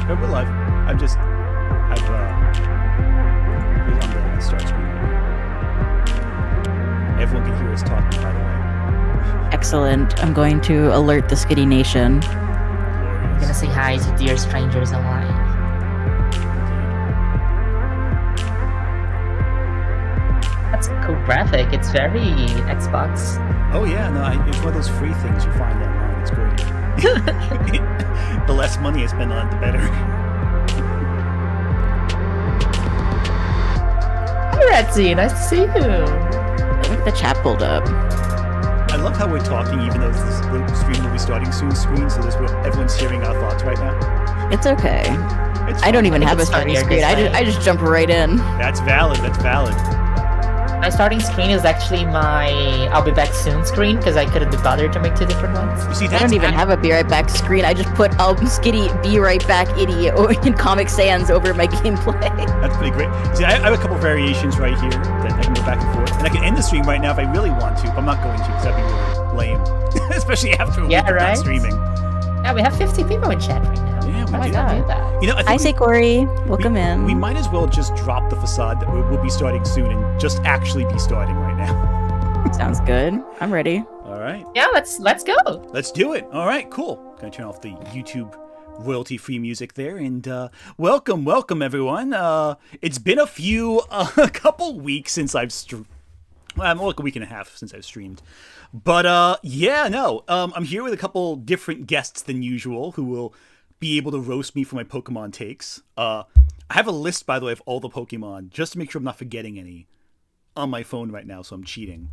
But we're live. I'm on the start screen right now. Everyone can hear us talking, by the way. Excellent. I'm going to alert the Skitty Nation. I'm gonna say hi to dear strangers online. That's a cool graphic. It's very Xbox. Oh yeah, no, it's one of those free things you find online. It's great. The less money I spend on it, the better. Hi, Retsy. Nice to see you. Look at the chat pulled up. I love how we're talking, even though the stream will be starting soon. So everyone's hearing our thoughts right now. It's okay. It's I don't fine. even have a starting screen. I just jump right in. That's valid. That's valid. My starting screen is actually my I'll be back soon screen because I couldn't be bothered to make two different ones. You see, I don't even have a be right back screen. I just put Skitty be right back idiot in Comic Sans over my gameplay. That's pretty great. See, I have a couple variations right here that I can go back and forth. And I can end the stream right now if I really want to, but I'm not going to because that'd be really lame. Especially after a week of not streaming. Yeah, we have 50 people in chat right now. Yeah, we do that. You know, I say Corey, welcome in. We might as well just drop the facade that we'll be starting soon and just actually be starting right now. Sounds good. I'm ready. All right. Yeah, let's go. Let's do it. All right, cool. Gonna turn off the YouTube royalty-free music there, and welcome everyone. It's been a couple weeks since I've streamed. Well, like a week and a half since I've streamed. But I'm here with a couple different guests than usual who will be able to roast me for my Pokemon takes. I have a list, by the way, of all the Pokemon, just to make sure I'm not forgetting any on my phone right now, so I'm cheating.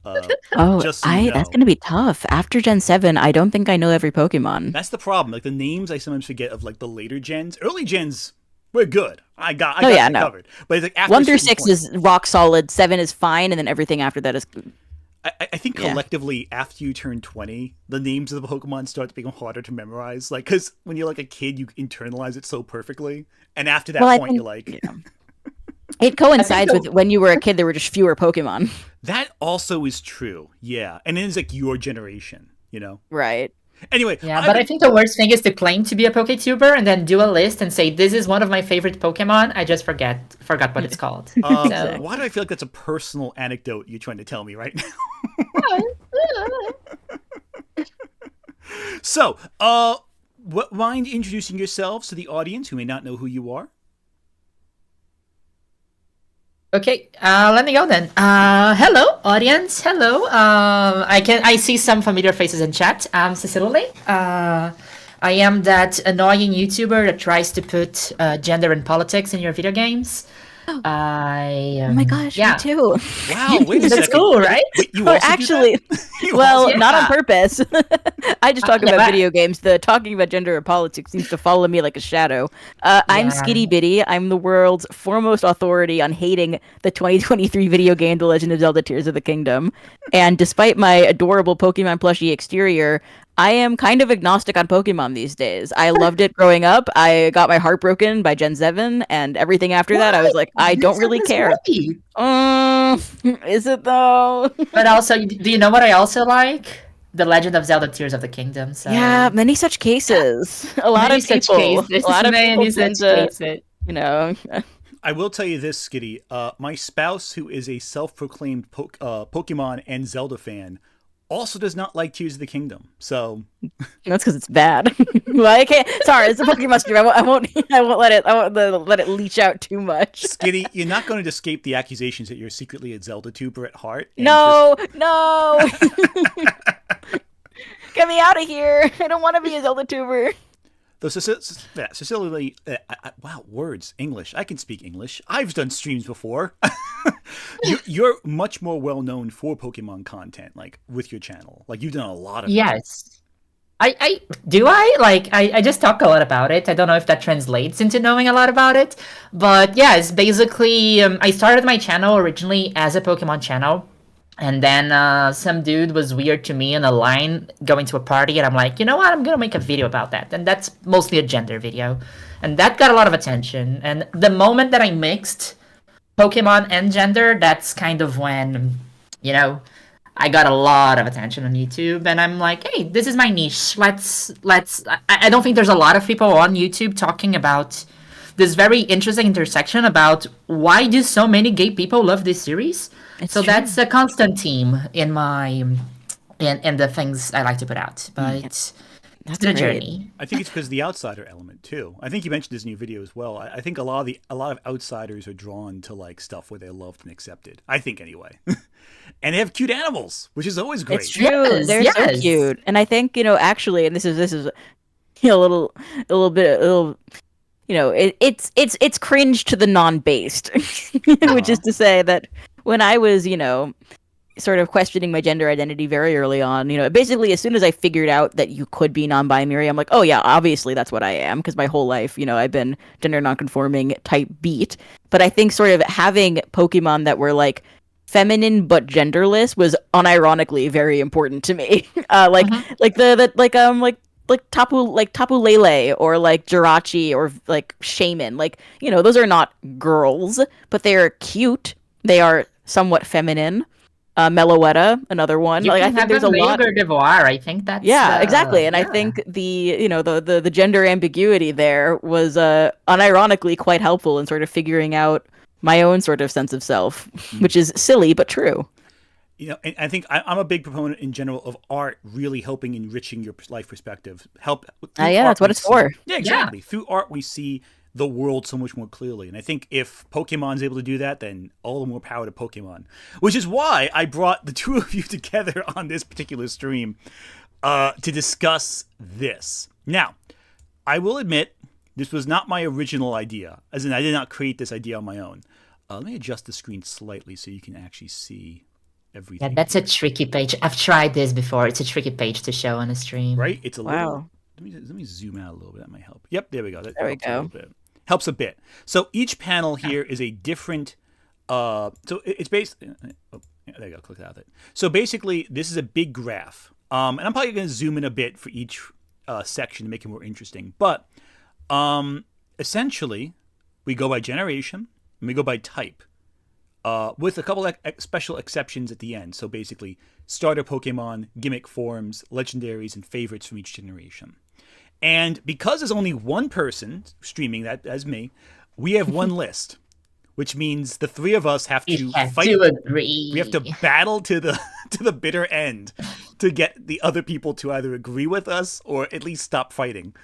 That's going to be tough. After Gen 7, I don't think I know every Pokemon. That's the problem. Like, the names I sometimes forget of, like, the later gens. Early gens, we're good. I got it covered. But it's like after 1 through 6 is rock solid, 7 is fine, and then everything after that is... I think collectively, after you turn 20, the names of the Pokemon start to become harder to memorize. Like, because when you're like a kid, you internalize it so perfectly. And after that point, you're like... Yeah. It coincides with when you were a kid, there were just fewer Pokemon. That also is true, yeah. And then it's like your generation, you know? Right. Anyway. Yeah, but I think the worst thing is to claim to be a PokeTuber and then do a list and say, this is one of my favorite Pokemon. I just forgot what it's called. Why do I feel like that's a personal anecdote you're trying to tell me right now? So, mind introducing yourselves to the audience who may not know who you are? Okay, let me go then. Hello, audience. Hello. I see some familiar faces in chat. I'm Cecilily. I am that annoying YouTuber that tries to put gender and politics in your video games. Oh my gosh, me too. Wow, wait a second. That's cool, right? Wait, you also actually, not on purpose. I just talk about video games. The talking about gender or politics seems to follow me like a shadow. I'm SkittyBitty. I'm the world's foremost authority on hating the 2023 video game The Legend of Zelda Tears of the Kingdom. And despite my adorable Pokemon plushie exterior, I am kind of agnostic on Pokemon these days. I loved it growing up. I got my heart broken by Gen 7, and everything after that, I was like, I don't really care. Is it though? But also, do you know what I also like? The Legend of Zelda Tears of the Kingdom. So. Yeah, many such cases. A lot of people. You know. I will tell you this, Skitty. My spouse, who is a self-proclaimed Pokemon and Zelda fan, also does not like Tears of the Kingdom, so that's because it's bad. Well, I can't. Sorry, it's a Pokemon stream. I won't let it leach out too much. Skitty, you're not going to escape the accusations that you're secretly a Zelda tuber at heart. No. Get me out of here! I don't want to be a Zelda tuber. Though Cecilily, wow, words, English. I can speak English. I've done streams before. You're much more well known for Pokemon content, like with your channel. Like you've done a lot of. Yes, I just talk a lot about it. I don't know if that translates into knowing a lot about it, but yeah, it's basically I started my channel originally as a Pokemon channel. And then some dude was weird to me in a line going to a party, and I'm like, you know what? I'm going to make a video about that. And that's mostly a gender video. And that got a lot of attention. And the moment that I mixed Pokemon and gender, that's kind of when, I got a lot of attention on YouTube, and I'm like, hey, this is my niche. Let's. I don't think there's a lot of people on YouTube talking about this very interesting intersection about why do so many gay people love this series. So that's a constant theme in my in the things I like to put out. But that's the journey. I think it's because the outsider element too. I think you mentioned this in your video as well. I think a lot of outsiders are drawn to like stuff where they're loved and accepted. I think anyway. And they have cute animals, which is always great. It's true. They're so cute. And I think, actually, and this is a little it's cringe to the non-based, which is to say that when I was, sort of questioning my gender identity very early on, basically as soon as I figured out that you could be non-binary, I'm like, oh yeah, obviously that's what I am, because my whole life, I've been gender non-conforming type beat. But I think sort of having Pokemon that were like feminine but genderless was unironically very important to me. Like Tapu Lele or like Jirachi or like Shaman. Like, those are not girls, but they are cute. They are somewhat feminine. Meloetta, another one. I think there's a lot. Devoir. I think that's exactly. And I think the gender ambiguity there was unironically quite helpful in sort of figuring out my own sort of sense of self, which is silly but true. And I think I'm a big proponent in general of art really helping enriching your life perspective. That's what it's for. Yeah, exactly. Yeah. Through art, we see the world so much more clearly. And I think if Pokemon's able to do that, then all the more power to Pokemon. Which is why I brought the two of you together on this particular stream to discuss this. Now, I will admit, this was not my original idea. As in, I did not create this idea on my own. Let me adjust the screen slightly so you can actually see everything. Yeah, that's a tricky page. I've tried this before. It's a tricky page to show on a stream. Right? It's a little... Let me zoom out a little bit. That might help. Yep, there we go. There we go. Helps a bit. So each panel here is a different... so it's based... Oh, there you go. Click out of it. So basically, this is a big graph. And I'm probably going to zoom in a bit for each section to make it more interesting. But essentially, we go by generation and we go by type. With a couple of special exceptions at the end. So basically, starter Pokemon, gimmick forms, legendaries, and favorites from each generation. And because there's only one person streaming, that as me, we have one list, which means the three of us have to fight. Agree. We have to battle to the bitter end to get the other people to either agree with us or at least stop fighting.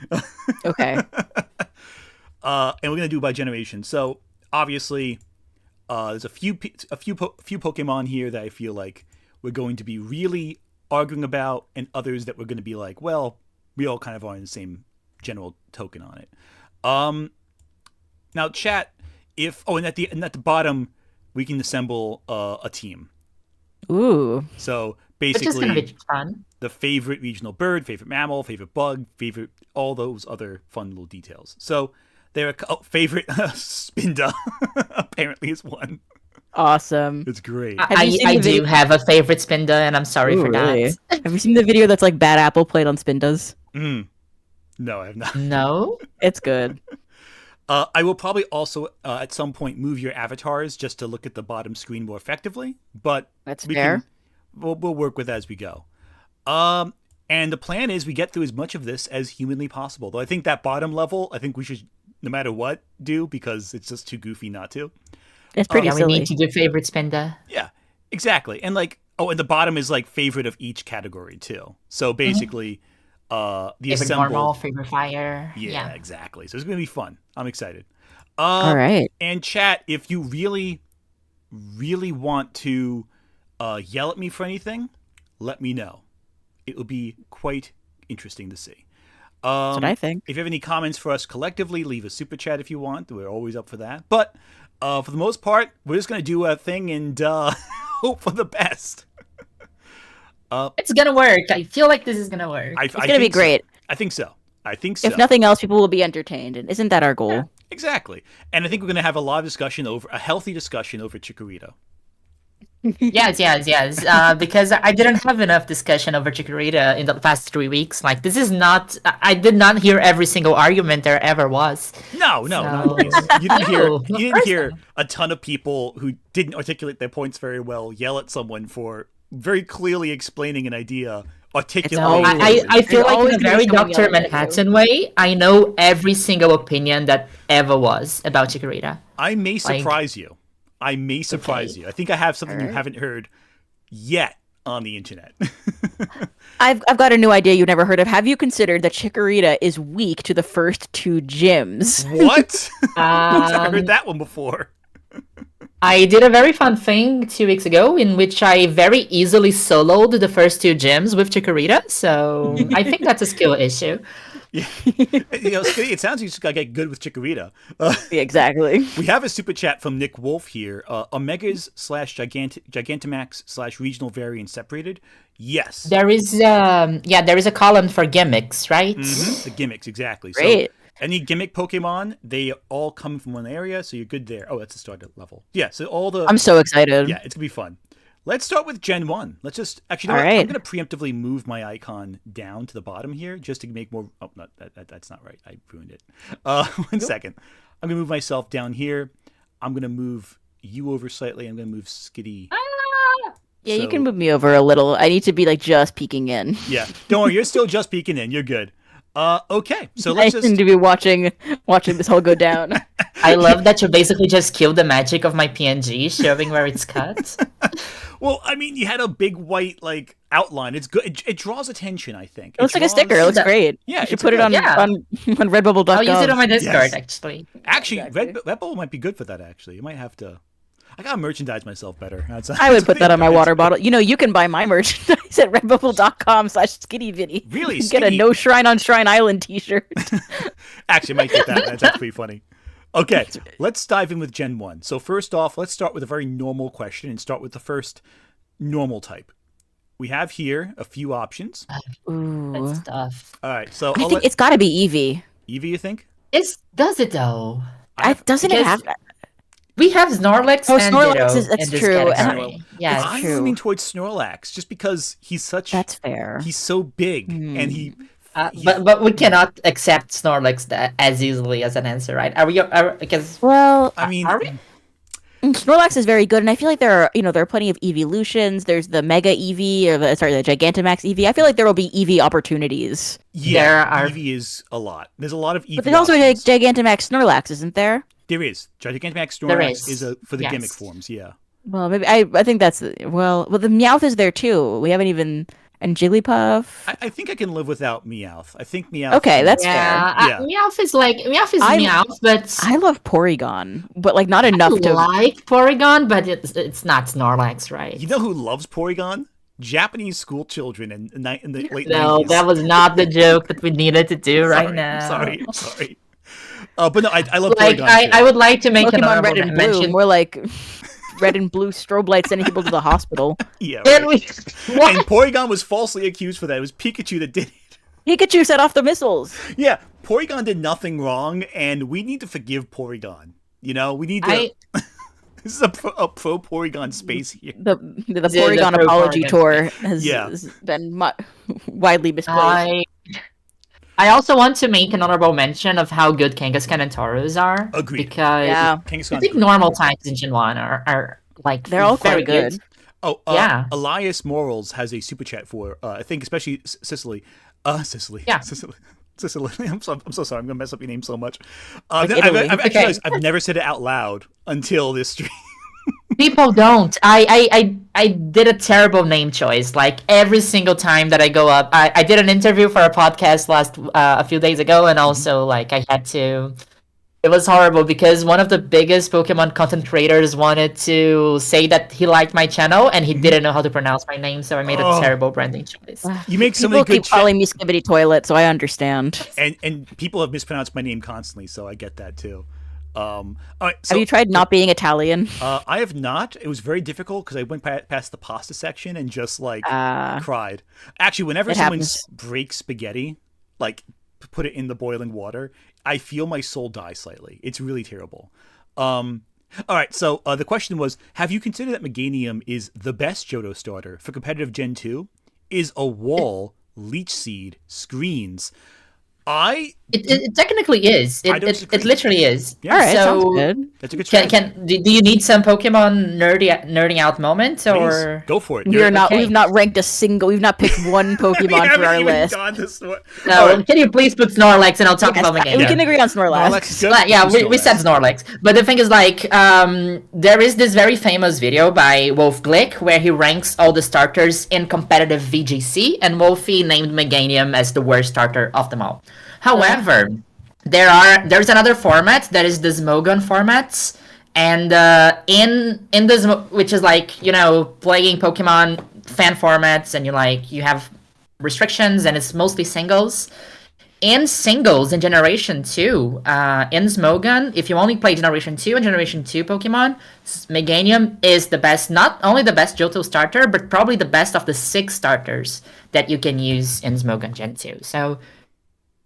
Okay. And we're gonna do it by generation. So obviously, there's a few Pokemon here that I feel like we're going to be really arguing about, and others that we're going to be like, well, we all kind of are in the same general token on it. Now, chat, and at the bottom, we can assemble a team. Ooh. So basically, which is be fun. The favorite regional bird, favorite mammal, favorite bug, favorite all those other fun little details. So their favorite Spinda apparently is one. Awesome. It's great. I do have a favorite Spinda, and I'm sorry for that. Have you seen the video that's like Bad Apple played on Spindas? No, I have not. No? It's good. I will probably also at some point move your avatars just to look at the bottom screen more effectively, but that's fair. We'll work with that as we go. And the plan is we get through as much of this as humanly possible. Though I think that bottom level, I think we should, no matter what, do, because it's just too goofy not to. It's pretty silly. We need to do favorite Spinda. Yeah, exactly. And and the bottom is like favorite of each category too. So basically, the favorite assembled... normal, favorite fire. Yeah, exactly. So it's going to be fun. I'm excited. All right. And chat, if you really, really want to yell at me for anything, let me know. It will be quite interesting to see. That's what I think. If you have any comments for us collectively, leave a super chat if you want. We're always up for that. But for the most part, we're just going to do a thing and hope for the best. It's going to work. I feel like this is going to work. It's going to be great. I think so. If nothing else, people will be entertained. And isn't that our goal? Yeah, exactly. And I think we're going to have a healthy discussion over Chikorita. Yes. Because I didn't have enough discussion over Chikorita in the past 3 weeks. Like, this is not... I did not hear every single argument there ever was. No. You didn't hear a ton of people who didn't articulate their points very well yell at someone for very clearly explaining an idea, always- articulating. I feel There's like always in a gonna very be someone Dr. yelling at you. Manhattan way, I know every single opinion that ever was about Chikorita. I may surprise you. I may surprise you. I think I have something you haven't heard yet on the internet. I've got a new idea you've never heard of. Have you considered that Chikorita is weak to the first 2 gyms? What? I've never Um, heard that one before. I did a very fun thing 2 weeks ago in which I very easily soloed the first 2 gyms with Chikorita, so I think that's a skill issue. Yeah. Skitty, it sounds like you just gotta get good with Chikorita. Exactly. We have a super chat from Nick Wolf here. Omegas / Gigantamax / regional variant separated? Yes. There is a column for gimmicks, right? The gimmicks, exactly. Great. So any gimmick Pokemon, they all come from one area, so you're good there. Oh, that's the start level. Yeah, so all the... I'm so excited. Yeah, it's gonna be fun. Let's start with Gen 1. Let's just... Actually, you know All what? right. I'm gonna preemptively move my icon down to the bottom here, just to make more... Oh, no, that's not right. I ruined it. 1 second. I'm gonna move myself down here. I'm gonna move you over slightly. I'm gonna move Skitty... Yeah, you So- can move me over a little. I need to be like just peeking in. Yeah. Don't worry, you're still just peeking in. You're good. Okay, so I let's just... seem to be watching this whole go down. I love that you basically just killed the magic of my PNG, showing where it's cut. Well, I mean, you had a big white like outline. It's good. It draws attention, I think. It looks like a sticker. It looks great. Yeah, you should it's put it good. on Yeah. on redbubble.com. I'll use it on my Discord, Yes. actually. Actually, Exactly. Redbubble might be good for that. Actually, you might have to. I gotta merchandise myself better. I would put that on my water bottle. You know, you can buy my merchandise at redbubble.com/SkittyBitty. Really, You can get a Skitty- No Shrine on Shrine Island t-shirt. Actually, I might get that. That's pretty funny. Okay, let's dive in with Gen 1. So first off, let's start with a very normal question and start with the first normal type. We have here a few options. Ooh. Good stuff. All right, so I I'll think let it's got to be Eevee. Evie, you think? Does it though? Doesn't it because- have? We have Snorlax Oh, and Snorlax Ditto is- that's in this true. category. Yeah, It's I'm true. leaning towards Snorlax just because he's such. That's fair. He's so big and he. but we cannot accept Snorlax as easily as an answer, right? Because Well, I mean, are we? Snorlax is very good, and I feel like there are plenty of evolutions. There's the Mega Eevee, or the Gigantamax Eevee. I feel like there will be Eevee opportunities. yeah, there are- Eevee is a lot. There's a lot of Eevee. But there's also a options. Gigantamax Snorlax, isn't there? There is. Gigantamax There Snorlax is. for the Yes. gimmick forms. Yeah. Well, maybe I think that's well. The Meowth is there too. We haven't even and Jigglypuff. I think I can live without Meowth. I think Meowth. Okay, that's fair. Yeah. Meowth is Meowth, but I love Porygon, but like not enough I to. like Porygon, but it's not Snorlax, right? You know who loves Porygon? Japanese school children in the late 90s. that was not the joke that we needed to do right Sorry, now. Sorry. But no, I love Like Porygon I too. would like to make an Pokemon honorable Red and Blue. mention. More like red and blue strobe lights sending people to the hospital. Yeah, Can right. we? What? And Porygon was falsely accused for that. It was Pikachu that did it. Pikachu set off the missiles. Yeah, Porygon did nothing wrong, and we need to forgive Porygon. You know, we need to. I- This is a pro Porygon space here. The the Porygon pro apology Porygon. tour has, Yeah. has been widely misplaced. I also want to make an honorable mention of how good Kangaskhan and Tauros are. Agreed. Because Yeah. I Kangaskhan's think great. normal times in Gen 1 are like They're all very quite good. Oh, Yeah. Elias Morals has a super chat for I think especially Cecily. Cecily. Yeah. Cecilily. I'm so sorry. I'm gonna mess up your name so much. Like I've Italy. actually Okay. realized I've never said it out loud until this stream. People don't. I did a terrible name choice. Like every single time that I go up, I did an interview for a podcast a few days ago, and also like I had to. It was horrible because one of the biggest Pokemon content creators wanted to say that he liked my channel, and he didn't know how to pronounce my name, so I made a Oh. terrible branding choice. You make so People many good keep calling me Skibbity Toilet, so I understand. and people have mispronounced my name constantly, so I get that too. All right, so Have you tried not being Italian? I have not. It was very difficult because I went past the pasta section and just like cried. Actually, whenever It someone happens. breaks spaghetti, like put it in the boiling water, I feel my soul die slightly. It's really terrible. All right, so the question was, have you considered that Meganium is the best Johto starter for competitive Gen 2? Is a wall, leech seed, screens? I It technically is. I don't It disagree. literally is. Yeah. All right, So sounds good. That's a good strategy. do you need some Pokemon nerding out moment Please, or? go for it. We are not. okay. We've not ranked a single. We've not picked one We Pokemon haven't for our even list. gone this way. No, All right. can you please put Snorlax and I'll talk about the game. We can agree on Snorlax. Snorlax is good. But yeah, Do we said Snorlax. Snorlax. But the thing is, like, there is this very famous video by Wolf Glick where he ranks all the starters in competitive VGC, and Wolfie named Meganium as the worst starter of them all. However, there's another format that is the Smogon formats, and in this, which is like, you know, playing Pokemon fan formats, and you have restrictions, and it's mostly singles. In singles in Generation 2, in Smogon, if you only play Generation 2 and Generation 2 Pokemon, Meganium is the best, not only the best Johto starter, but probably the best of the 6 starters that you can use in Smogon Gen 2. So,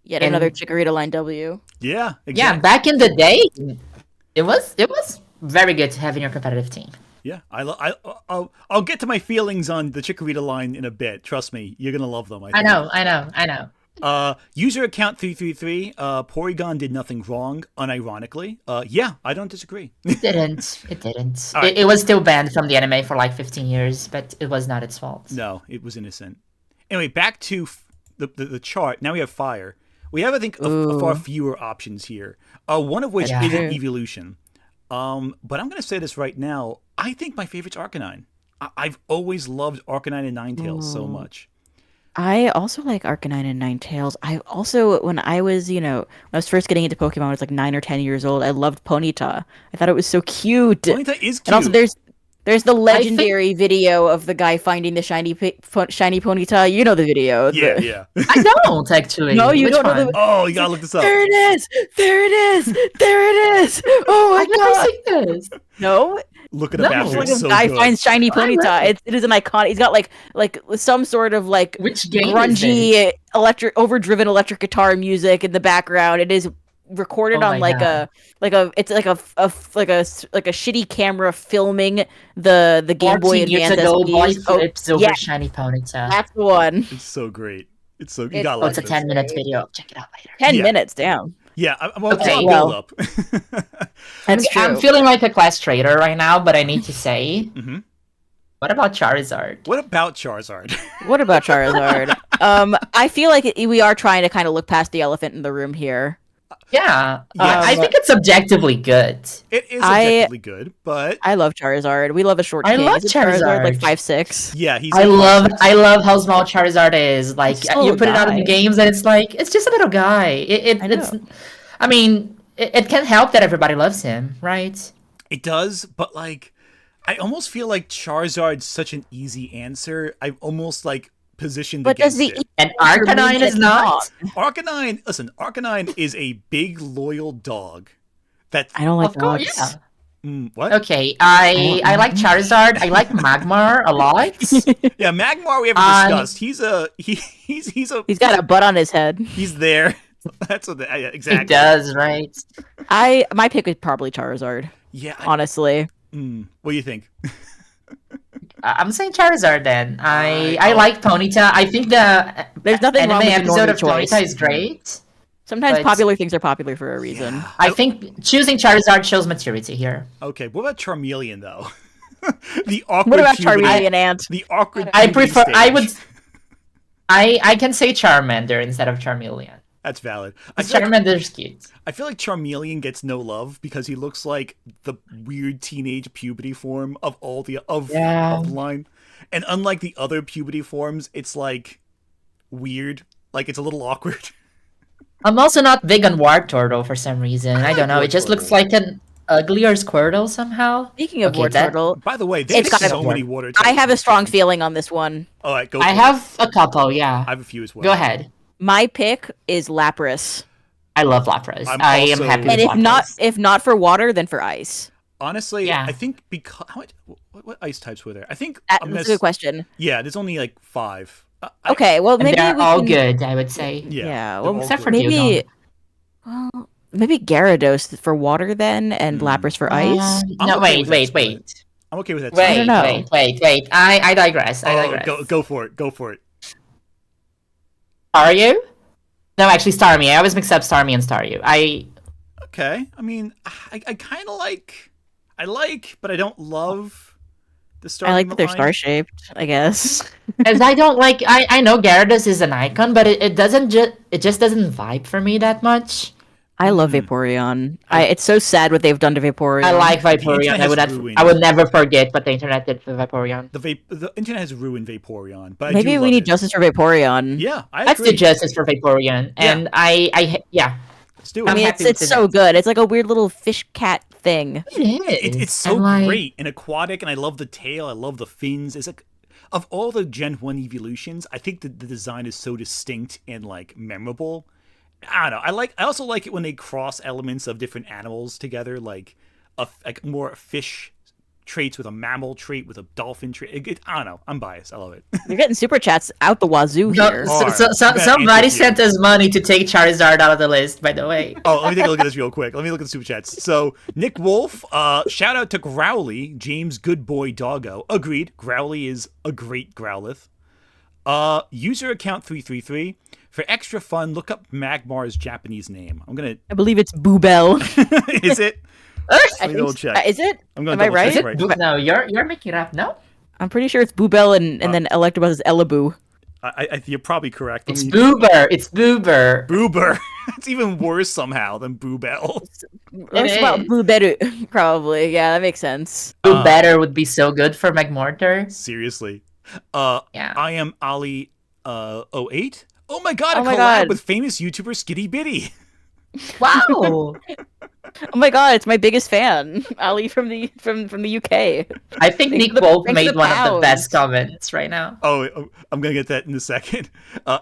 Yet another Chikorita line W. Yeah, exactly. yeah, back in the day, it was very good to have in your competitive team. Yeah, I'll get to my feelings on the Chikorita line in a bit. Trust me, you're gonna love them. I know. User account 333. Porygon did nothing wrong. Unironically, yeah, I don't disagree. It didn't. Right. It was still banned from the anime for like 15 years, but it was not its fault. No, it was innocent. Anyway, back to the chart. Now we have fire. We have, I think, a far fewer options here. One of which is an evolution. But I'm gonna say this right now. I think my favorite's Arcanine. I've always loved Arcanine and Ninetales so much. I also like Arcanine and Ninetales. I also, when I was first getting into Pokemon, I was like 9 or 10 years old. I loved Ponyta. I thought it was so cute. Ponyta is cute. And also, there's the legendary video of the guy finding the shiny Ponyta. You know the video. Yeah. I don't actually. No, you Which don't know one? Oh, you gotta look this up. There it is! There it is! There it is! Oh my I've god! never seen this. No, Look it up No. after. like It's a so guy good. finds shiny I love Ponyta. It is an iconic. He's got like some sort of like Which game is grungy overdriven electric guitar music in the background. It is recorded Oh on my like God. it's like a shitty camera filming the Game Boy 14 years Advance ago, boy SPs. Oh, flips over yeah, shiny Ponyta. that's the one. It's so great. It's so you It's- gotta Oh, like it's a this. 10-minute video. Check it out later. 10 Yeah. minutes down. Yeah, I'm Okay, build up. That's true. I'm feeling like a class traitor right now, but I need to say, Mhm. what about Charizard? What about Charizard? What about Charizard? I feel like we are trying to kind of look past the elephant in the room here. Yeah, Yes. I think it's objectively good. It is objectively good, but I love Charizard. We love a short I king. love Isn't Charizard like Charizard. 5'6"? yeah, he's. I love how small Charizard is. Like He's so you put it out in the guy. games, and it's like it's just a little guy. It's. I mean, it can help that everybody loves him, right? It does, but like, I almost feel like Charizard's such an easy answer. I've almost like positioned But does against the it. And Arcanine is not. Arcanine, listen, Arcanine is a big loyal dog. That I don't like Of course, dogs. yeah. what? Okay, I like Charizard. I like Magmar a lot. Yeah, Magmar we haven't discussed. He's He's got a butt on his head. he's there. That's what yeah, exactly. He does, right? My pick is probably Charizard. Yeah. Honestly, What do you think? I'm saying Charizard then. I I- like Ponyta. I think the There's nothing anime wrong with the episode normie of choice. Ponyta is great. sometimes But- popular things are popular for a reason. I think choosing Charizard shows maturity here. Okay, what about Charmeleon though? The awkward. What about puberty- Charmeleon Ant? The awkward. I puberty prefer. I stage. would. I can say Charmander instead of Charmeleon. That's valid. I feel, like, Charmander's cute. I feel like Charmeleon gets no love because he looks like the weird teenage puberty form of all the of Yeah. the line, and unlike the other puberty forms, it's like weird, like it's a little awkward. I'm also not big on Wartortle for some reason. I don't know. It just Wartortle. looks like an uglier Squirtle somehow. Speaking of Okay, that- Wartortle, By the way, there's It's got so a- many water. I have a types. strong feeling on this one. All right, go. I for it. have a couple. Yeah. I have a few as well. Go ahead. My pick is Lapras, I love Lapras. I'm I am also- happy. and with if not for water, then for ice. Honestly, Yeah. I think because what ice types were there? I think That's I'm a gonna good question. Yeah, there's only like 5. Okay, well And maybe they're we all can, good, I would say. Yeah, Yeah, they're well, all except for good. maybe. Well, maybe Gyarados for water then, and Lapras for ice. I'm No, okay with that wait. split. I'm okay with that. Wait, don't know. wait. I digress. I Oh, digress. go for it. Go for it. Are you? No, actually, Starmie. I always mix up Starmie and Staryu. Okay. I mean, I kind of like... but I don't love the Starmie I like that they're line. star-shaped, I guess. As I don't like, I know Gyarados is an icon, but it just doesn't vibe for me that much. I love Vaporeon. It's so sad what they've done to Vaporeon. I like Vaporeon. internet I would never forget what the internet did for Vaporeon. The internet has ruined Vaporeon, but Maybe I do we love need it. justice for Vaporeon. Yeah, I That's agree. the justice for Vaporeon, and yeah. Let's do it. I mean, happy it's with so that. good. It's like a weird little fish cat thing. It's so And, like, great and aquatic, and I love the tail. I love the fins. It's like, of all the Gen 1 evolutions, I think the design is so distinct and like memorable. I don't know. I also like it when they cross elements of different animals together, like more fish traits with a mammal trait with a dolphin trait. I don't know. I'm biased. I love it. You're getting super chats out the wazoo No, here. somebody sent us money to take Charizard out of the list, by the way. Oh, let me take a look at this real quick. Let me look at the super chats. So, Nick Wolf, shout out to Growly, James Good Boy Doggo. Agreed. Growly is a great Growlithe. User account 333. For extra fun, look up Magmar's Japanese name. I believe it's Boobel. Is it? Let me double check. Is it? I'm gonna Am I double right? check right now. No, you're making it up. No, I'm pretty sure it's Boobel and then Electabuzz is Elaboo. You're probably correct. it's Boober. It's Boober. Boober. It's even worse somehow than Boobel. Let's about is. Booberu. Probably. Yeah, that makes sense. Better would be so good for Magmortar. Seriously. Yeah. I am Ali 08. Oh my god, Oh a my collab God. with famous YouTuber SkittyBitty. Wow. Oh my god, it's my biggest fan. Ali from the UK. I think Nick the- Wolf thanks made to the one of the pounds. best comments right now. Oh, I'm gonna get that in a second.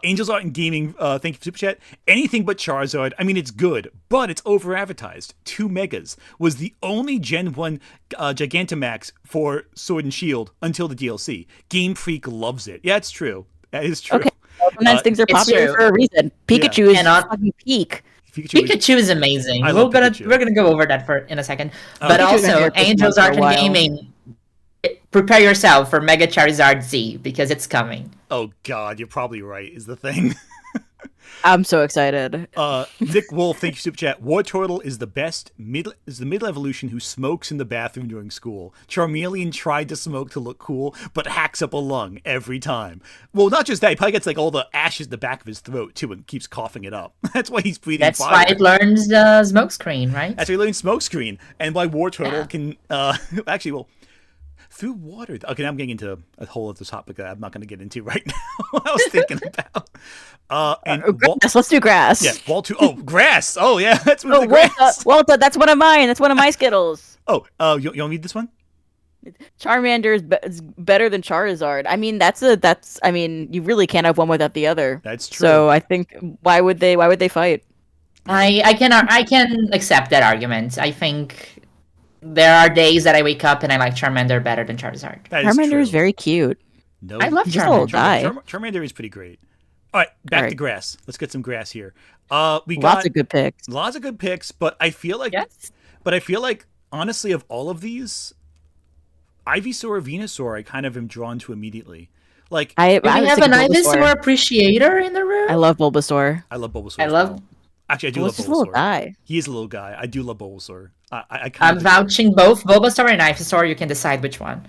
Angels Art and Gaming, thank you for Super Chat. Anything but Charizard. I mean, it's good, but it's over-advertised. 2 megas was the only Gen 1 Gigantamax for Sword and Shield until the DLC. Game Freak loves it. Yeah, it's true. That is true. Okay. Sometimes things are It's popular true. for a reason. Pikachu is And on- fucking peak. Pikachu is amazing. I We're love gonna Pikachu. go over that in a second. But Pikachu's been also, here for Angels a Art and while. Gaming. Prepare yourself for Mega Charizard Z because it's coming. Oh god, you're probably right, is the thing. I'm so excited. Nick Wolf, thank you, Super Chat. War Turtle is the middle evolution who smokes in the bathroom during school. Charmeleon tried to smoke to look cool, but hacks up a lung every time. Well, not just that, he probably gets like all the ashes in the back of his throat too and keeps coughing it up. That's why he's breathing That's fire. why it learns smoke screen, right? That's why he learns smokescreen, and why War Turtle can actually, well, through water. Okay, now I'm getting into a whole other topic that I'm not going to get into right now. I was thinking about. Grass. Let's do grass. Yeah, Walter. Oh, grass. Oh, yeah, that's with Oh, the grass. Walter, that's one of mine. That's one of my Skittles. Oh, you want to read this one? Charmander is better than Charizard. I mean, I mean, you really can't have one without the other. That's true. So I think why would they fight? I can accept that argument. I think there are days that I wake up and I like Charmander better than Charizard. That is Charmander true. is very cute. No, I love He's just a little Charmander. guy. Charmander is pretty great. All right, back to Alright. grass. Let's get some grass here. We got Lots of good picks. lots of good picks, but I feel like, Yes. honestly, of all of these, Ivysaur or Venusaur, I kind of am drawn to immediately. Like, I Do we would have stick an with Bulbasaur. Ivysaur appreciator in the room? I love Bulbasaur. I love Bulbasaur. I as love- well. Actually, I do Well, love it's just a little Bulbasaur. guy. He is a little guy. I do love Bulbasaur. I kind I'm of vouching both Bulbasaur and Ivysaur. You can decide which one.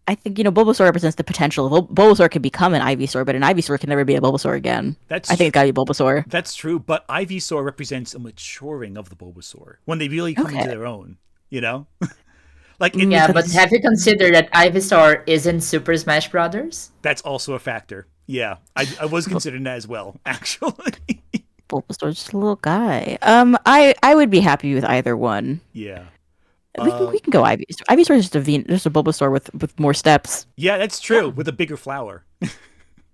I think Bulbasaur represents the potential. Bulbasaur can become an Ivysaur, but an Ivysaur can never be a Bulbasaur again. I think it's gotta be Bulbasaur. That's true, but Ivysaur represents a maturing of the Bulbasaur when they really come into their own. You know, like Yeah, but have you considered that Ivysaur is in Super Smash Brothers? that's also a factor. Yeah, I was considering that as well, actually. Bulbasaur's just a little guy. I would be happy with either one. Yeah. We can go Ivysaur. Ivysaur is just a Bulbasaur with more steps. Yeah, that's true. With a bigger flower.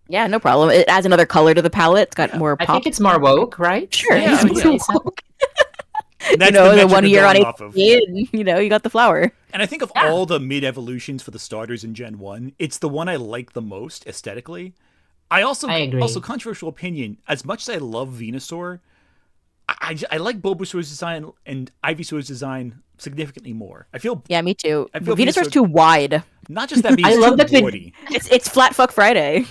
Yeah, no problem. It adds another color to the palette. It's got more I pop. think it's more woke, right? Sure. Yeah, it's yeah. more woke. That's The metric 1 we're year on going off of. HP, you got the flower. And I think of all the mid evolutions for the starters in Gen 1, it's the one I like the most aesthetically. I agree. Also, controversial opinion, as much as I love Venusaur, I like Bulbasaur's design and Ivysaur's design significantly more. I feel Yeah, me too. I feel Venusaur's Venusaur- too wide. not just that, but I he's love too that we- warty. It's Flat Fuck Friday.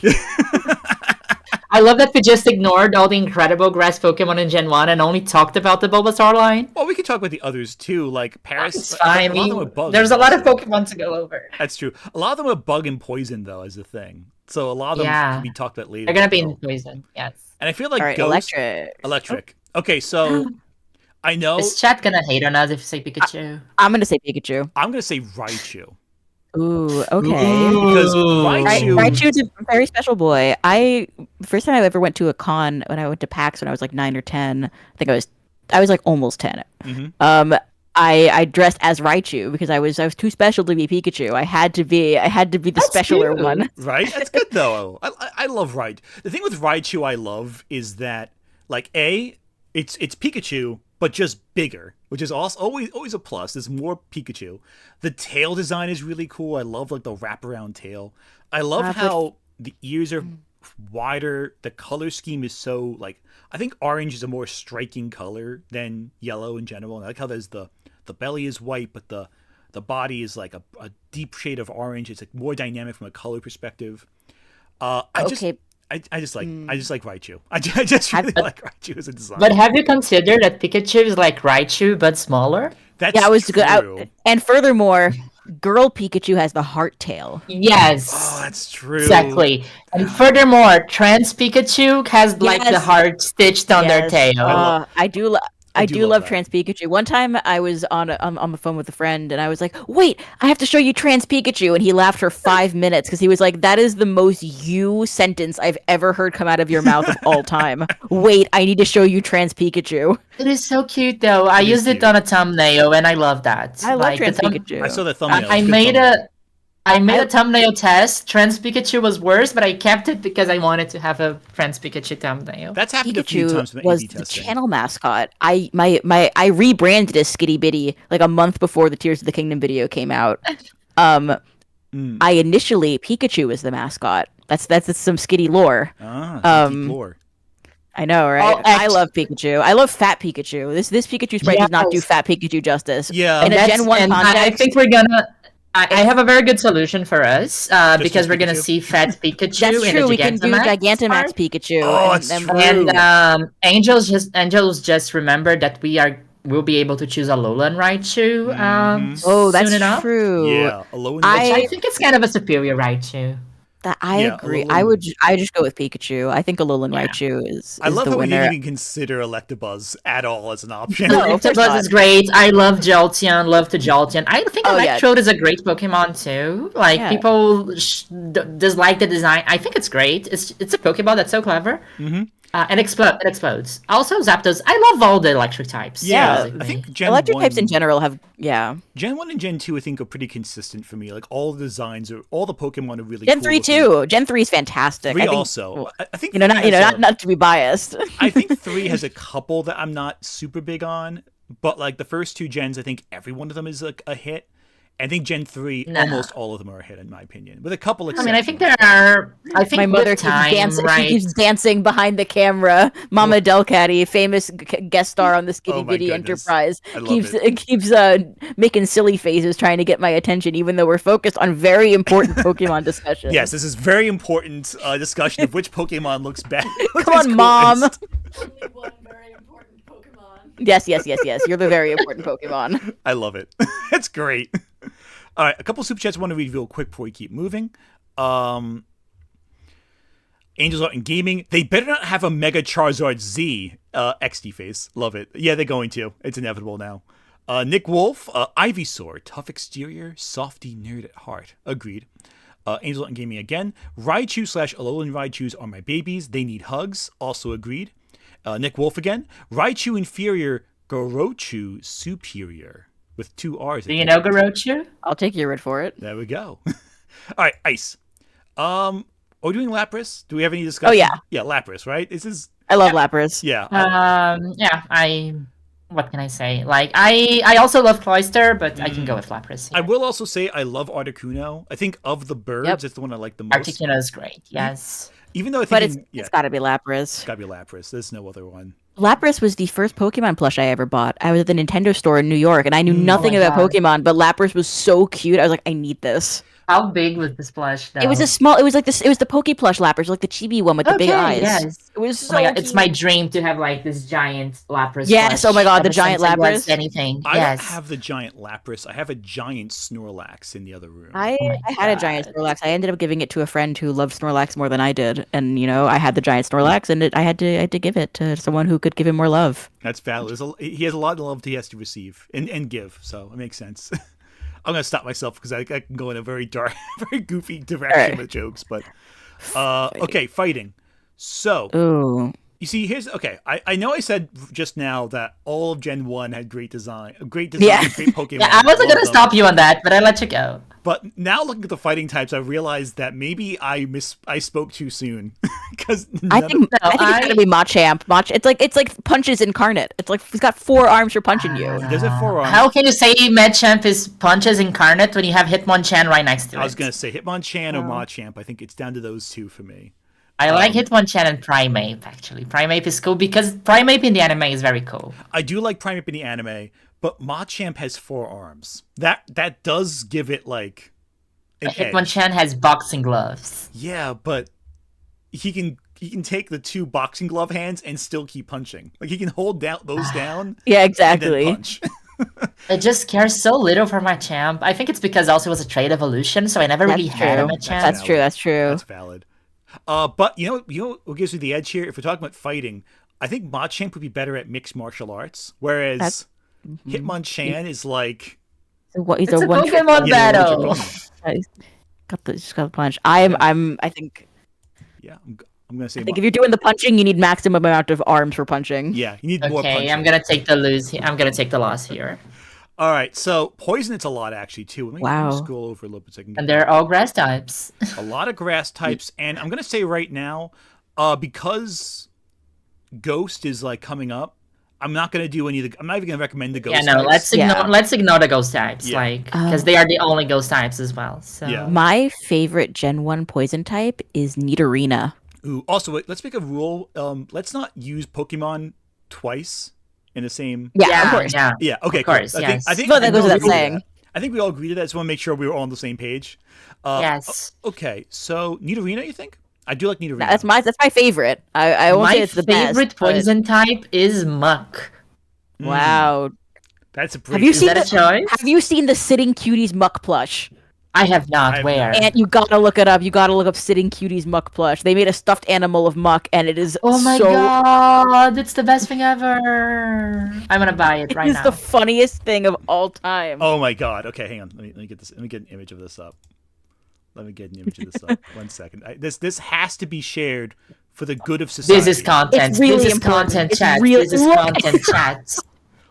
I love that we just ignored all the incredible grass Pokemon in Gen 1 and only talked about the Bulbasaur line. Well, we could talk about the others too, like Paris. It's fine. A lot of them are bug. There's a lot of also. Pokemon to go over. That's true. A lot of them are bug and poison though, as a thing. So a lot of them can be talked about later. They're gonna be in poison. Yes. And I feel like All right, Ghost... electric. Okay, so I know. Is chat gonna hate on us if you say Pikachu? I'm gonna say Pikachu. I'm gonna say Raichu. Ooh, okay. Because Raichu... Raichu's a very special boy. First time I ever went to a con when I went to PAX when I was like 9 or 10. I think I was like almost 10. Mm-hmm. I dressed as Raichu because I was too special to be Pikachu. I had to be the specialer one. Right? That's good though. I love Raichu. The thing with Raichu I love is that like it's Pikachu but just bigger, which is also always a plus. There's more Pikachu. The tail design is really cool. I love like the wraparound tail. I love how the ears are wider. The color scheme is so like I think orange is a more striking color than yellow in general. And I like how there's the belly is white, but the body is like a deep shade of orange. It's like more dynamic from a color perspective. I just like Raichu. I just really like Raichu as a design. But have you considered that Pikachu is like Raichu but smaller? That's it was true. good. And furthermore, girl Pikachu has the heart tail. Yes. Oh, that's true. Exactly. And furthermore, trans Pikachu has like the heart stitched on their tail. I do love trans Pikachu. One time I was on the phone with a friend and I was like, "Wait, I have to show you trans Pikachu," and he laughed for 5 minutes because he was like, "That is the most you sentence I've ever heard come out of your mouth of all time." Wait, I need to show you trans Pikachu. It is so cute though. I used it on a thumbnail and I love that. I love trans Pikachu. I saw the thumbnail. I made a thumbnail test. Trans Pikachu was worse, but I kept it because I wanted to have a trans Pikachu thumbnail. That's happened a few times with was A/B the testing. channel mascot. I rebranded as SkittyBitty like a month before the Tears of the Kingdom video came out. I initially Pikachu was the mascot. That's some Skitty lore. Deep lore. I know, right? I love Pikachu. I love Fat Pikachu. This Pikachu sprite does not do Fat Pikachu justice. Yeah, in a Gen 1 context, I think we're gonna. I have a very good solution for us because we're gonna see Fat Pikachu. That's in true. the We can do Gigantamax Pikachu. Oh, it's true. And Angels just remembered that we'll be able to choose Alolan Raichu. That's soon enough. true. Yeah, Alolan. I think it's kind of a superior Raichu. I agree. I just go with Pikachu. I think Alolan Raichu is I love the how winner. we didn't even consider Electabuzz at all as an option. No, of course Electabuzz not. is great. I love Jolteon. Love to Jolteon. I think Electrode is a great Pokemon too. Like people dislike the design. I think it's great. It's a Pokemon that's so clever. Mm-hmm. And explodes. Also Zapdos. I love all the electric types. Yeah, I think Gen electric 1, types in general have Gen 1 and Gen 2 I think are pretty consistent for me. Like all the designs all the Pokemon are really Gen cool 3 looking. too. Gen 3 is fantastic. 3 I think, also. I think not to be biased. I think 3 has a couple that I'm not super big on, but like the first 2 gens, I think every one of them is like a hit. I think Gen 3, almost all of them are a hit in my opinion, with a couple exceptions. I think there are. I think my mother keeps dancing. She keeps dancing behind the camera. Mama Delcatty, famous guest star on the SkittyBitty Enterprise, keeps making silly faces trying to get my attention, even though we're focused on very important Pokemon discussion. Yes, this is very important discussion of which Pokemon looks best. Come on, Mom. Only one very important Pokemon. Yes. You're the very important Pokemon. I love it. It's great. All right, a couple super chats I want to read real quick before we keep moving. Angels Art and Gaming. They better not have a Mega Charizard Z XD face. Love it. Yeah, they're going to. It's inevitable now. Nick Wolf. Ivysaur. Tough exterior, softy nerd at heart. Agreed. Angels Art and Gaming again. Raichu / Alolan Raichus are my babies. They need hugs. Also agreed. Nick Wolf again. Raichu inferior. Gorochu superior. With 2 R's. Do you know Gorochu? I'll take your word for it. There we go. All right, Ice. Are we doing Lapras? Do we have any discussion? Oh, yeah. Yeah, Lapras, right? I love Lapras. Yeah. What can I say? Like, I also love Cloyster, but I can go with Lapras here. I will also say I love Articuno. I think of the birds, it's the one I like the most. Articuno is great, yes. Even though I think... it's got to be Lapras. It's got to be Lapras. There's no other one. Lapras was the first Pokemon plush I ever bought. I was at the Nintendo store in New York, and I knew nothing about Pokemon, but Lapras was so cute. I was like, I need this. How big was this plush, though? It was a small. It was like this. It was the Poke Plush Lapras, like the chibi one with the big eyes. Yes. It was so Oh my god, it's cute. my dream to have like this giant Lapras. Yes, plush oh my god, the ever giant since I was Lapras. Anything. I Yes. don't have the giant Lapras. I have a giant Snorlax in the other room. I Oh my had a giant God. Snorlax. I ended up giving it to a friend who loved Snorlax more than I did, and I had the giant Snorlax, and I had to give it to someone who could give him more love. That's valid. He has a lot of love he has to receive and give, so it makes sense. I'm gonna stop myself because I can go in a very dark, very goofy direction with jokes. But okay, fighting. So Ooh, you see, I know I said just now that all of Gen 1 had great design, Yeah. great Pokemon. Yeah, I wasn't love gonna them. stop you on that, but I let you go. But now looking at the fighting types, I realized that maybe I spoke too soon because I think it's I- gotta be Machamp. It's like punches incarnate. It's like he's got 4 arms for punching you. He does have 4 arms. How can you say Machamp is punches incarnate when you have Hitmonchan right next to it? I was gonna say Hitmonchan or Machamp. I think it's down to those two for me. I like Hitmonchan and Primeape, actually. Primeape is cool because Primeape in the anime is very cool. I do like Primeape in the anime, but Machamp has 4 arms. That does give it like an edge. Hitmonchan has boxing gloves. Yeah, but he can take the 2 boxing glove hands and still keep punching. Like he can hold those down Yeah, and then exactly. punch. I just care so little for Machamp. I think it's because also it was a trade evolution, so I never really That's had a true. Machamp. That's true. That's true. That's valid. But you know what gives me the edge here? If we're talking about fighting, I think Machamp would be better at mixed martial arts, whereas Hitmonchan is like He's It's a one-trick Pokemon pony. battle. Just got the punch. I think Yeah, I'm gonna say. if you're doing the punching, you need maximum amount of arms for punching. Yeah, you need more Okay, punching. I'm gonna take the lose. I'm gonna take the loss here. All right, so poison. It's a lot actually too. Let me Wow. scroll over a little bit so I can get And they're all grass types. a lot of grass types, and I'm gonna say right now, because Ghost is like coming up, I'm not gonna do any of the. I'm not even gonna recommend the Ghost. Yeah, no, types. let's ignore the ghost types, Yeah. like because they are the only ghost types as well. So Yeah. My favorite Gen 1 poison type is Nidorina. Ooh, also, wait, let's make a rule. Let's not use Pokemon twice in the same. Yeah, of course. yeah. Yeah. Okay. Of course, cool. yes. I think. Well, that we goes all without agree to saying. that. I think we all agree to that. So I want to make sure we're all on the same page. Yes. Okay. So Nidorina, you think? I do like Nidorina. That's my favorite. I won't My say it's the best. favorite but- poison type is Muck. Wow. That's a Have pretty. you Is seen that a the choice? Have you seen the Sitting Cuties Muck plush? I have not. I have Where? not. And you gotta look it up. You gotta look up Sitting Cuties Muck plush. They made a stuffed animal of Muck, and it is Oh my so. god, it's the best thing ever. I'm gonna buy it right It is now. the funniest thing of all time. Oh my god. Okay, hang on. Let me get this. Let me get an image of this up. Let me get an image of this up. 1 second. This has to be shared for the good of society. This is content. It's really this is important. content It's chat. really- This is content chat.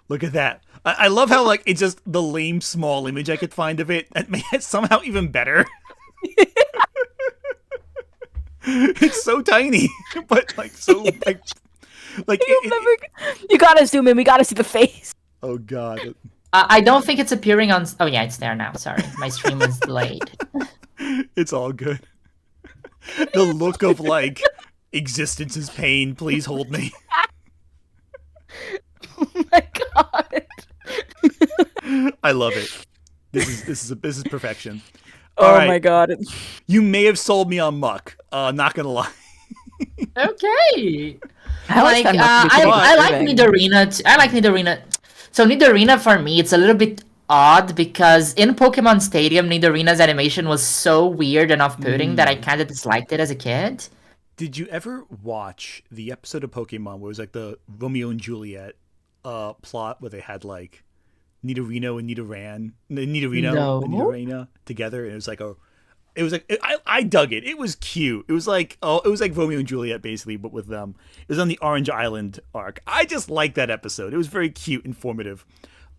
Look at that. I love how like it's just the lame small image I could find of it that made it somehow even better. It's so tiny, but like so like You gotta zoom in. We gotta see the face. oh god. I don't think it's appearing on. Oh yeah, it's there now. Sorry, my stream was delayed. It's all good. The look of like existence is pain. Please hold me. Oh my god. I love it. This is perfection. Oh All right. my god. You may have sold me on Muck. Not gonna lie. Okay. I always Like found Muck to be I like disturbing. Nidorina. I like Nidorina. So Nidorina for me, it's a little bit odd because in Pokemon Stadium, Nidorina's animation was so weird and off-putting that I kind of disliked it as a kid. Did you ever watch the episode of Pokemon where it was like the Romeo and Juliet plot where they had like Nidorino and Nidorino No. and Nidorina together, and I dug it. It was cute. It was like Romeo and Juliet basically, but with them. It was on the Orange Island arc. I just liked that episode. It was very cute, informative.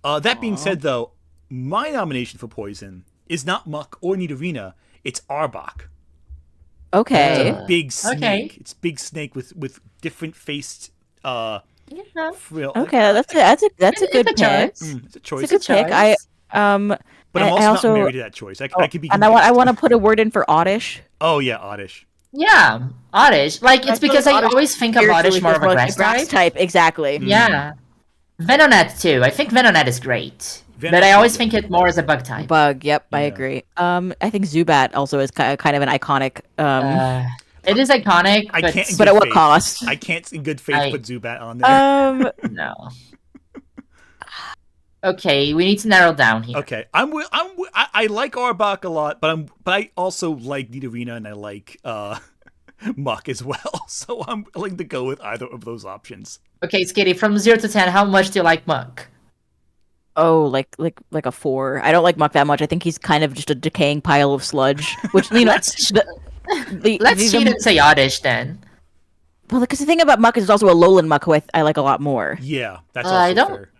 That being said, though, my nomination for Poison is not Muck or Nidorina. It's Arbok. Okay. It's a big snake. Okay. It's big snake with different faced Yeah. frill. Okay, that's a good It's a pick. choice. It's a choice. It's a good pick. I But I'm I also, also- not married to that choice. I could be. and I convinced. want to put a word in for Oddish. Oh yeah, Oddish. Yeah, Oddish. Like, it's I feel because like I Oddish always think of Oddish more of a grass type. Exactly. Mm. Yeah. Venonat too. I think Venonat is great. But I always think it more as a bug type. Bug. Yep, I Yeah. agree. I think Zubat also is kind of an iconic. It is iconic, I but can't in but good at what faith. cost? I can't in good faith I- put Zubat on there. no. Okay, we need to narrow down here. Okay, I like Arbok a lot, but I also like Nidorina and I like Muck as well. So I'm willing to go with either of those options. Okay, Skitty, from 0 to 10, how much do you like Muck? Oh, like a 4. I don't like Muck that much. I think he's kind of just a decaying pile of sludge. Which Let's cheat and say oddish then. Well, because the thing about Muck is there's also a lowland Muck who I like a lot more. Yeah, that's I also don't- fair.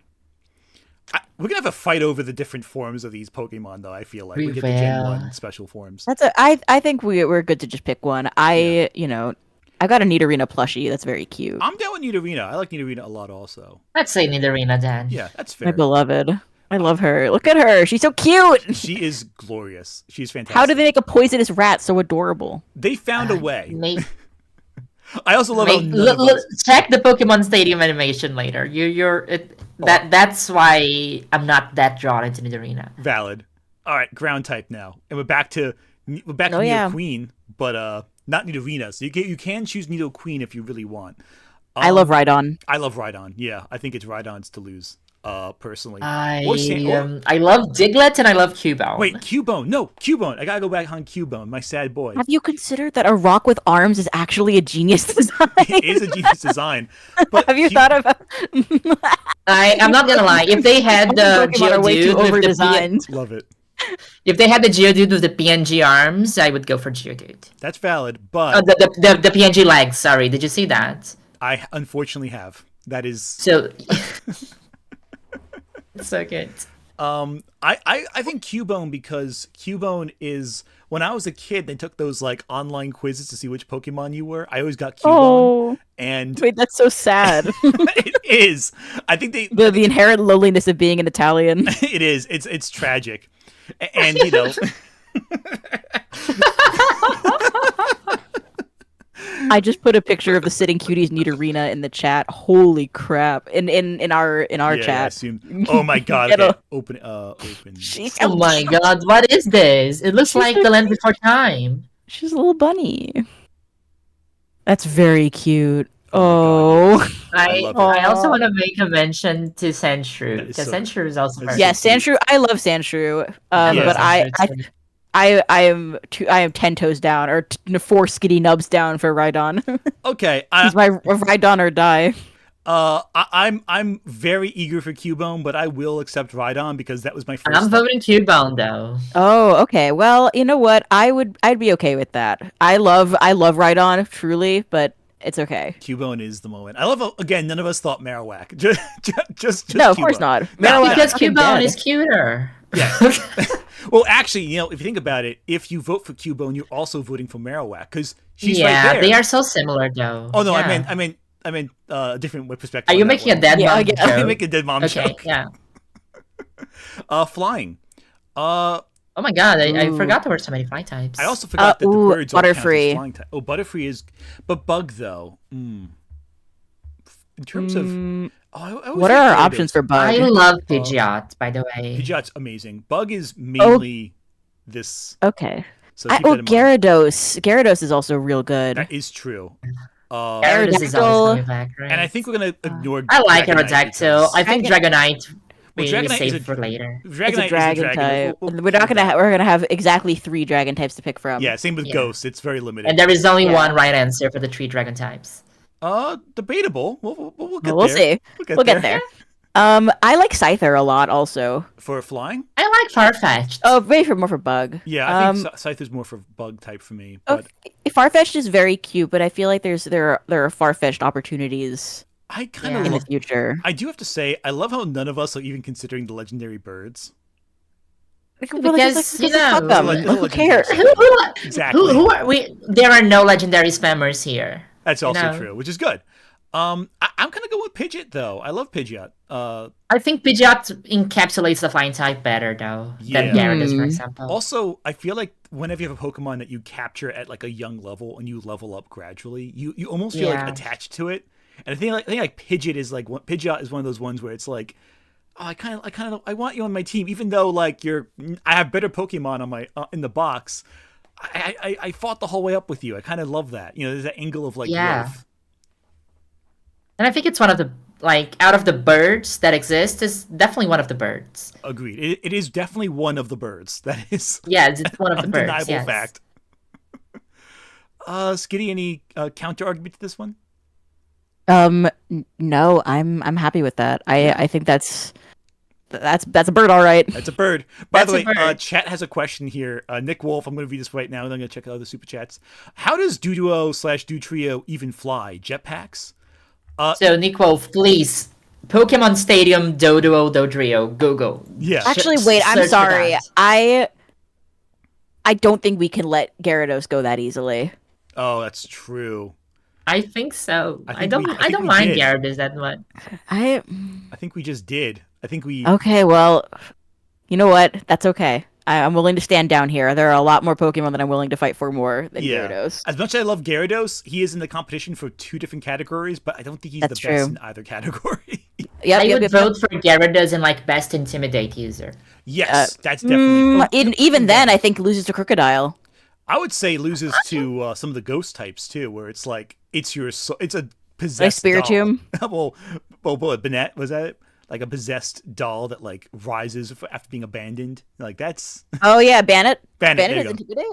We're gonna have a fight over the different forms of these Pokemon, though. I feel like We we get the Gen will. 1 special forms. I think we're good to just pick one. I got a Nidorina plushie. That's very cute. I'm down with Nidorina. I like Nidorina a lot, also. Let's say Nidorina then. Yeah, that's My fair. beloved. I love her. Look at her. She's so cute. She is glorious. She's fantastic. How did they make a poisonous rat so adorable? They found a way. Make, I also love how make, none of us... check the Pokemon Stadium animation later. That's why I'm not that drawn into Nidorina. Valid. All right, ground type now, and we're back to Oh, yeah. Nidoqueen, but not Nidorina. So you can choose Nidoqueen if you really want. I love Rhydon. I love Rhydon. Yeah, I think it's Rhydon's to lose. Personally. I Or love Diglett and I love Cubone. wait, Cubone. No, Cubone. I gotta go back on Cubone. My sad boy. Have you considered that a rock with arms is actually a genius design? It is a genius design. But Have you thought about? I'm not gonna lie. If they had the Pokemon are way too Geodude over with the designed. Love it. if they had the Geodude with the PNG arms, I would go for Geodude. That's valid, but Oh, the PNG legs. Sorry, did you see that? I unfortunately have. That is So, it's so good. I think Cubone, because Cubone is, when I was a kid, they took those like online quizzes to see which Pokemon you were. I always got Cubone, Oh, and wait, that's so sad. it is. I think they the inherent loneliness of being an Italian. it is. It's tragic, and you know. I just put a picture of the sitting cuties Nidorina in the chat. Holy crap! In our Yeah, I chat. assume. Oh my god! Get Okay. a- Open. She's Oh my god, what is this? It looks like the Land Before Time. She's a little bunny. That's very cute. Oh my Oh, I love it. I also want to make a mention to Sandshrew, That is because so- Sandshrew is also very yes, cute. Sandshrew. I love Sandshrew. Yeah, But Sandshrew, I am 10 toes down, or 4 skitty nubs down for Rhydon. Okay. He's my Rhydon or die. I'm very eager for Cubone, but I will accept Rhydon because that was my first. I'm voting Cubone though. Oh, okay. Well, you know what? I'd be okay with that. I love Rhydon truly, but it's okay. Cubone is the moment. I love how, again, none of us thought Marowak. Just No, of course Cubone. not. No, Marowak Because fucking Cubone dead. is cuter. Yeah. Well, actually, you know, if you think about it, if you vote for Cubone, you're also voting for Marowak because she's yeah, right there. they are so similar though. Oh no, yeah. I meant a different perspective. Are on you that making a one. dead Yeah, mom yeah. I'm joke? making a dead mom Okay, joke. yeah. Flying. Oh my god, I Ooh. forgot there were so many fly types. I also forgot that the ooh, birds all count as Butterfree. flying type. Oh, Butterfree is, but Bug though. In terms of, I always What are like our Gyarados. options for Bug? I love Pidgeot, by the way. Pidgeot's amazing. Bug is mainly this. Okay. So keep that in mind. Gyarados. Gyarados is also real good. That is true. Gyarados is Aerodactyl. always coming back, right? And I think we're gonna ignore. I like Dragonite Aerodactyl. I think Dragonite Well, we Dragonite save is a- for later. Dragonite It's a is dragon dragon. type. We'll We're not keep gonna. that. We're gonna have exactly 3 dragon types to pick from. Yeah, same with Yeah. Ghost. It's very limited. And there is only Yeah. one right answer for the 3 dragon types. Debatable. We'll get We'll there. see. We'll get there. I like Scyther a lot also. For flying. I like Farfetch'd. Oh, maybe more for Bug. Yeah, I think Scyther's more for Bug type for me. But Farfetch'd is very cute, but I feel like there are far-fetched opportunities I kind Yeah. of in the future. I do have to say, I love how none of us are even considering the legendary birds. Because, you fuck know, them. like, Who cares? Exactly. Who are we? There are no legendary spammers here. That's also know. true, which is good. I'm gonna go with Pidgeot though. I love Pidgeot. I think Pidgeot encapsulates the flying type better though than Yeah. Gyarados, for example. Also, I feel like whenever you have a Pokemon that you capture at like a young level and you level up gradually, you almost feel like Yeah. attached to it. And I think like Pidgeot is like Pidgeot is one of those ones where it's like I want you on my team, even though like I have better Pokemon on my in the box. I fought the whole way up with you. I kind of love that. There's that angle of like Yeah. growth. And I think it's one of the out of the birds that exist, is definitely one of the birds. Agreed. It is definitely one of the birds. That is Yeah, it's one of the birds. undeniable Yes. fact. Skitty, any counter argument to this one? No, I'm happy with that. I think that's a bird, all right. That's a bird. By the That's a way, bird. chat has a question here. Nick Wolf, I'm going to read this right now, and then I'm going to check out the super chats. How does Duduo/Dutrio even fly? Jetpacks? So, Nick Wolf, please. Pokemon Stadium, Doduo, Dodrio, go. Yeah. Actually, wait, I'm Search for sorry. that. I don't think we can let Gyarados go that easily. Oh, that's true. I think so. I I think don't. we- I I think don't we mind did. Gyarados that much. I think we just did. I think we. Okay, well, you know what? That's okay. I'm willing to stand down here. There are a lot more Pokemon that I'm willing to fight for more than Yeah. Gyarados. As much as I love Gyarados, he is in the competition for 2 different categories, but I don't think he's That's the best true. in either category. Yep, I yep, would yep, vote for Gyarados in like best intimidate user. Yes, that's definitely. Even then, I think loses to Crocodile. I would say loses to some of the ghost types too, where it's like it's a possessed Like Spiritomb? doll. well, Banette, was that it? Like a possessed doll that like rises after being abandoned. Like that's Oh yeah, Bannet. Bannet, there Bannet you is go. Intimidate.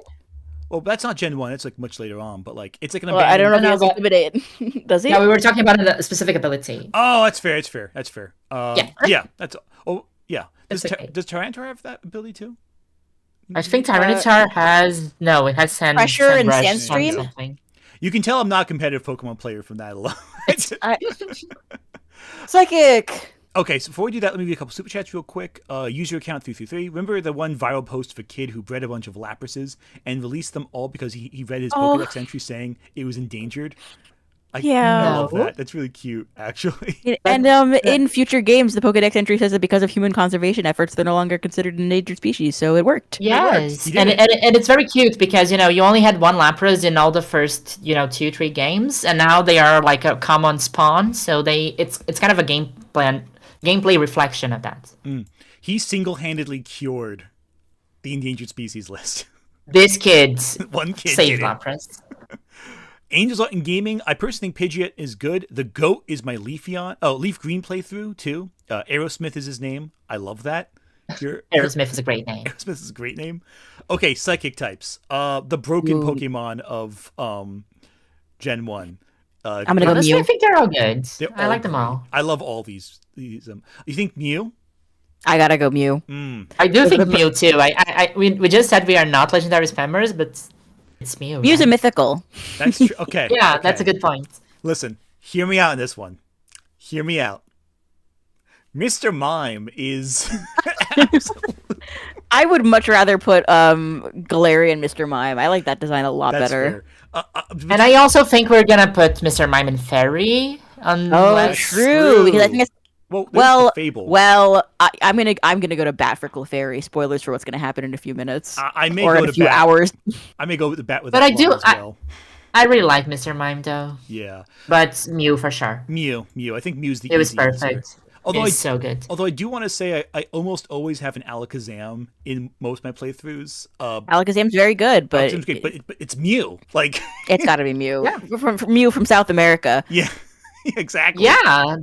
well, that's not Gen 1. It's like much later on, but like it's like an Well, I don't know abandoned. if he has Intimidate. Does he? Yeah, we were talking about a specific ability. Oh, that's fair. That's fair. Yeah. Yeah. That's. Oh, yeah. Does It's okay. does Tyranitar have that ability too? I think Tyranitar has it has sand Pressure and rush Sandstream? something. You can tell I'm not a competitive Pokemon player from that alone. Psychic. Okay, so before we do that, let me read a couple super chats real quick. User account 333. Remember the one viral post of a kid who bred a bunch of Laprases and released them all because he read his Oh. Pokedex entry saying it was endangered? I Yeah. love that. That's really cute, actually. And in future games, the Pokedex entry says that because of human conservation efforts, they're no longer considered an endangered species, so it worked. Yes, He did and, it. and it's very cute because you only had one Lapras in all the first 2-3 games, and now they are like a common spawn. So it's kind of a gameplay reflection of that. He single-handedly cured the endangered species list. This kid One kid saved did it. Lapras. Angels Out in Gaming. I personally think Pidgeot is good. The GOAT is my Leaf Green playthrough too. Aerosmith is his name. I love that. Aerosmith is a great name. Aerosmith is a great name. Okay, psychic types. The broken Ooh. Pokemon of Gen 1. I'm gonna go Honestly, I Mew. think they're all good. They're I all like them great. all. I love all these. You think Mew? I gotta go Mew. I do think Mew too. We just said we are not legendary spammers, but it's Mew. Mew's right? a mythical. That's true. Okay. Yeah, okay. that's a good point. Listen, hear me out in this one. Hear me out. Mr. Mime is I would much rather put Galarian Mr. Mime. I like that design a lot that's better. fair. And I also think we're gonna put Mr. Mime and Fairy on. Oh, true. Because I think it's Well, Fable. I'm gonna go to bat for Clefairy. Spoilers for what's gonna happen in a few minutes I may or go in to a few bat. hours. I may go with the bat with But that I do- one as well. I really like Mr. Mime though, Yeah. but Mew for sure. Mew. I think Mew's the It was easy answer. perfect. Although It's so good. Although I do want to say I almost always have an Alakazam in most of my playthroughs. Alakazam's very good, but Alakazam's great, but it's Mew. Like, it's gotta be Mew. Yeah. From Mew from South America. yeah, exactly. Yeah,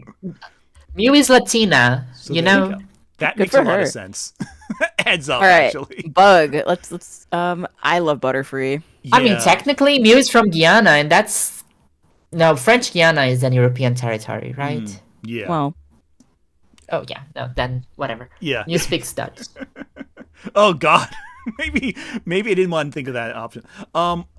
Mew is Latina. So you there know. go. That Good makes a for lot her. of sense. Heads up, All right, actually. Bug. Let's. I love Butterfree. I mean, Yeah. technically, Mew is from Guyana, and that's no French Guyana is an European territory, right? Yeah. Well, Oh yeah, no, then whatever. yeah. You speak Dutch. Oh God. maybe I didn't want to think of that option.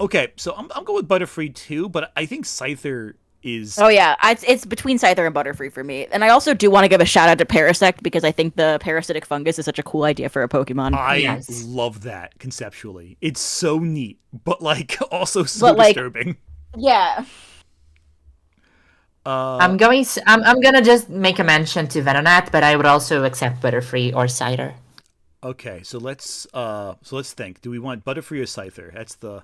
Okay, so I'm going with Butterfree too, but I think Scyther is. oh yeah, it's between Scyther and Butterfree for me. And I also do want to give a shout out to Parasect because I think the parasitic fungus is such a cool idea for a Pokemon. I Yes. love that conceptually. It's so neat, but like also so But, like- disturbing. yeah. I'm gonna just make a mention to Venonat, but I would also accept Butterfree or Cider. Okay, so let's think. Do we want Butterfree or Scyther? That's the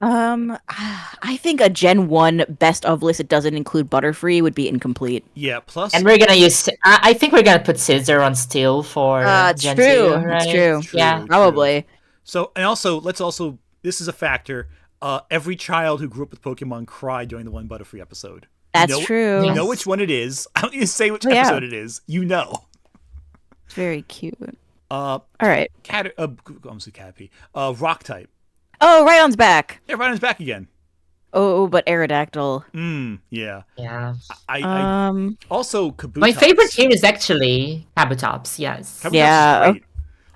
I think a Gen 1 best of list that doesn't include Butterfree would be incomplete. Yeah. Plus, And we're gonna use. I think we're gonna put Scissor on Steel for It's Gen true. 2, It's right? true. Yeah. Probably. So, and also, this is a factor. Every child who grew up with Pokemon cried during the one Butterfree episode. That's true. You know Yes. which one it is. I don't need to say which Oh, yeah. episode it is. You know. It's very cute. All right. Almost Caterpie. Rock type. Oh, Rhydon's back. Yeah, Rhydon's back again. Oh, but Aerodactyl. Yeah. Yeah. I also Kabutops. My favorite here is actually Kabutops. Yes. Kabutops Yeah, is great.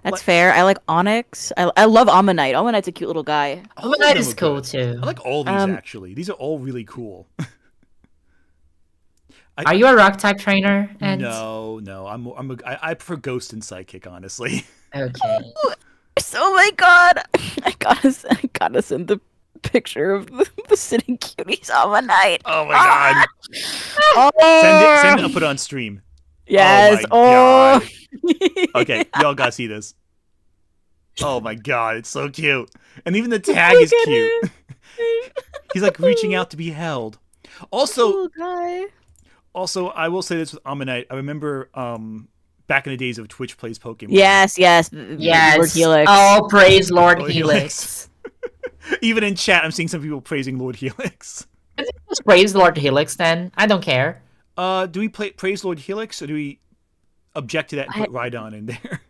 That's Like- fair. I like Onyx. I love Ammonite. Ammonite's a cute little guy. All of That them is are cool good. too. I like all these actually. These are all really cool. Are you a rock type trainer? And No. I prefer Ghost and Psychic, honestly. Okay. Oh my god! I gotta send the picture of the sitting cuties Ammonite. Oh my god. Oh, Send it. I'll put it on stream. yes. Oh my Oh. Okay, y'all gotta see this. Oh my god, it's so cute. And even the tag is Look at cute. it. He's like reaching out to be held. Also, Little guy. I will say this with Ammonite. I remember back in the days of Twitch Plays Pokemon. Yes. Yes. Lord Helix. Oh, praise Lord Lord Helix. Even in chat, I'm seeing some people praising Lord Helix. Just praise Lord Helix then. I don't care. Do we praise Lord Helix, or do we object to that and put Rhydon in there?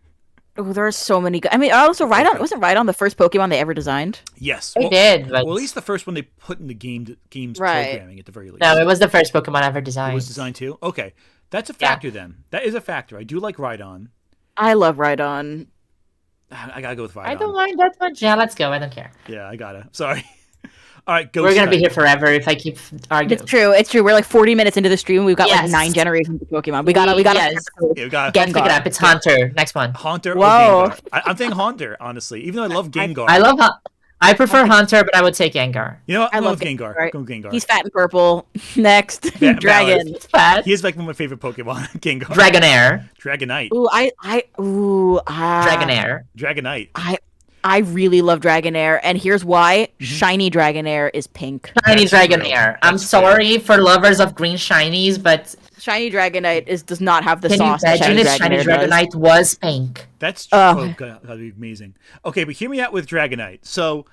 Oh, there are so many. I mean, also Rhydon wasn't Rhydon the first Pokemon they ever designed. Yes. We did, but Well, at least the first one they put in the game's Right. programming at the very least. no, it was the first Pokemon ever It designed. was designed too? Okay. That's a factor then. That is a factor. I do like Rhydon. I love Rhydon. I gotta go with Rhydon. I don't mind that much. Yeah, let's go. I don't care. Yeah, I gotta. Sorry. All right, Ghost We're gonna be type. here forever if I keep arguing. It's true. It's true. We're like 40 minutes into the stream. And we've got like Yes. 9 generations of Pokemon. We gotta. Yes. Yeah, we got Let's pick it up. It's Haunter. Next one. Haunter Whoa. or Gengar. I'm thinking Haunter, honestly. Even though I love Gengar. I prefer Haunter, but I would take Gengar. You know what? I I'm going love with Gengar. Gengar. Go with Gengar. He's fat and purple. Next, Yeah, Dragon. valid. Fat. He is like one of my favorite Pokemon. Gengar. Dragonair. Dragonite. Dragonair. Dragonite. I really love Dragonair, and here's why: shiny Dragonair is pink. Shiny That's true. Dragonair. I'm That's sorry for lovers of green shinies, but Shiny Dragonite does not have the can you sauce that imagine shiny if Shiny Dragonair does. Dragonite was pink? That's true. Ugh. Oh, God, that'd be amazing. Okay, but hear me out with Dragonite. So,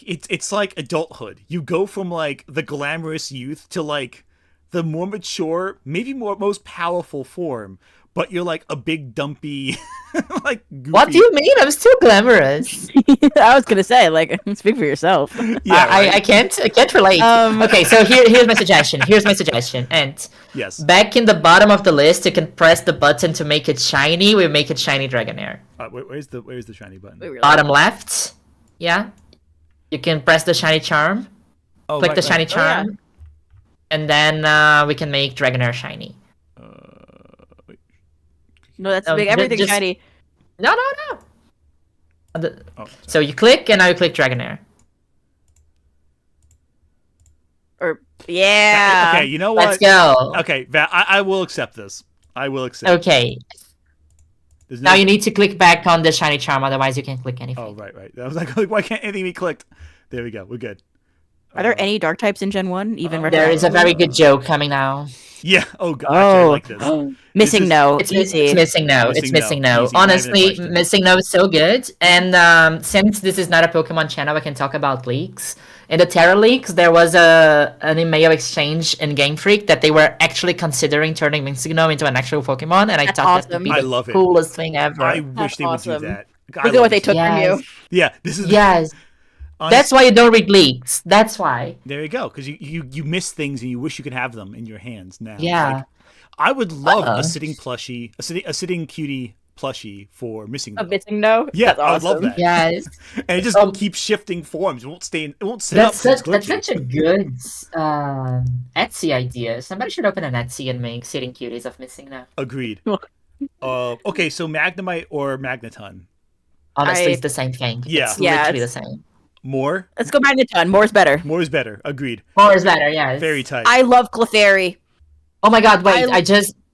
it's like adulthood. You go from like the glamorous youth to like the more mature, maybe most powerful form. But you're like a big dumpy, like goofy. What do you mean? I'm still glamorous. I was gonna say, like, speak for yourself. Yeah, I right? can't relate. Okay, so here's my suggestion. And Yes. back in the bottom of the list, you can press the button to make it shiny. We make it shiny Dragonair. Where's the shiny button? Wait, really? Bottom left. Yeah. You can press the shiny charm. Oh, Click right, the shiny right. charm. And then we can make Dragonair shiny. Wait. No, that's No, big. Everything's just- shiny. No. Oh, So you click, and now you click Dragonair. Or yeah. Okay, you know what? Let's go. Okay, I will accept this. I will accept. Okay. There's Now no- you need to click back on the shiny charm, otherwise you can't click anything. Oh, right. I was like, why can't anything be clicked? There we go. We're good. Are there any dark types in Gen 1? Even There is a very good joke coming now. Yeah. Oh god. Actually, I like this. Missing is- no. It's Easy. missing no. It's Missing missing no. no. Easy, not even a Honestly, question. missing no is so good. And since this is not a Pokemon channel, I can talk about leaks. In the Terra leaks, there was an email exchange in Game Freak that they were actually considering turning Missing no into an actual Pokemon, and I That's thought that awesome. would be I the love it. coolest thing ever. I wish they would awesome. do that. I Look at love what they this. took from you. Yeah. This is. Yes, honest- that's why you don't read leaks. That's why. There you go. Because you miss things and you wish you could have them in your hands now. Yeah. Like, I would love Uh-oh. a sitting plushie, a sitting cutie plushie for missing. A No. missing no? Yeah, That's I would awesome. love that. Yes, And it just keeps shifting forms. It won't stay. It won't sit up. that's 'cause it's that's glitchy. such a good Etsy idea. Somebody should open an Etsy and make sitting cuties of Missing no. Agreed. Okay, so Magnemite or Magneton? Honestly, I- it's the same thing. Yeah. It's Yeah, literally the it's- same. More? Let's go Magneton. More's better. More is better. Agreed. More is better, yes. Very tight. I love Clefairy. Oh my god, wait, I-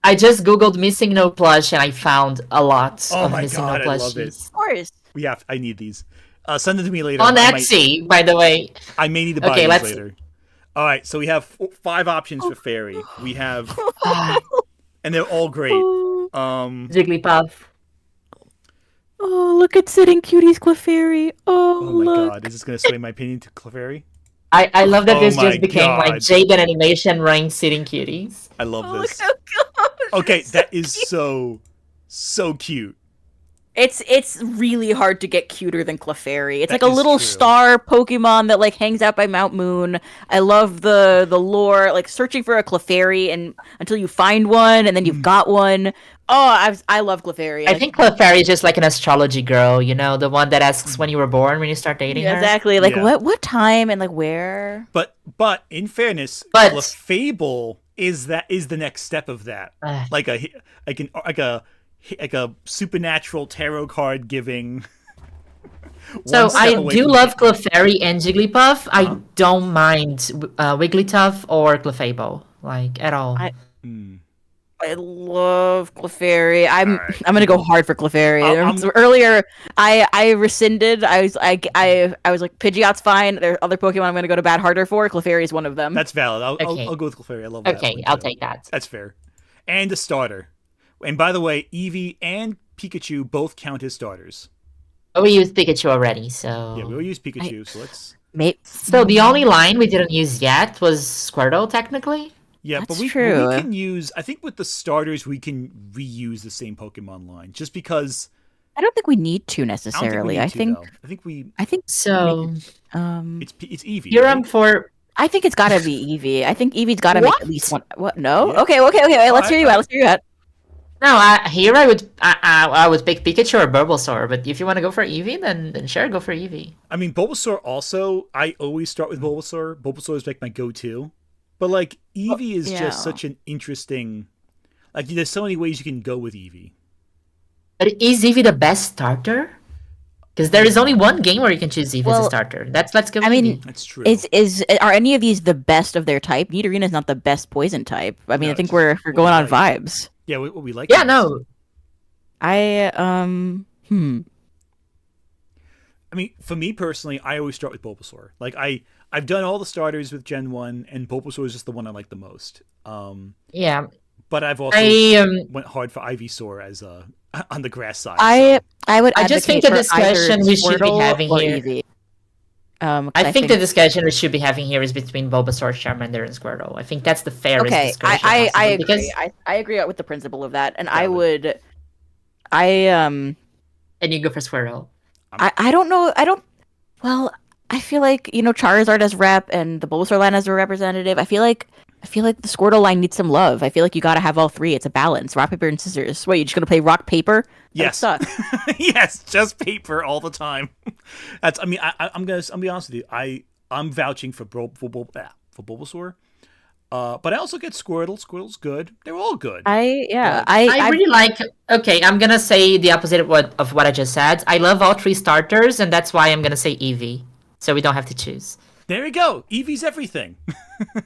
I just googled Missing No plush and I found a lot Oh of my Missing God, No I love it. plushies. Of course. I need these. Send it to me later. On I Etsy, by the way. I may need to buy Okay, these let's- later. All right, so we have 5 options for fairy. We have, and they're all great. Jigglypuff. Oh, look at sitting cuties, Clefairy. Oh, Oh my look. god, is this gonna sway my opinion to Clefairy? I love that Oh this my just became like God. Jaden animation running sitting cuties. I love Oh, look this. how gosh. Okay, it's so that is cute. so cute. It's really hard to get cuter than Clefairy. It's That like a is little true. star Pokemon that like hangs out by Mount Moon. I love the lore, like searching for a Clefairy and until you find one and then you've got one. Oh, I love Clefairy. I think Clefairy is just like an astrology girl, you know, the one that asks when you were born when you start dating yeah, her. exactly. Like Yeah. what time and like where? But in fairness, But- Clefable is the next step of that. Ugh. Like a supernatural tarot card giving. So one step I away do from love getting- Clefairy and Jigglypuff. I don't mind Wigglytuff or Clefable, like at all. I love Clefairy. I'm Alright. I'm gonna go hard for Clefairy. I'm- So earlier, I rescinded. I was like Pidgeot's fine. There are other Pokemon I'm gonna go to bat harder for. Clefairy is one of them. That's valid. I'll Okay. go with Clefairy. I love that. Okay, one, I'll too. take that. That's fair. And a starter. And by the way, Eevee and Pikachu both count as starters. But we used Pikachu already, so... Yeah, we'll use Pikachu. So let's. So the only line we didn't use yet was Squirtle, technically? Yeah, but That's we true. can use. I think with the starters we can reuse the same Pokemon line, just because. I don't think we need to I don't necessarily. think we need to, though. I think we. I think So... It's Eevee. You're right? up for... I think it's gotta be Eevee. I think Eevee's gotta make What? at least one. What? No? Yeah. Okay. Let's hear you out. Let's hear you out. No, here I would pick Pikachu or Bulbasaur, but if you want to go for Eevee, then sure, go for Eevee. I mean, Bulbasaur also. I always start with Bulbasaur. Bulbasaur is like my go-to, but like Eevee is yeah. just such an interesting. Like, there's so many ways you can go with Eevee. But is Eevee the best starter? Because there is only one game where you can choose Eevee as a Well, starter. Let's go with I mean, Eevee. That's true. Are any of these the best of their type? Nidorina is not the best poison type. I mean, No, I think it's we're what going we on like. vibes. Yeah, what we like. Yeah, is- no. I mean, for me personally, I always start with Bulbasaur. Like I've done all the starters with Gen 1, and Bulbasaur is just the one I like the most. Yeah, But I've also I went hard for Ivysaur as on the grass side. I would. I just think advocate the for either discussion we should be Squirtle having or here- Eevee. I think the discussion we should be having here is between Bulbasaur, Charmander, and Squirtle. I think that's the fairest Okay, discussion. I possible, agree. Because, I agree with the principle of that, and I Valid. would. and you go for Squirtle. I don't know. Well, I feel like Charizard as rep and the Bulbasaur line as a representative. I feel like the Squirtle line needs some love. I feel like you got to have all three. It's a balance. Rock paper and scissors. What, you just gonna play rock paper? That would Yes. suck. Yes, just paper all the time. That's. I mean, I'm gonna be honest with you. I'm vouching for Bulbasaur. But I also get Squirtle. Squirtle's good. They're all good. I really like. Okay, I'm gonna say the opposite of what I just said. I love all three starters, and that's why I'm gonna say Eevee. So we don't have to choose. There we go. Eevee's everything.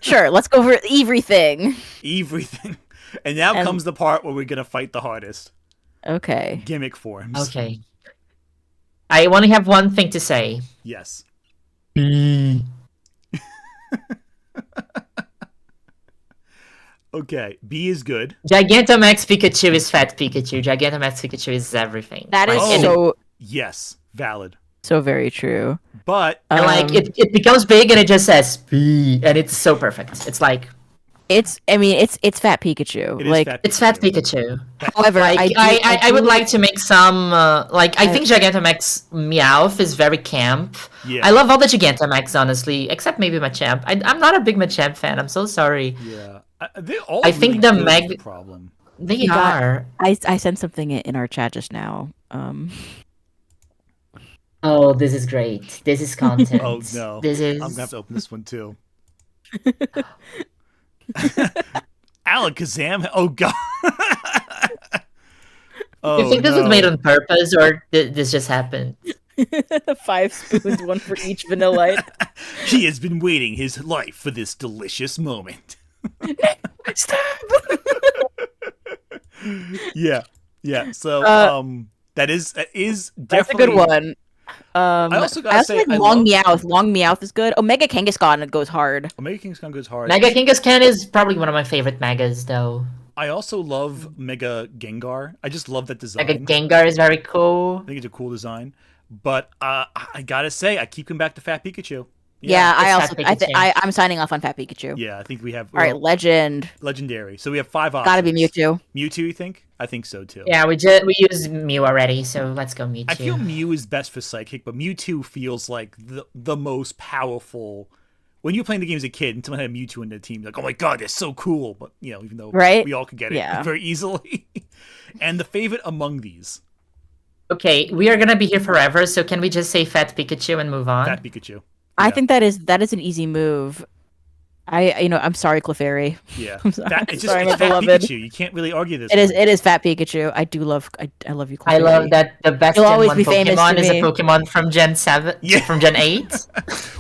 Sure, let's go for everything. Everything. And now comes the part where we're gonna fight the hardest. Okay. Gimmick forms. Okay. I only have one thing to say. Yes. Okay. B is good. Gigantamax Pikachu is Fat Pikachu. Gigantamax Pikachu is everything. That is Oh. so Yes. Valid. very true. But And like it becomes big and it just says B, and it's so perfect. It's like It's Fat Pikachu. it is Like, Fat it's Fat Pikachu. however, Like I would like to make some like I think Gigantamax Meowth is very camp. Yeah. I love all the Gigantamax honestly, except maybe Machamp. I'm not a big Machamp fan. I'm so sorry. Yeah. They're all I think really the good is Meg- the problem. They got- are. I sent something in our chat just now. Oh, this is great. This is content. Oh no. This is. I'm gonna have to open this one too. Alakazam. Oh god. Oh, You think this was no. made on purpose or this just happened? 5 spoons, one for each Vanillite. He has been waiting his life for this delicious moment. Stop! Yeah. Yeah. So Uh, that is That's a definitely good one. I also gotta say, like I Long love- Meowth. Long Meowth is good. Omega Kangaskhan goes hard. Omega Kangaskhan goes hard. Mega Kangaskhan is probably one of my favorite megas, though. I also love Mega Gengar. I just love that design. Mega Gengar is very cool. I think it's a cool design. But I gotta say, I keep coming back to Fat Pikachu. Yeah, it's Fat Pikachu. I'm signing off on Fat Pikachu. Yeah, I think we have... All right, Legend. Legendary. So we have 5 options. Gotta be Mewtwo. Mewtwo, you think? I think so, too. Yeah, we use Mew already, so let's go Mewtwo. I feel Mew is best for Psychic, but Mewtwo feels like the most powerful... When you were playing the game as a kid and someone had a Mewtwo in their team, you're like, oh my god, they're so cool. But, even though we all could get it very easily. And the favorite among these... Okay, we are gonna be here forever, so can we just say Fat Pikachu and move on? Fat Pikachu. I think that is an easy move. I'm sorry, Clefairy. Yeah, I'm sorry. it's Sorry, Fat beloved. Pikachu. You can't really argue this. It is Fat Pikachu. I love you, Clefairy. I love that the best You'll Gen always 1 be famous Pokemon to is a me. Pokemon from Gen 7, from Gen 8.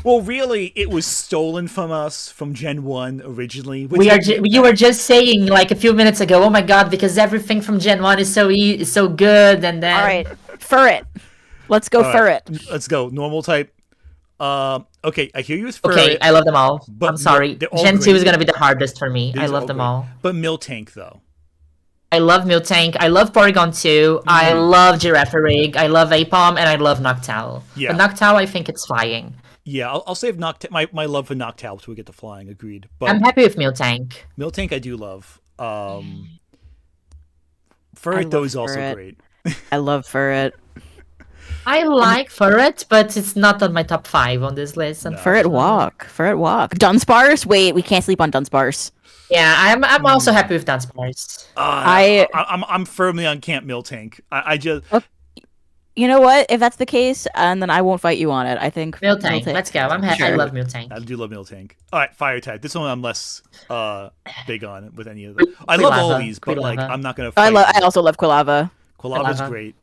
Well, really, it was stolen from us from Gen 1 originally. You were just saying like a few minutes ago, oh my god, because everything from Gen 1 is so good, and then... Alright, Furret. Let's go Furret. Let's go. Normal type. Okay, I hear you with Furret. Okay, I love them all. But I'm sorry. they're all Gen 2 great. is gonna be the hardest for me. These I are love them great. all. But Miltank, though. I love Miltank. I love Porygon 2. I love Girafarig. I love Apom, and I love Noctowl. Yeah. But Noctowl, I think it's flying. Yeah, I'll save my love for Noctowl till we get to flying. Agreed. But I'm happy with Miltank. Miltank, I do love. I Furret, love though, is also Furret. great. I love Furret. I like Furret, but it's not on my top 5 on this list. Furret Walk. Dunsparce? Wait, we can't sleep on Dunsparce. Yeah, I'm also happy with Dunsparce. I'm firmly on Camp Miltank. I just... You know what? If that's the case, and then I won't fight you on it. I think Miltank, let's go. I'm happy. I Sure. love Miltank. I do love Miltank. All right, Fire type. This one I'm less big on with any of them. I love all Quilava. these, but like Quilava. I'm not gonna. Fight I also love Quilava. Quilava's Quilava. great.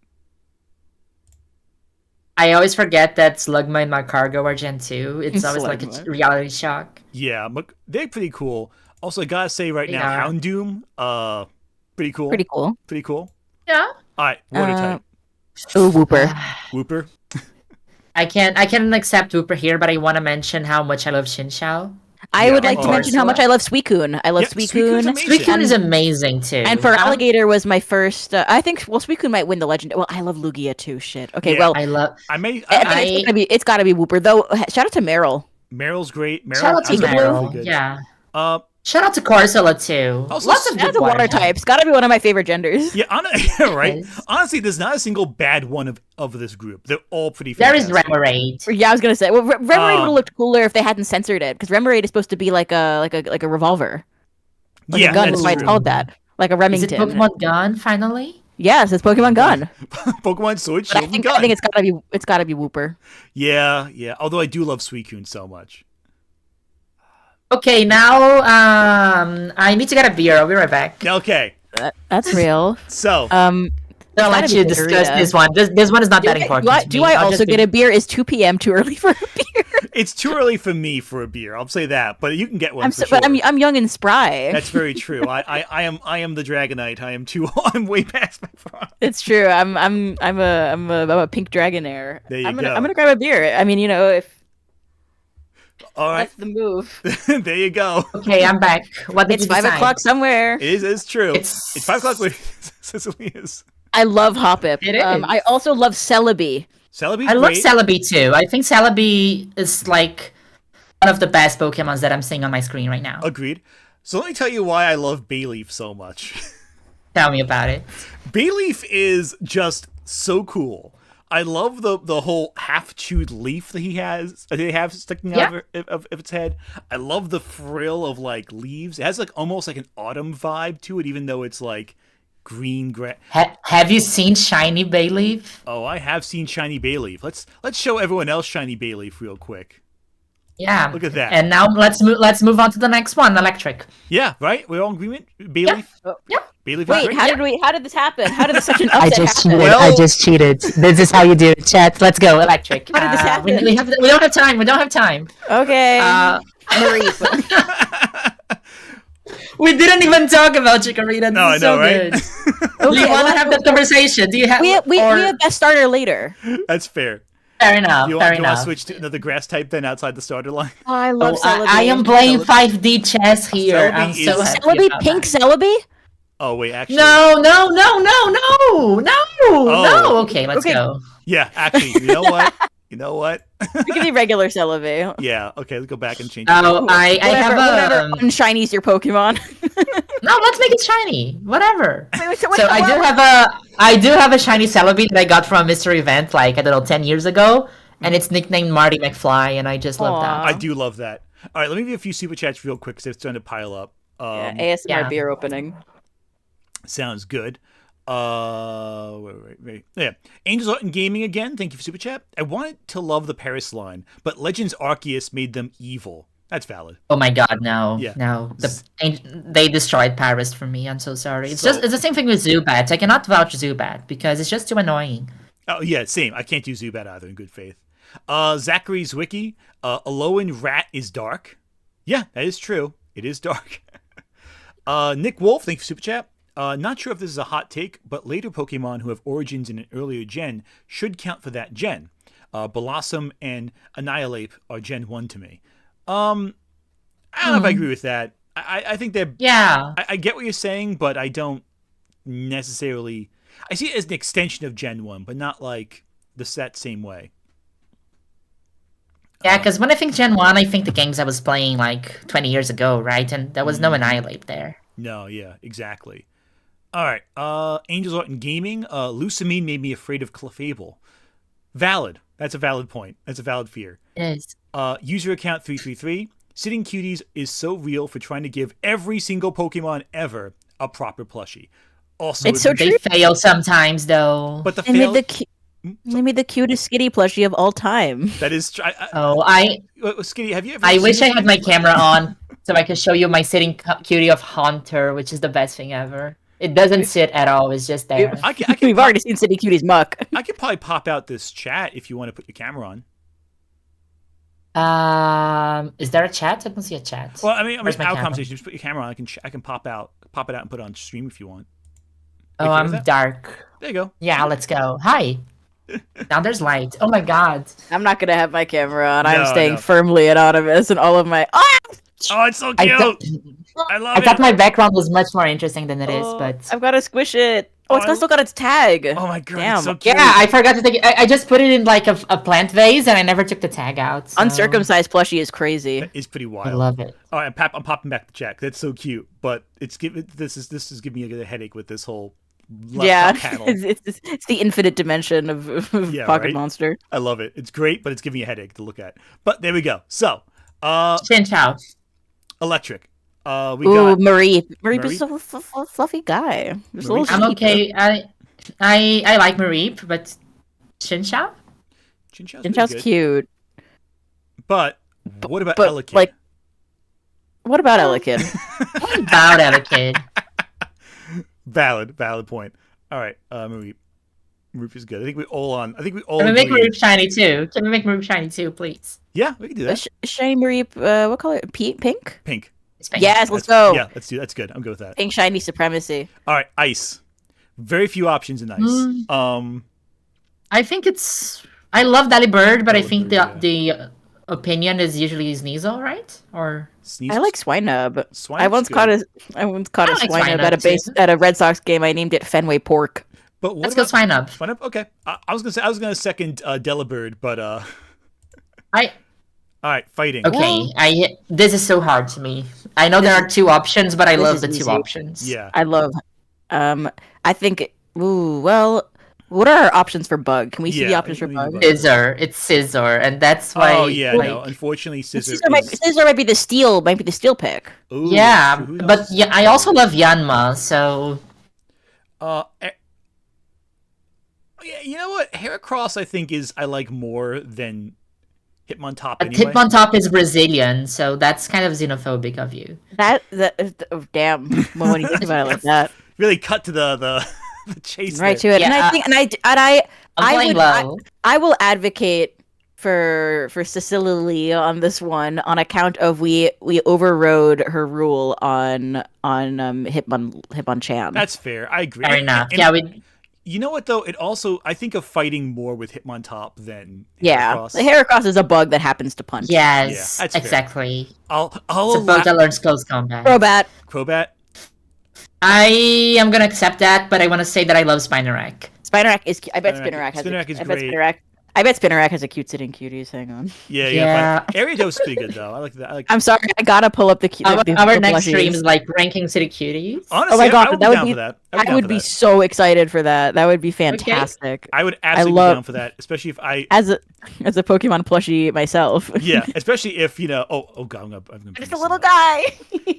I always forget that Slugma and Magcargo are Gen 2. It's always like a Slugma. reality shock. Yeah, they're pretty cool. Also, I gotta say right now, Yeah. Houndoom, pretty cool. Pretty cool. Pretty cool. Yeah. All right, water type. Ooh, Wooper. Whooper. I can accept Wooper here, but I want to mention how much I love Shinshao. I would like of to course. mention how much I love Suicune. I love Yeah, Suicune's Suicune. amazing. Suicune is amazing too. And for Alligator was my first. I think Suicune might win the legend. Well, I love Lugia too. Shit. Okay, Yeah. well, I love. I may. I think it's gotta be Wooper though. Shout out to Meryl. Meryl's great. Meryl, Shout out to absolutely Meryl. good. Yeah. Uh, Shout out to Corsola too. Also, Lots of Shout out good to water types. types. Gotta be one of my favorite genders. yeah. Yeah, right. Yes. Honestly, there's not a single bad one of this group. They're all pretty. There is Fantastic. Remoraid. Yeah, I was gonna say. Well, Remoraid would have looked cooler if they hadn't censored it, because Remoraid is supposed to be like a revolver, like Yeah, a gun. that's That's why it's true. called that, like a Is Remington. it Pokemon Gun finally? Yes, it's Pokemon Gun. Pokemon Sword, But I Shield, and think Gun. it's gotta be Wooper. Yeah, yeah. Although I do love Suicune so much. Okay, now I need to get a beer. I'll be right back. Okay, That's real. so I'll gotta let be you discuss Margarita. this one. This one is not that important. Do I also get a beer? Is 2 p.m. too early for a beer? it's too early for me for a beer. I'll say that, but you can get one. For sure. But I'm young and spry. That's very true. I am the Dragonite. I am too. I'm way past my prime. It's true. I'm a pink Dragonair. There you I'm go. gonna grab a beer. I mean, if All right, that's the move. there you go. Okay, I'm back. What did It's you 5 decide? o'clock somewhere. It's true. It's- It's 5 o'clock where Cecily is. I love Hoppip. It is. I also love Celebi. Celebi's I love great. Celebi too. I think Celebi is like one of the best Pokemons that I'm seeing on my screen right now. Agreed. So let me tell you why I love Bayleaf so much. Tell me about it. Bayleaf is just so cool. I love the whole half-chewed leaf that they have sticking out of its head. I love the frill of like leaves. It has like almost like an autumn vibe to it, even though it's like green grass. Have you seen Shiny Bayleaf? Oh, I have seen Shiny Bayleaf. Let's show everyone else Shiny Bayleaf real quick. Yeah. Look at that. And now let's move on to the next one, Electric. Yeah, right? We're all in agreement? Bayleaf? Yeah. Bayleaf is Wait, great? how did this happen? How did this such an upset happen? Well- I just cheated. This is how you do it, chat. Let's go, Electric. How did this happen? We don't have time. We don't have time. Okay. Marie. We didn't even talk about Chikorita. No, I This is know, so right? good. Do you want to have that conversation? Do you have? we have best starter later. That's fair. Fair enough. Do you fair want to enough. switch to another grass type then outside the starter line? Oh, I love Celebi. I am playing Celebi. 5D chess here. Celebi I'm so is- happy Celebi, about pink that. Celebi? Oh wait, actually, No. Oh. Okay, let's go. yeah, actually, you know what? You know what? It can be regular Celebi. Yeah, okay, let's go back and change it. Oh, I have Whatever a. unshinies your Pokemon. No, let's make it shiny. Whatever. Wait, So I do have a shiny Celebi that I got from a mystery event like I don't know 10 years ago, and it's nicknamed Marty McFly, and I just love Aw. I that. do love that. All right, let me give you a few super chats real quick because it's starting to pile up. Yeah, ASMR yeah. beer opening. Sounds good. Wait. Yeah. Angels Art and Gaming again. Thank you for super chat. I wanted to love the Paris line, but Legends Arceus made them evil. That's valid. Oh my god, no. Yeah. No. They destroyed Paris for me. I'm so sorry. It's So- it's the same thing with Zubat. I cannot vouch Zubat because it's just too annoying. Oh yeah, same. I can't do Zubat either in good faith. Zachary's wiki. Alolan Rat is dark. Yeah, that is true. It is dark. Nick Wolf, thank you for super chat. Not sure if this is a hot take, but later Pokemon who have origins in an earlier gen should count for that gen. Blossom and Annihilate are Gen 1 to me. I don't know if I agree with that. I think they're... Yeah. I get what you're saying, but I don't necessarily... I see it as an extension of Gen 1, but not like the set same way. Yeah, because when I think Gen 1, I think the games I was playing like 20 years ago, right? And there was no Annihilate there. No, yeah, exactly. All right, Angels Art and Gaming. Lucamine made me afraid of Clefable. Valid. That's a valid point. That's a valid fear. It is. User account 333. Sitting Cuties is so real for trying to give every single Pokemon ever a proper plushie. Also, It's so They true. fail sometimes, though. But the They made fail... they made the cutest Skitty plushie of all time. That is... Skitty, have you ever I seen wish I this? had my camera on so I could show you my sitting cutie of Haunter, which is the best thing ever. It doesn't sit at all. It's just there. I can We've already seen City Cutie's muck. I could probably pop out this chat if you want to put your camera on. Is there a chat? I don't see a chat. Well, I mean, Where's my our camera? conversation. Just put your camera on. I can pop it out and put it on stream if you want. Oh, okay I'm with that? dark. There you go. Yeah, let's go. Hi. Now there's light. Oh my god. I'm not gonna have my camera on. No, I'm staying no. firmly anonymous, and all of my Oh, it's so I, cute. thought- I love I thought it. my background was much more interesting than it is, Oh, but I've gotta squish it. Oh, it's Oh, still got its tag. Oh my god, Damn. it's so cute. yeah, I forgot to take it. I just put it in like a plant vase and I never took the tag out. So Uncircumcised plushie is crazy. That is pretty I wild. love it. All right, I'm popping back the chat. That's so cute, but this is giving me a headache with this whole left Yeah, top panel. it's the infinite dimension of Yeah, Pocket right? Monster. I love it. It's great, but it's giving me a headache to look at. But there we go. So, Shin Chao. electric. We Ooh, got Marie. Marie is Mareep? a fluffy guy. Just a Mareep? little I'm sweet. okay. I like Mareep, but Shin Chao? Chinchou's Jinchao's pretty good. cute. But what about but, Elekid? like- What about Elekid? What about Elekid? Valid point. All right, Mareep. Mareep is good. I think we all Can we make agree. Mareep shiny too? Can we make Mareep shiny too, please? Yeah, we can do that. Shiny Mareep, what color? Pink? Pink. It's fine. Yes, let's That's- go. Yeah, let's do. That's good. I'm good with that. Pink shiny supremacy. All right, ice. Very few options in ice. I think it's. I love Delibird, but I think Delibird, the opinion is usually Sneasel, right? Or Sneeze. I like Swinub. Swinub's I once good. caught a I like Swinub at a Swinub, at a Red Sox game. I named it Fenway Pork. But what let's go about Swine Up. Swinub? Okay, I was gonna second Delibird, but all right, fighting. Okay, this is so hard to me. I know there are two options, but I this love is the two easy. options. Yeah. I love. I think. Ooh, well, what are our options for Bug? Can we see the Yeah, options for we need Bug? Bug. Scissor, it's Scissor, and that's why. Oh yeah, like, no. Unfortunately, Scissor Scissor might be the steal. Might be the steal pick. Ooh, Yeah, who but else? yeah, I also love Yanma, so Yeah, you know what? Heracross, I think I like more than Hitmontop but anyway. Hitmontop is Brazilian, so that's kind of xenophobic of you. Oh, damn. When you think about it like that, Really cut to the chase. right to there. it. And Yeah, I think, and I I'm playing low. I will advocate for Cecilily on this one on account of we overrode her rule on Hitmonchan. That's fair. I agree. Fair enough. And- Yeah, You know what though? It also I think of fighting more with Hitmontop than Yeah, Heracross. the Heracross is a bug that happens to punch. Yes, Yeah, that's fair. exactly. I'll It's a bug that learns close combat. Crobat. Crobat. I am gonna accept that, but I want to say that I love Spinarak. Spinarak is. I bet Spinarak- Spinarak has. Spinarak is I bet great. Spinarak. I bet Spinarak has a cute sitting cuties. Hang on. Yeah. Ariados pretty good though. I like that. I like. I'm sorry, I gotta pull up the. Our next stream is like ranking city cuties. Honestly, Oh my God, I would that be would down be- for that. I would be so excited for that. That would be fantastic. I would absolutely be down for that, especially if I As a Pokemon plushie myself. yeah, especially if oh god, I'm gonna Just a little guy.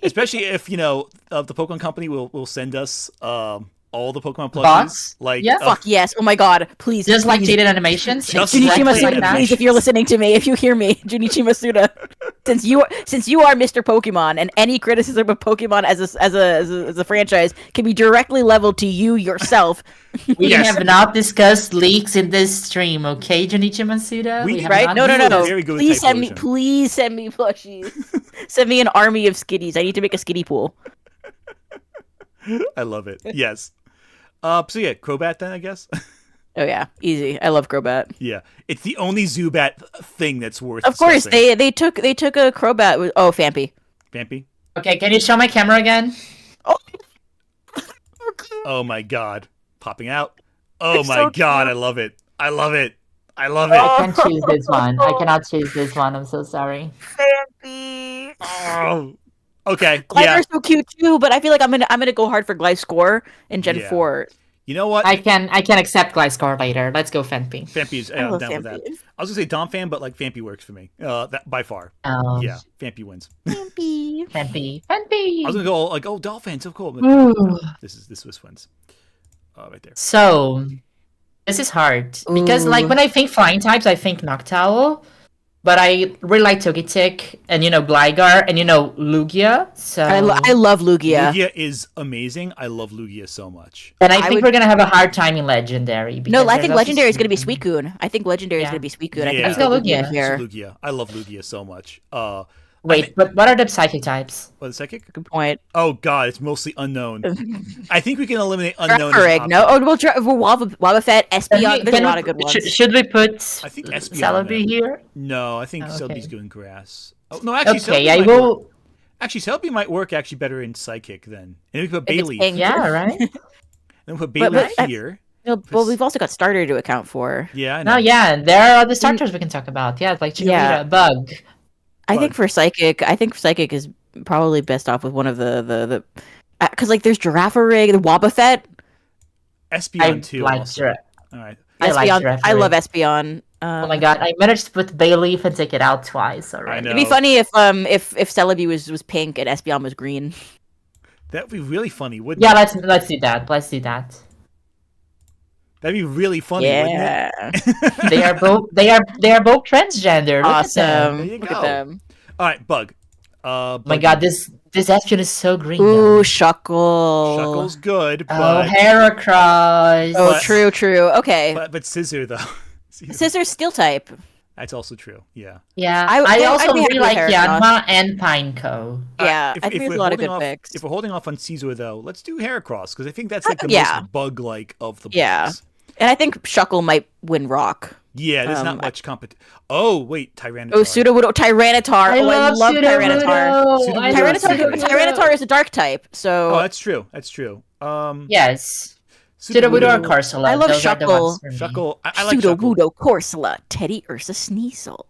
especially if the Pokemon Company will send us all the Pokemon plushies. Bots? Like Yeah. Fuck yes! Oh my god! Please, Just like please. Jaded Animations. Just exactly Junichi like Masuda, that. please, if you're listening to me, if you hear me, Junichi Masuda, since you are Mr. Pokemon, and any criticism of Pokemon as a franchise can be directly leveled to you yourself. We Yes. have not discussed leaks in this stream, okay, Junichi Masuda? We- have Right? not No. we were very good with Please send me, Typhlosion. please send me plushies. Send me an army of skitties. I need to make a skitty pool. I love it. Yes. So yeah, Crobat then I guess. Oh yeah, easy. I love Crobat. Yeah, it's the only Zubat thing that's worth. Of course, discussing. they took a Crobat with Fampy. Vampy. Okay, can you show my camera again? Oh my god, popping out. Oh It's my so god, cute. I love it. I love it. I love I it. can't choose this one. I cannot choose this one. I'm so sorry. Fampy. Oh. Okay. Glider's Yeah. so cute too, but I feel like I'm gonna go hard for Gliscor in Gen Yeah. 4. You know what? I can accept Gliscor later. Let's go Fenpy. Vampy's I I'm love down with that. Fampy. I was gonna say Donphan, but like Vampy works for me. That by far. Yeah, Vampy wins. Fampy. Fenpy. I was gonna go like, oh, Dolphin, so cool. But Ooh. this was wins. Right there. So, this is hard because, like, Ooh. when I think flying types, I think Noctowl, but I really like Togetic and Gligar and Lugia. So I love Lugia. Lugia is amazing. I love Lugia so much. and I I think would- we're gonna have a hard time in Legendary. No, because I there's think also Legendary is gonna be Suicune. Suicune. I think Legendary is Yeah. gonna be Suicune. I Yeah. think Let's go Lugia Lugia. here. Lugia. I love Lugia so much. Wait, but what are the Psychic types? What the psychic? Good point. Oh god, it's mostly unknown. I think we can eliminate unknown. as an Trapperig, no? option. Oh, well, Wobbuffet, Espeon. There's a lot of good ones. Should we put I think Espeon Celebi here? No, I think Oh, Celebi's okay. good in grass. Oh no, actually, Okay, Celebi I might will. work. Actually, Celebi might work actually better in psychic then. And we put If it's Bailey. pink. Yeah, right. Then we put But- Bailey but- here. No, well, we've also got Starter to account for. Yeah, I know. No, yeah, there are other starters we can talk about. Yeah, like Chikorita, Yeah. Bug. I think Bug. for Psychic is probably best off with one of the because like there's Girafarig, the Wobbuffet, Espeon too. like also. Gir- All right. I like Espeon. I Girafarig. love Espeon. Oh my god, I managed to put Bayleaf and take it out twice I already. know. It'd be funny if Celebi was pink and Espeon was green. That'd be really funny, wouldn't Yeah, it? let's do that. Let's do that. That'd be really funny, Yeah, wouldn't it? They are both transgender. Look at them. awesome. There you Look go. at them. All right, Bug. Oh my god, this Espeon is so green. Ooh, though. Shuckle. Shuckle's good, Oh, but Heracross. Oh, But- true. Okay, but Scissor though. Scissor's Steel type. That's also true. Yeah. Yeah, I- I I'd also be happy really with like Heracross. Yanma and Pineco. Yeah, If- I think if there's we're a lot of holding good off- picks. If we're holding off on Caesar though, let's do Heracross because I think that's like the Yeah. most bug-like of the bugs. Yeah. And I think Shuckle might win Rock. Yeah, there's Um, not much competition. Oh wait, Tyranitar. Oh, Sudowoodo, Tyranitar. I love Tyranitar. Pseudo- I love Tyranitar, Tyranitar is a dark type, Oh, so that's true. That's true. Yes. Sudowoodo or Corsola. I love those are the Shuckle. ones for me. Shuckle. I like Shuckle. Sudowoodo, Corsola, Teddy Ursa Sneasel.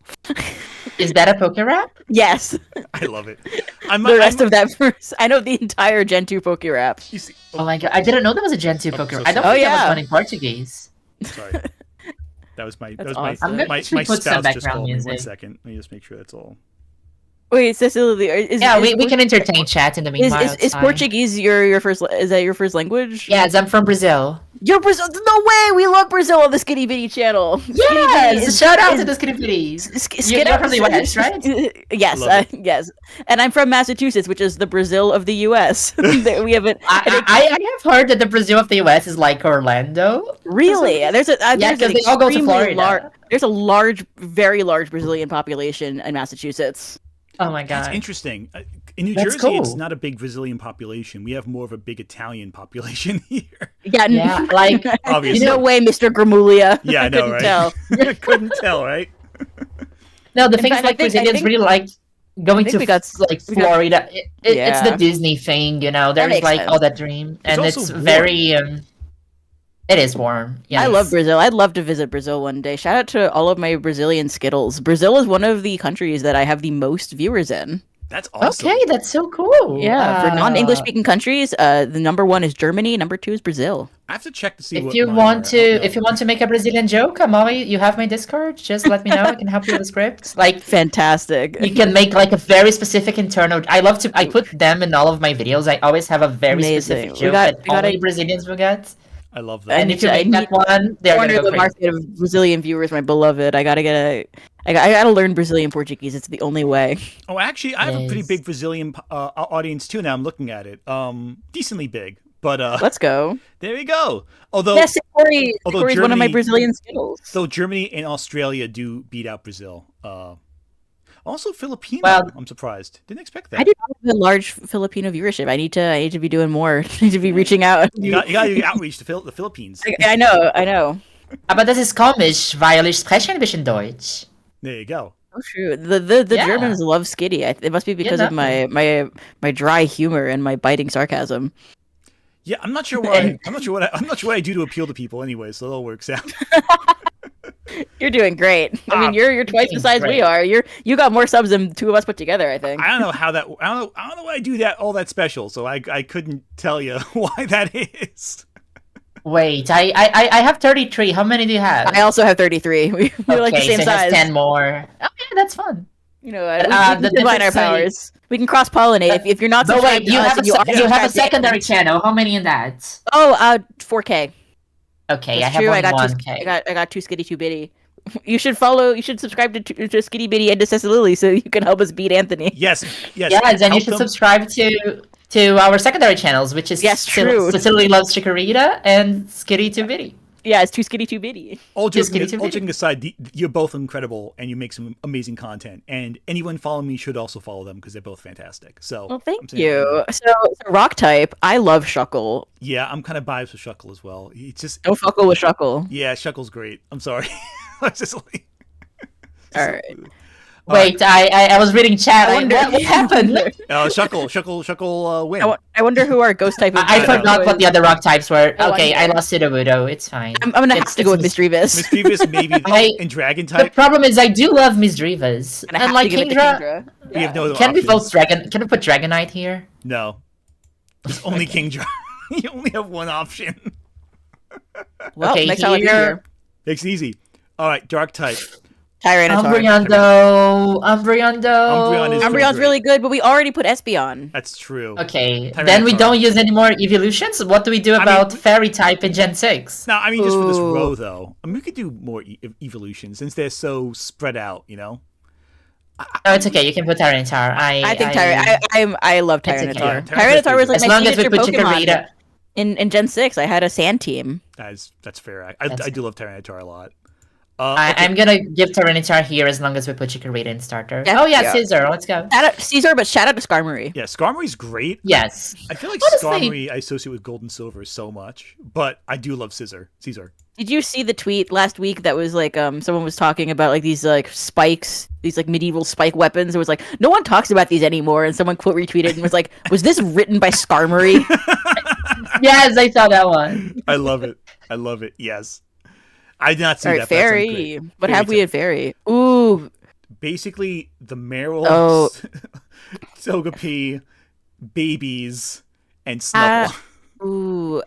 Is that a Pokerap? Yes, I love it. I'm, the rest I'm, of that verse. I know the entire Gen 2 Pokérap. You see, Oh my god, I didn't know that was a Gen 2 Oh, Pokerap. so I don't sorry. think that Oh, yeah. was one in Portuguese. sorry. That was my. That's That was my. awesome. I'm gonna My actually put some spouse just background called me. 1 music. second. Let me just make sure that's all. Wait, Cecilily, is Yeah, is, we can entertain chat in the is, meanwhile. is, it's is fine. Portuguese your first? Is that your first language? Yes, I'm from Brazil. You're Brazil. No way. We love Brazil on the SkittyBitty channel. Yes, shout out to the SkittyBitties. You're from the US, right? Yes, Love yes. And I'm from Massachusetts, which is the Brazil of the U.S. We haven't. I have heard that the Brazil of the US is like Orlando. Really? There's a Yeah, there's 'cause an they all go to extremely Florida. there's a large, very large Brazilian population in Massachusetts. Oh my That's god. interesting. In New That's Jersey, it's cool. not a big Brazilian population. We have more of a big Italian population here. Yeah, like Obviously. no way, Mr. Gramulia. Yeah, I know, couldn't right? tell. I couldn't tell, right? no, the In thing is fact, I like think- I Brazilians think- really like going think to we got- like we got- Florida. It's the Yeah. Disney thing, you know. There's makes like sense. all that dream, and also it's warm. very. It is warm. Yes. I love Brazil. I'd love to visit Brazil one day. Shout out to all of my Brazilian Skittles. Brazil is one of the countries that I have the most viewers in. That's awesome. Okay, that's so cool. Yeah, for non-English speaking countries, the number 1 is Germany, number 2 is Brazil. I have to check to see If what you mine want are. to, I don't know. if you want to make a Brazilian joke, Amali, you have my Discord. Just let me know. I can help you with the script. Like Fantastic. you can make like a very specific internal. I love to. I put them in all of my videos. I always have a very Amazing. specific We joke got- that we gotta- only Brazilians will get. I love I that. And need if you to- I make that need one, they're Corner gonna of go the crazy. market of Brazilian viewers, my beloved. I gotta learn Brazilian Portuguese. It's the only way. Oh, actually, I have a pretty Yes. big Brazilian audience too. Now I'm looking at it. Decently big, but Let's go. there we go. Although, Yes, Corey's although one of my Germany- Brazilian Skittles. though Germany and Australia do beat out Brazil. Also Filipino. Well- I'm surprised. Didn't expect that. I do have a large Filipino viewership. I need to be doing more. I need to be reaching out. You got to do outreach to the Philippines. I know. Aber das ist komisch, weil ich spreche ein bisschen Deutsch. There you go. Oh, true. The Yeah. Germans love Skitty. It must be because of my dry humor and my biting sarcasm. Yeah, I'm not sure why. I'm not sure what I do to appeal to people anyway. So it all works out. You're doing great. I mean, you're twice the doing size we great. are. You got more subs than 2 of us put together. I think. I don't know how that. I don't know why I do that all that special. So I couldn't tell you why that is. Wait, I have 33. How many do you have? I also have 33. We're like the Okay, same so it has size. 10 more. Oh yeah, that's fun. You know, But, we the can combine our difference, powers. We can cross pollinate. If you're not But subscribed wait, you to us have and a, also you have a subscribe to secondary Anthony- channel. How many in that? 4K. Okay, That's I have true. only I got 1K. I got 2 Skitty 2 Bitty. You should subscribe to SkittyBitty and to Cecilily so you can help us beat Anthony. Yes. Yes, and you help should them. subscribe to our secondary channels, which is Yes, true. Cecilily Loves Chikorita and SkittyBitty. Yeah, it's 2 Skitty 2 Bitty. All Just joking, kidding, all joking aside, you're both incredible, and you make some amazing content. And anyone following me should also follow them because they're both fantastic. So, Well, I'm thank saying- you. So rock type, I love Shuckle. Yeah, I'm kind of biased with Shuckle as well. It's just, Don't fuckle with Shuckle. yeah, Shuckle's great. I'm sorry. I was just like, All right. Wait, I was reading chat. wonder- What happened? Shuckle win. I wonder who our ghost type. I is. forgot what the other rock types were. Oh, Okay, I wonder. lost Sudowoodo. It's fine. I'm gonna have It's- to go with it's- Misdreavus. Mischievous, maybe, and Dragon The type. problem is I do love Misdreavus. And I have And like to give it to Kingdra. Kingdra. We have no other Can we options. vote Dragon? Can we put Dragonite here? No. It's only King Dragon. You only have one option. Well, Okay, next time I'll be here- here. Makes it easy. All right, Dark type. Tyranitar. Umbreondo. Umbreon is- Umbreon's great. really good, but we already put Espeon. That's true. Okay, Tyranitar. then we don't use any more evolutions. What do we do about Fairy type in Gen 6? No, I mean just for this Ooh. row though. I mean we could do more evolutions since they're so spread out. You know. No, it's okay. You can put Tyranitar. I think I love It's okay. Tyranitar. Yeah, Tyranitar was like As my long as we signature put Pokemon. Chikorita. In Gen 6, I had a sand team. That's fair. That's I do love Tyranitar a lot. I'm gonna give Tyranitar here as long as we put Chikorita in starter. Yeah, Oh yeah, yeah. Scissor. Let's go. Caesar, but shout out to Skarmory. Yeah, Skarmory's great. Yes. I feel like Honestly- Skarmory I associate with Gold and Silver so much, but I do love Caesar. Did you see the tweet last week that was like someone was talking about like these like spikes, these like medieval spike weapons? It was like no one talks about these anymore, and someone quote retweeted and was like, "Was this written by Skarmory?" Yes, I saw that one. I love it. I love it. Yes. I did not see All right, that. but that sounds fairy. great. What Fairy have we type. at fairy? Ooh, Basically, the Meryl, Oh. Togepi, babies, and Snubble. ooh.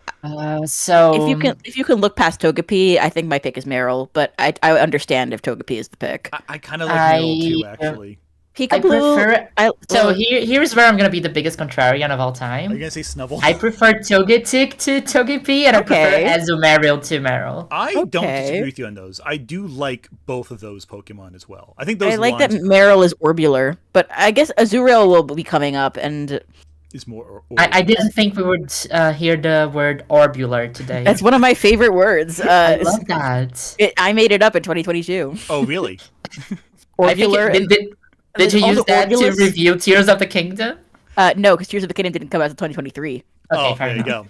So If you can look past Togepi, I think my pick is Meryl, but I understand if Togepi is the pick. I kind of like Meryl too, I- actually. I Peekaboo. prefer. So here's where I'm gonna be the biggest contrarian of all Are you time. gonna say Snubble? I prefer Togetic to Togepi, and I prefer Okay. Azumarill to Meryl. I don't Okay. disagree with you on those. I do like both of those Pokemon as well. I think those I like that lines Meryl is orbular, but I guess Azurill will be coming up, and is more. I didn't think we would hear the word orbular today. that's one of my favorite words. I love that. I made it up in 2022. Oh, really? I think Orbular. did you also use that to Orbulus. review Tears of the Kingdom? No, because Tears of the Kingdom didn't come out until 2023. Okay, Oh, fair there you enough.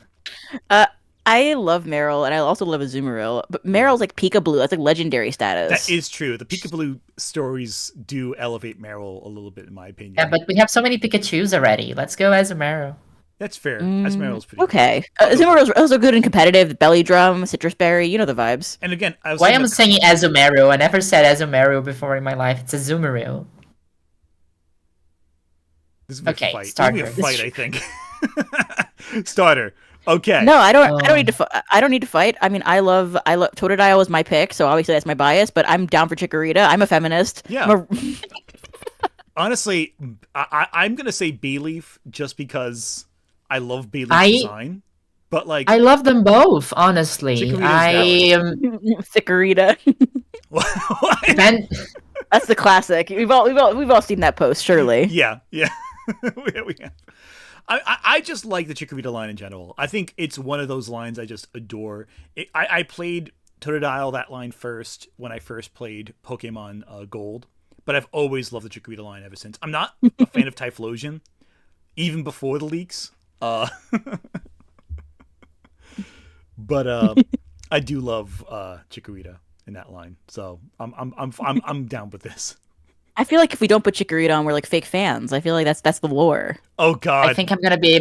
go. I love Meryl, and I also love Azumarill, but Meryl's like Peekaboo. That's like legendary status. That is true. The Peekaboo stories do elevate Meryl a little bit, in my opinion. Yeah, but we have so many Pikachus already. Let's go as a Meryl. That's fair. Meryl's pretty good. Okay. Azumarill's also good and competitive. Belly Drum, Citrus Berry, you know the vibes. And again, I was Why saying am I saying Azumarill? I never said Azumarill before in my life. It's Azumarill. this is gonna be Okay, a fight. starter. This is gonna be a fight, I think. Starter. Okay. No, I don't need to. I don't need to fight. I mean, I love Totodile was my pick, so obviously that's my bias. But I'm down for Chikorita. I'm a feminist. Yeah. Honestly, I'm gonna say Bayleaf just because I love Bayleaf's design. But like, I love them both, honestly. Chikorita. Ben, That's the classic. We've all seen that post, surely. Yeah. we have. I just like the Chikorita line in general. I think it's one of those lines I just adore. I played Totodile that line first when I first played Pokemon Gold, but I've always loved the Chikorita line ever since. I'm not a fan of Typhlosion, even before the leaks. But I do love Chikorita in that line, so I'm down with this. I feel like if we don't put Chikorita on, we're like fake fans. I feel like that's the lore. Oh God! I think I'm gonna be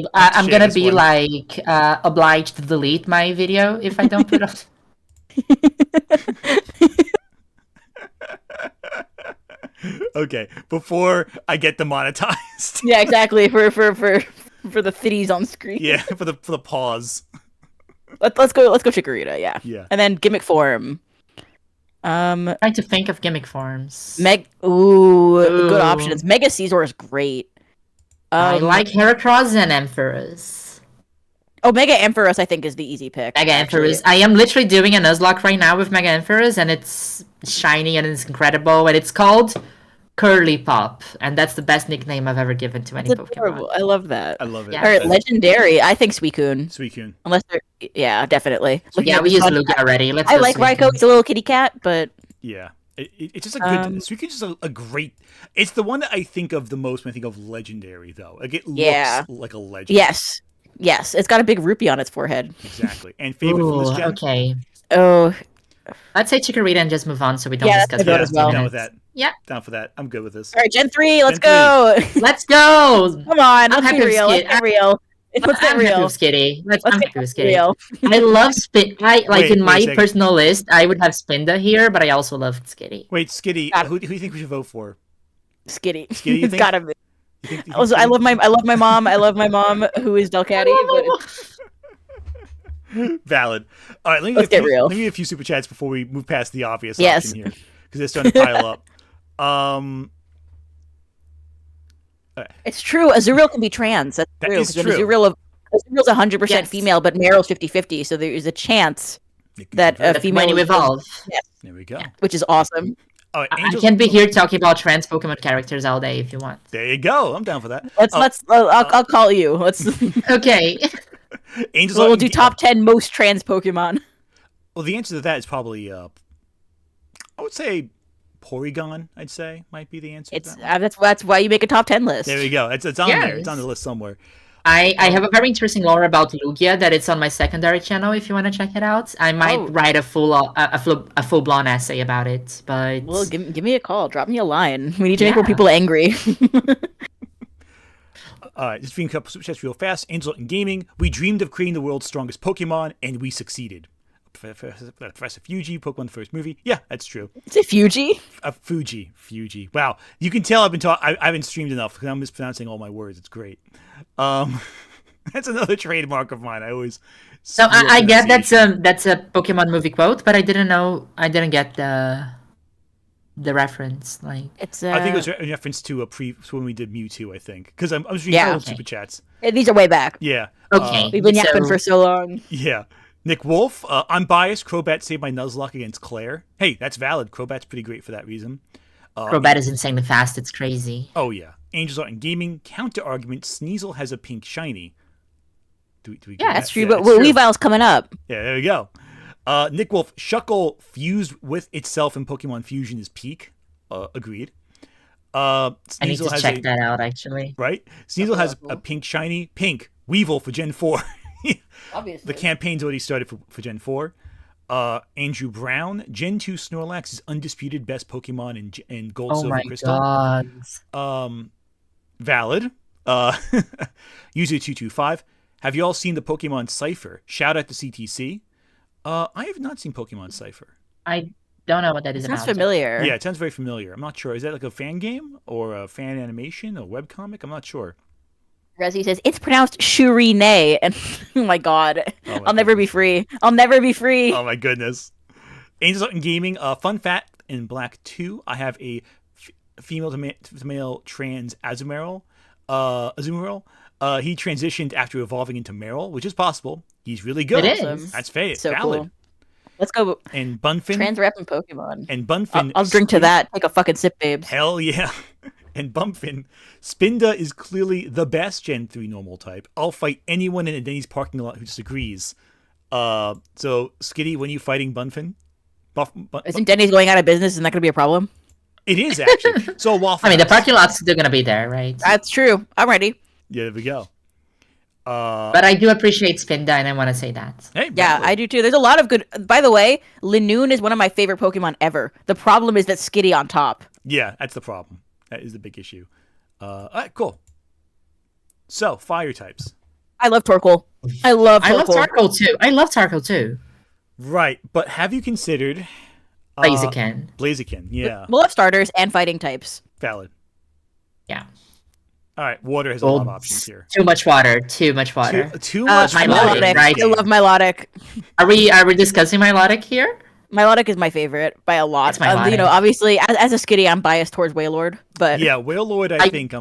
like obliged to delete my video if I don't put it. Okay, before I get demonetized. Yeah, exactly. For the thitties on screen. Yeah, for the pause. Let's go Chikorita. Yeah. Yeah. And then gimmick form. Trying to think of gimmick forms. Good options. Mega Caesar is great. I like Heracross and Ampharos. Oh, Mega Ampharos I think is the easy pick. Mega Ampharos. I am literally doing a Nuzlocke right now with Mega Ampharos, and it's shiny and it's incredible, and it's called Curly Pop, and that's the best nickname I've ever given to any Pokemon. Adorable. I love that. I love it. Yeah. All right, legendary. I think Suicune. Suicune. Unless they're definitely. Yeah, we used Lugia already. Let's I go like Suicune. Raikou. He's a little kitty cat, but Yeah. It's just a good. Suicune's just a great. It's the one that I think of the most when I think of legendary, though. Like it looks like a legend. Yes. It's got a big rupee on its forehead. Exactly. And favorite from this gen? Okay. Oh, Let's say Chikorita and just move on so we don't Yeah, discuss that's it. a vote as well. I'm down with that. Yeah. Down for that. I'm good with this. all right, Gen 3. Let's Gen go. Let's go! Come on, let's happy be with real. Let's Skid. get real. Let's get I'm happy real. with Skitty. I'm Let's happy get with Skitty. real. I love Spin. Wait, in wait my a second. personal list, I would have Spinda here, but I also love Skitty. Wait, Skitty, Got it. who do you think we should vote for? Skitty. Skitty, you It's think? gotta be. You think Also, I love my mom. I love my mom who is Delcatty. Valid. All right, Let's get real. Let me get a few super chats before we move past the obvious Yes. option here, because they're starting to pile up. It's true. Azurill can be trans. That's That true. is 'cause true. Azurill's 100% Yes. female, but Meryl's 50-50. So there is a chance It could that be a very- female When you evolve. There we go. which is awesome. All right, I Angels, can be here talking about trans Pokemon characters all day if you want. There you go. I'm down for that. I'll call you. Let's Okay. Angels. we'll do top 10 most trans Pokemon. Well, the answer to that is probably, I would say, Porygon. I'd say might be the answer. It's to that one. that's why you make a top 10 list. There we go. It's on Yes. there. It's on the list somewhere. I have a very interesting lore about Lugia that it's on my secondary channel if you want to check it out. I might Oh. write a full blown essay about it, but Well, give me a call. Drop me a line. We need to make Yeah. more people angry. All right, just reading a couple super chats real fast. Angel in Gaming. We dreamed of creating the world's strongest Pokemon, and we succeeded. Professor Fuji, Pokemon the first movie. Yeah, that's true. Is it Fuji? Fuji. Wow, you can tell I've been I haven't streamed enough because I'm mispronouncing all my words. It's great. That's another trademark of mine. I always. so screw up I get pronunciation. that's a Pokemon movie quote, but I didn't get the reference. Like It's I think it was in reference to when we did Mewtwo. I think because I was reading Yeah. old Okay. super chats. these are way back. Yeah. Okay. We've been So- yapping for so long. Yeah. Nick Wolf, I'm biased. Crobat saved my Nuzlocke against Claire. Hey, that's valid. Crobat's pretty great for that reason. Crobat is insanely fast. It's crazy. Oh, yeah. Angels Art and Gaming, counter argument, Sneasel has a pink shiny. Do we Yeah, get that's that? True, Yeah, but that's true. Weavile's coming up. Yeah, there we go. Nick Wolf, Shuckle fused with itself in Pokemon Fusion is peak. Agreed. I need Sneasel to has check that out, actually. right. Sneasel has a pink shiny Weevil for Gen 4. Obviously. The campaign's already started for Gen 4. Andrew Brown, Gen 2 Snorlax is undisputed best Pokemon in Gold, Oh Silver, my Crystal. god. Valid. User 225. Have you all seen the Pokemon Cypher? Shout out to CTC. I have not seen Pokemon Cypher. I don't know what that is Sounds about. familiar. Yeah, it sounds very familiar. I'm not sure. Is that like a fan game or a fan animation or webcomic? I'm not sure. Resi says it's pronounced Shurine, and oh my god, Oh my I'll never be free. I'll never be free. Oh my goodness. Angels Out in Gaming. Fun fact in Black 2, I have a female to male trans Azumarill. He transitioned after evolving into Meryl, which is possible. He's really good. It is. That's So valid. cool. Let's go. And Bunfin. Trans rep and Pokemon. And Bunfin. I'll drink to that. Take a fucking sip, babes. Hell yeah. And Bumpfin. Spinda is clearly the best Gen 3 normal type. I'll fight anyone in a Denny's parking lot who disagrees. So, Skitty, when are you fighting Bunfin? Isn't Denny's going out of business? Isn't that going to be a problem? It is, actually. So, Waffle I mean, the House. parking lot's still gonna be there, right? That's true. I'm ready. Yeah, there we go. But I do appreciate Spinda, and I want to say that. Hey, Yeah, valid. I do too. There's a lot of good. By the way, Linoon is one of my favorite Pokemon ever. The problem is that Skitty on top. Yeah, that's the problem. That is the big issue. All right, cool. So, fire types. I love Torkoal. I love Torkoal. I love Tarkle too. Right, but have you considered Blaziken. Blaziken? Yeah, We'll have starters and fighting types. valid. Yeah. All right, water has a lot of options here. Too much water. Too much water. Too much Milotic, water. right? I love Milotic. Are we discussing Milotic here? Milotic is my favorite by a lot. It's Milotic. You know, obviously, as a Skitty, I'm biased towards Wailord, but Yeah, Wailord, I think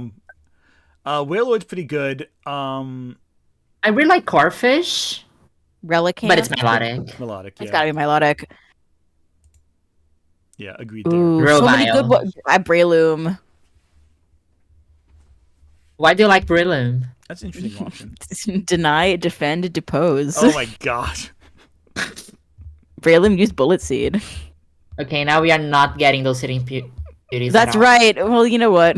Wailord's pretty good. I really like Corphish, Relicanth. but it's Milotic. Melodic, It's yeah. gotta be Milotic. Yeah, agreed there. Ooh, so many good. Grovyle. Breloom. Why do you like Breloom? That's an interesting option. Deny, defend, depose. Oh my god. Breloom used Bullet Seed. Okay, now we are not getting those hitting beauties. That's at all. right. Well, you know what?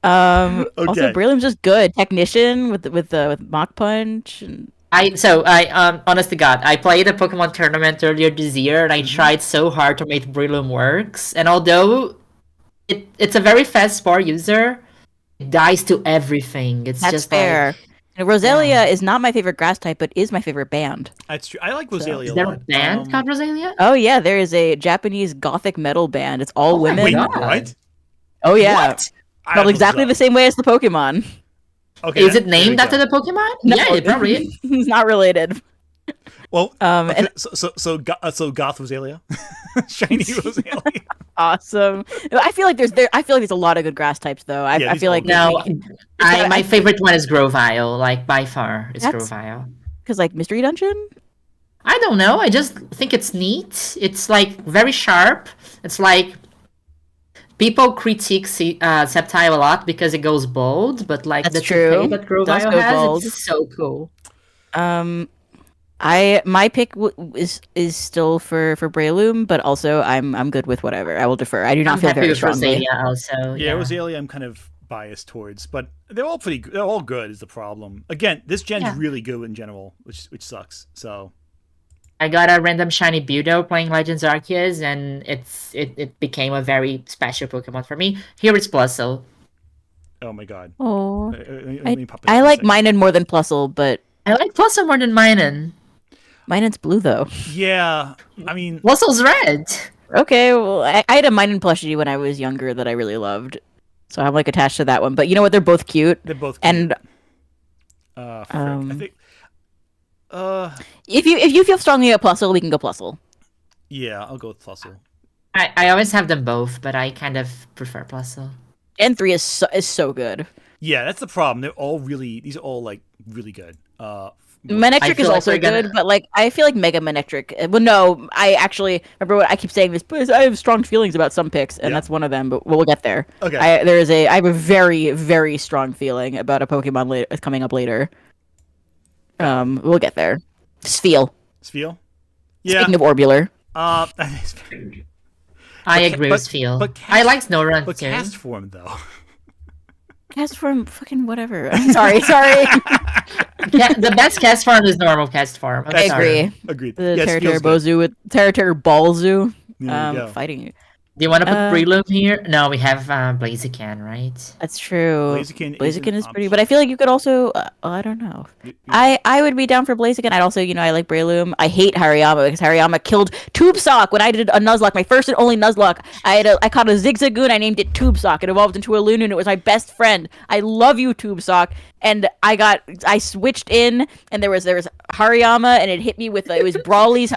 Also, Okay. Breloom's just good. Technician with Mach Punch. And... Honest to God, I played a Pokemon tournament earlier this year, and I tried so hard to make Breloom works. And although it's a very fast Spore user, it dies to everything. It's That's just fair. Like, And Roselia is not my favorite grass type, but is my favorite band. That's true. I like Roselia is a there a lot. band called Roselia? Oh yeah, there is a Japanese gothic metal band. It's all Oh my women. Wait, God. what? Oh yeah, What? I spelled looked exactly up. the same way as the Pokemon. Okay, Is it there we named after go. the Pokemon? No, Yeah, it probably is. It's not related. Well, Okay, and so Goth Roselia, shiny Roselia. awesome. I feel like there's a lot of good grass types though. I Yeah, feel like No, gotta- my favorite one is Grovyle. Like by far, it's That's- Grovyle. because like Mystery Dungeon. I don't know. I just think it's neat. It's like very sharp. It's like people critique Sceptile a lot because it goes bold, but like That's the true. toupee that Does Grovyle go has, bold. it's so cool. My pick is still for Breloom, but also I'm good with whatever. I will defer. I do not I'm feel happy very with strongly. Rosalia also. Yeah, Roselia, I'm kind of biased towards, but they're all pretty. They're all good. Is the problem? Again, this gen's Yeah. really good in general, which sucks. So I got a random shiny Budo playing Legends Arceus, and it became a very special Pokemon for me. Here it's Plusle. oh my god. Oh, Let me pop it I up a like second. Minun more than Plusle, but I like Plusle more than Minun. Minun's blue though. Yeah, I mean, Plusle's red. Okay, well I had a Minun plushie when I was younger that I really loved, so I'm like attached to that one. But you know what? They're both cute, they're both. and frick. I think. if you feel strongly about Plusle, we can go Plusle. Yeah, I'll go with Plusle. I always have them both, but I kind of prefer Plusle. Gen 3 is so good. Yeah, that's the problem. They're all really. These are all like really good. Manectric feel is like also we're gonna- good, but like I feel like Mega Manectric. Well, no, I actually remember what I keep saying this, but I have strong feelings about some picks, and Yeah. that's one of them. But we'll get there. Okay. I have a very very strong feeling about a Pokemon coming up later. We'll get there. Spheal. Spheal. Yeah. Speaking of Orbular, That is very. I agree with Phil. I like SnowRun But too. cast form though. Cast form, fucking whatever. I'm sorry. The best cast form is normal cast form. I agree. Agreed. The Yes, Terra feels good. Bozu with Terra Balzu There you go. fighting you. Do you want to put Breloom here? No, we have Blaziken, right? That's true. Blaziken is pretty, option. but I feel like you could also. I don't know. I would be down for Blaziken. I'd also, I like Breloom. I hate Hariyama because Hariyama killed Tube Sock when I did a Nuzlocke, my first and only Nuzlocke. I caught a Zigzagoon. I named it Tube Sock. It evolved into a Lunun. It was my best friend. I love you, Tube Sock. And I switched in, and there was Hariyama, and it hit me with it was Brawly's.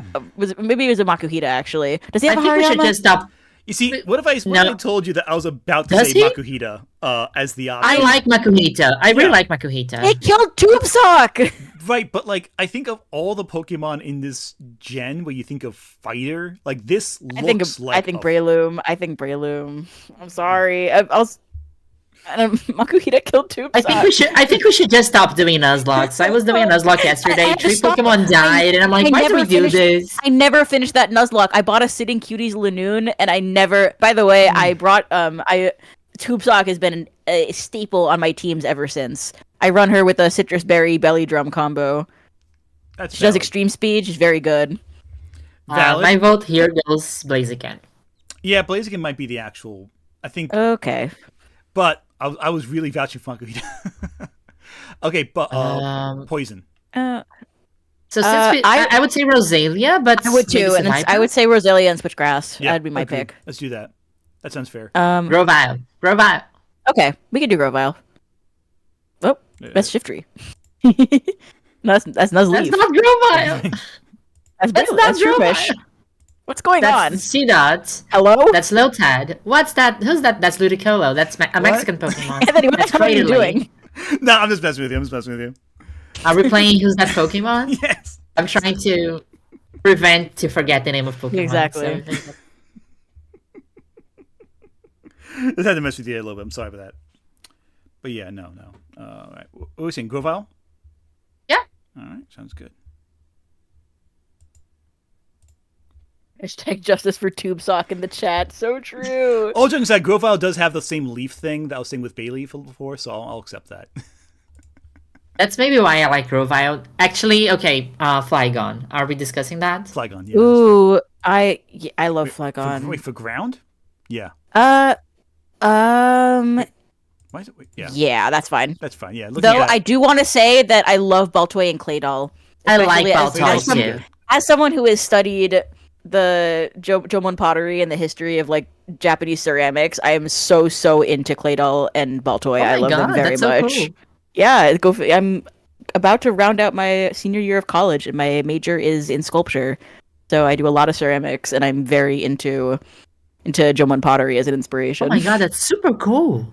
Maybe it was a Makuhita actually. Does he have I a think we Hariyama? should just stop. You see, what if I told you that I was about to Does say he? Makuhita as the option? I like Makuhita. I really like Makuhita. It killed Tube Sock. Right, but like I think of all the Pokemon in this gen where you think of fighter, like this looks like I think Breloom. I'm sorry. Makuhita killed Tube Sock. I think we should just stop doing Nuzlocke. I was doing a Nuzlocke yesterday. I 3 stopped. Pokemon died, and I'm like, why do we do this? I never finished that Nuzlocke. I bought a Sitting Cuties Lanoon, and I never. By the way, I brought Tube Sock has been a staple on my teams ever since. I run her with a Citrus Berry Belly Drum combo. That's She does valid. extreme speed. She's very good. Valid. My vote here goes Blaziken. Yeah, Blaziken might be the actual. I think, Okay. but I was really vouching for Makuhita. Okay, but poison. Uh, So since I would say Rosalia, but I would too, maybe and Survivor? I would say Rosalia and Switchgrass. Yeah, That'd be my agreed. pick. Let's do that. That sounds fair. Grovyle. Okay, we can do Grovyle. Oh, that's Shiftry. that's That's Nuzleaf. not Grovyle. That's not Trubbish. What's going on? That's Seedot. Hello? That's Lotad. What's that? Who's that? That's Ludicolo. That's a Mexican Pokemon. Anthony, what That's the hell are you Cradily. doing? No, I'm just messing with you. Are we playing Who's That Pokemon? Yes. I'm trying to forget the name of Pokemon. Exactly. So- Just had to mess with you a little bit. I'm sorry for that. But yeah, no. All right. What are we saying? Grovyle? Yeah. All right. Sounds good. Hashtag justice for Tube Sock in the chat. So true. All jokes aside, Grovyle does have the same leaf thing that I was saying with Bayleaf before, so I'll accept that. That's maybe why I like Grovyle. Actually, okay, Flygon. Are we discussing that? Flygon, yeah. Ooh, I love Flygon. Wait, for ground? Yeah. Um, Why is it? Wait, yeah. yeah, that's fine. That's fine. Yeah. Looking Though at I do want to say that I love Baltoy and Claydol. I like Especially as Baltoy too. As someone who has studied the Jomon pottery and the history of like Japanese ceramics, I am so into Claydol and Baltoy. Oh I my love them God, very that's so much. cool. Yeah, I'm about to round out my senior year of college, and my major is in sculpture. So I do a lot of ceramics, and I'm very into Jomon pottery as an inspiration. Oh my god, that's super cool.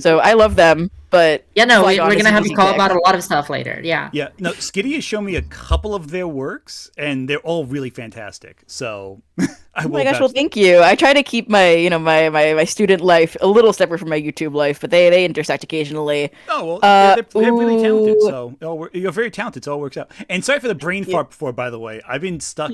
So I love them, but Yeah, no, we're Flygon is gonna an have easy to call pick. about a lot of stuff later. Yeah. Yeah, no, Skitty has shown me a couple of their works, and they're all really fantastic. So I Oh will. my gosh! vouch- Well, thank you. I try to keep my my student life a little separate from my YouTube life, but they intersect occasionally. Oh well, they're really talented. ooh. So you're very talented. So it all works out. And sorry for the brain fart before, by the way. I've been stuck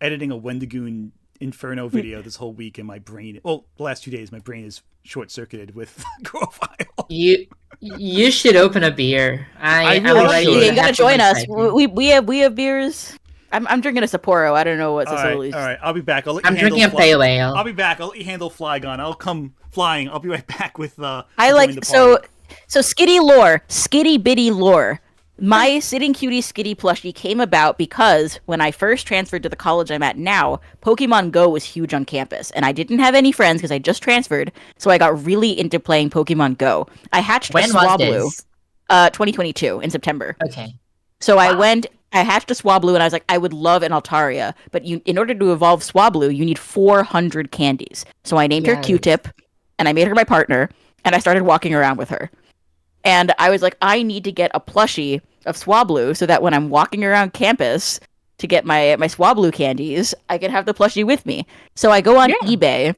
editing a Wendigoon Inferno video this whole week, and my brain. Well, the last 2 days, my brain is short circuited with Grovyle. You should open a beer. I I'm really already should. Yeah, you gotta happy join with us. excitement. We have beers. I'm drinking a Sapporo. I don't know what All Cecilily's. right. I'll be back. I'll let you I'm handle drinking a pale ale. I'll be back. I'll let you handle Flygon. I'll come flying. I'll be right back with. I join like the so party. SkittyBitty lore. My Sitting Cutie Skitty plushie came about because when I first transferred to the college I'm at now, Pokemon Go was huge on campus, and I didn't have any friends because I just transferred, so I got really into playing Pokemon Go. I hatched When a was Swablu, this? 2022 in September. Okay. So I hatched a Swablu, and I was like, I would love an Altaria, but in order to evolve Swablu, you need 400 candies. So I named her Yes. Q-Tip, and I made her my partner, and I started walking around with her. And I was like, I need to get a plushie of Swablu so that when I'm walking around campus to get my Swablu candies, I can have the plushie with me. So I go on eBay,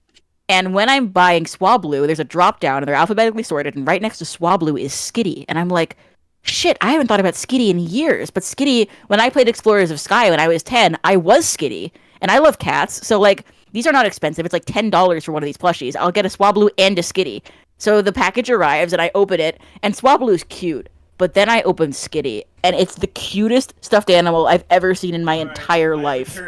and when I'm buying Swablu, there's a drop down, and they're alphabetically sorted, and right next to Swablu is Skitty. And I'm like, shit, I haven't thought about Skitty in years. But Skitty, when I played Explorers of Sky when I was 10, I was Skitty. And I love cats. So, like, these are not expensive. It's like $10 for one of these plushies. I'll get a Swablu and a Skitty. So the package arrives and I open it, and Swablu's cute. But then I open Skitty, and it's the cutest stuffed animal I've ever seen in my entire life.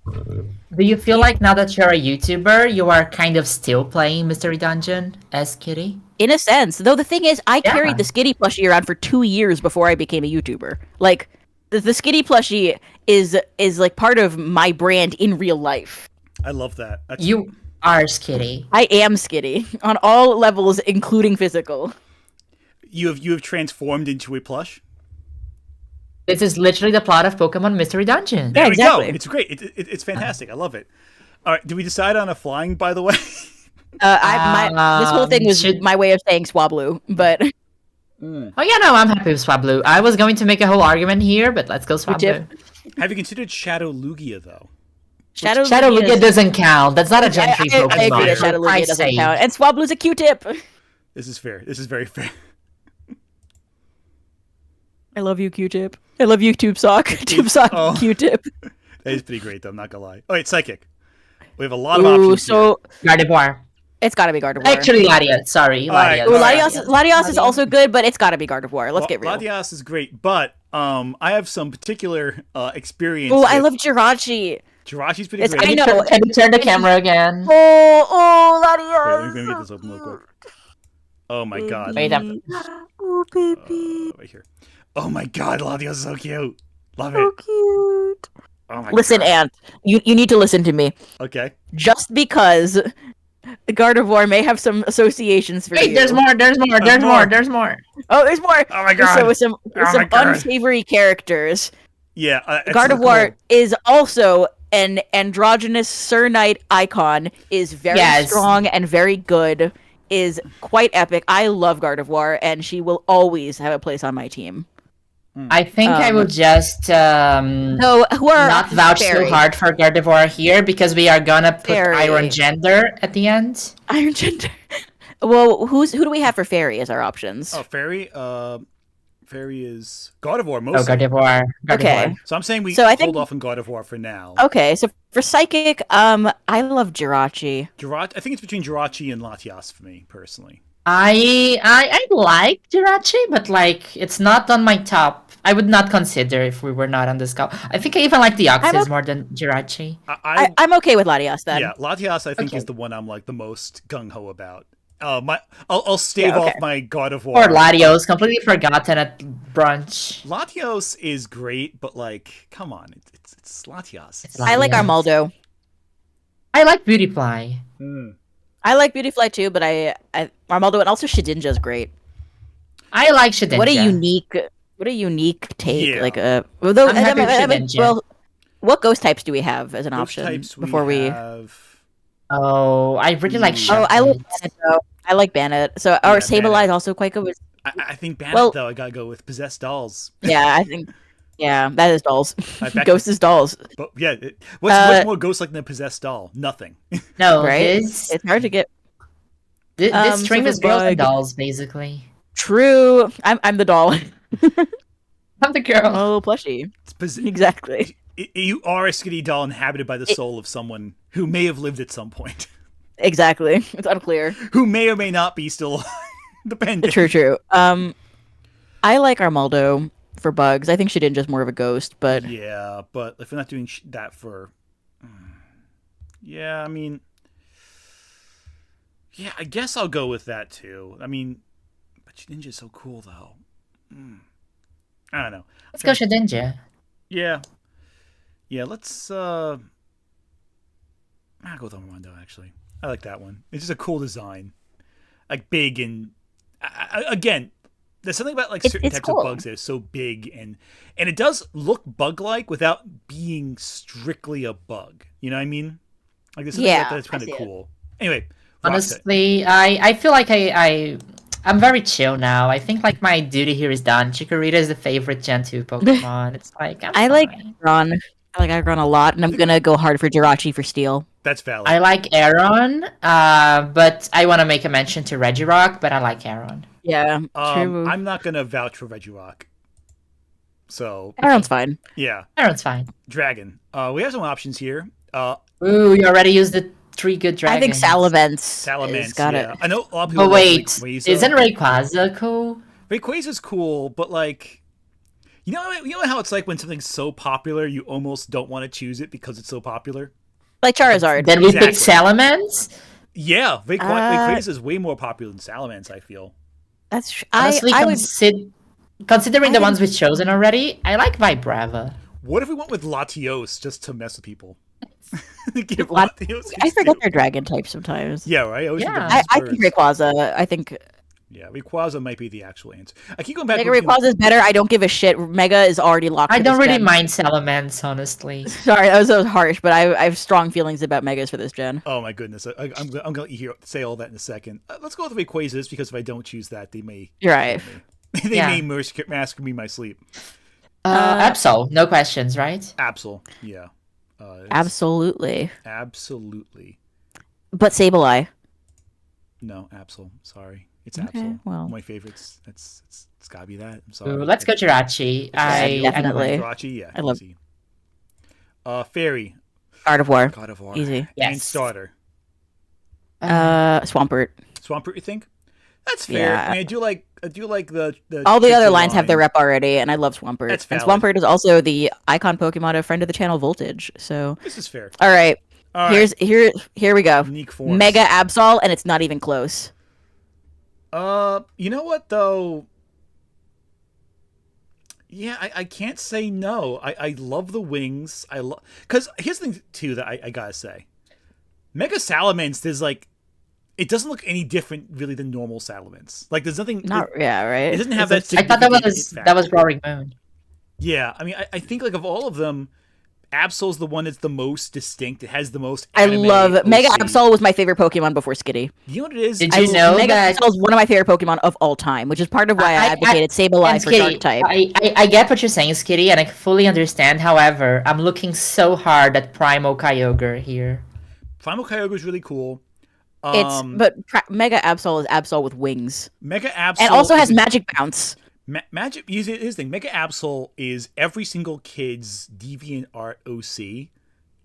Do you feel like now that you're a YouTuber, you are kind of still playing Mystery Dungeon as Kitty? In a sense, though the thing is, I Yeah. carried the Skitty plushie around for 2 years before I became a YouTuber. Like, the Skitty plushie is like part of my brand in real life. I love that. That's... You are Skitty. I am Skitty on all levels, including physical. You have transformed into a plush. This is literally the plot of Pokemon Mystery Dungeon. There Yeah, we exactly. go. It's great. It's fantastic. I love it. All right, did we decide on a flying? By the way. This whole thing was should- my way of saying Swablu, but Oh yeah, no, I'm happy with Swablu. I was going to make a whole argument here, but let's go Swablu. Q-tip. Have you considered Shadow Lugia though? Shadow Lugia doesn't count. That's not a gentry I Pokemon. agree that Shadow for Lugia Christ's doesn't sake. count, and Swablu's a Q-tip. This is fair. This is very fair. I love you, Q-tip. I love you, Tube Sock. Tube Sock, Oh. Q-tip. That is pretty great though. I'm not gonna lie. Oh wait, Psychic. We have a lot of options. So Gardevoir. it's got to be Gardevoir. Actually, Latias. Sorry, All right. Latias. Ooh, Alright. Latias is also good, but it's got to be Gardevoir. Let's get real. Latias is great, but I have some particular experience. Oh, I with- love Jirachi. Jirachi's pretty It's- great. I know. Can you turn the camera again? Oh, Wait, Latias. let me get this open real quick. Oh my god. Wait, Oh, baby. Right here. Oh my god, Latias is so cute. Love So it. cute. Oh my Listen, god. Ant, you need to listen to me. Okay. Just because Gardevoir may have some associations for you. Wait, there's more. more. There's more. Oh, there's more. Oh my god. So with some my God. unsavory characters, Yeah. It's Gardevoir cool. is also an androgynous Cernite icon. Is very Yes. strong and very good. Is quite epic. I love Gardevoir, and she will always have a place on my team. I think I will just So who are not vouch Fairy. too hard for Gardevoir here because we are gonna put Fairy. Iron Gender at the end. Iron Gender. Well, who do we have for Fairy as our options? Oh, Fairy. Fairy is Gardevoir Oh, mostly. Gardevoir. Okay. So I'm saying we So I hold think- off on Gardevoir for now. Okay, so for Psychic, I love Jirachi. I think it's between Jirachi and Latias for me personally. I like Jirachi, but like it's not on my top. I would not consider if we were not on this call. I think I even like the Oxys more than Jirachi. I'm okay with Latias then. Yeah, Latias I think Okay. is the one I'm like the most gung ho about. I'll stave Yeah, okay. off my Gardevoir. Or Latios, completely forgotten at brunch. Latios is great, but like, come on, it's Latias. It's I like Latias. Armaldo. I like Beautyfly. I like Beautyfly too, but I Armaldo and also Shedinja's great. I like Shedinja. What a unique take. Yeah. Like although I'm happy with Shedinja. well, what ghost types do we have as an Ghost option types before we? have. Oh, I really like Oh, I like Shuckles. Bennett though. I like Bennett. So our Sableye Bennett. is also quite good. I think Bandit Well- though. I gotta go with Possessed Dolls. Yeah, I think. Yeah, that is dolls. back- Ghost is dolls, But yeah, what's more ghost like than a possessed doll? Nothing. No, right? this It's hard to get. this so stream for is girls and Bug- dolls, basically. True. I'm the doll. I'm the girl. Oh, plushie. It's Exactly. You are a Skitty doll inhabited by the soul of someone who may have lived at some point, Exactly. It's unclear. who may or may not be still alive, depending. True. I like Armaldo for bugs. I think Shedinja's more of a ghost, but Yeah, but if we're not doing that for, yeah, I mean, yeah, I guess I'll go with that too. I mean, but Ninja's so cool though. I don't know. Let's go Shedinja. Yeah, let's. I'll go with Armando. Actually, I like that one. It's just a cool design, like big and again. There's something about like certain it's types cool. of bugs that are so big and it does look bug-like without being strictly a bug. You know what I mean? Like there's something Yeah, that's kind I of see it. cool. Anyway, Roxette. Honestly, I feel like I'm very chill now. I think like my duty here is done. Chikorita is the favorite Gen 2 Pokemon. It's like I like fine. Ron. I like Aggron a lot, and I'm gonna go hard for Jirachi for Steel. That's valid. I like Aron, but I want to make a mention to Regirock, but I like Aron. Yeah, true. I'm not gonna vouch for Regirock. So Aggron's fine. yeah, Aron's fine. Dragon. We have some options here. Ooh, you already used the 3 good dragons. I think Salamence. Salamence, got yeah. it. I know a lot of people Oh love wait, Rayquaza. isn't Rayquaza cool? Rayquaza's cool, but like, you know how it's like when something's so popular, you almost don't want to choose it because it's so popular. Like Charizard. Then we Exactly. picked Salamence? Yeah, Rayquaza is way more popular than Salamence, I feel. That's Honestly, I would. considering the ones we've chosen already, I like Vibrava. What if we went with Latios just to mess with people? Give Lat- Latios I his forget due. their dragon type sometimes. Yeah, right? I always Yeah. forget I these think birds. Rayquaza. I think Yeah, Rayquaza might be the actual answer. I keep going back. Mega between- Rayquaza is better. I don't give a shit. Mega is already locked. I for don't this really gen. mind Salamence, honestly. Sorry, that was harsh, but I have strong feelings about Megas for this gen. Oh my goodness, I'm going to let you say all that in a second. Let's go with Rayquazas because if I don't choose that, they may You're right. they Yeah. may massacre me in my sleep. Absol, no questions, right? Absol, yeah. Absolutely. Absolutely. But Sableye. No, Absol. Sorry, it's Okay, Absol. well. My favorites. It's gotta be that. I'm sorry. Ooh, let's go Jirachi. definitely. Jirachi, yeah. I love- Easy. Fairy. Art of War. God of War. Easy. And Yes. starter. Swampert. Swampert, you think? That's fair. Yeah. I mean, I do like the All the other tricky lines have their line. rep already, and I love Swampert. That's And valid. Swampert is also the icon Pokemon of friend of the channel Voltage. So, This is fair. all right, All right. here we go. Unique forms. Mega Absol, and it's not even close. You know what though? Yeah, I can't say no. I love the wings. I love because here's the thing too that I gotta say. Mega Salamence, there's like, it doesn't look any different really than normal Salamence. Like there's nothing. Yeah, right. It doesn't have that. I thought that significant was hit that was factor. Roaring Moon. Yeah, I mean, I think like of all of them, Absol's the one that's the most distinct. It has the most. I anime love Mega OC. Absol was my favorite Pokemon before Skitty. You know what it is? Did you I- know Mega that- Absol is one of my favorite Pokemon of all time, which is part of why I advocated Sableye And for Skitty, Dark type. I get what you're saying, Skitty, and I fully understand. However, I'm looking so hard at Primo Kyogre here. Primal Kyogre is really cool. Mega Absol is Absol with wings, Mega Absol and also has is- Magic Bounce. Magic. Here's the thing. Mega Absol is every single kid's deviant art OC,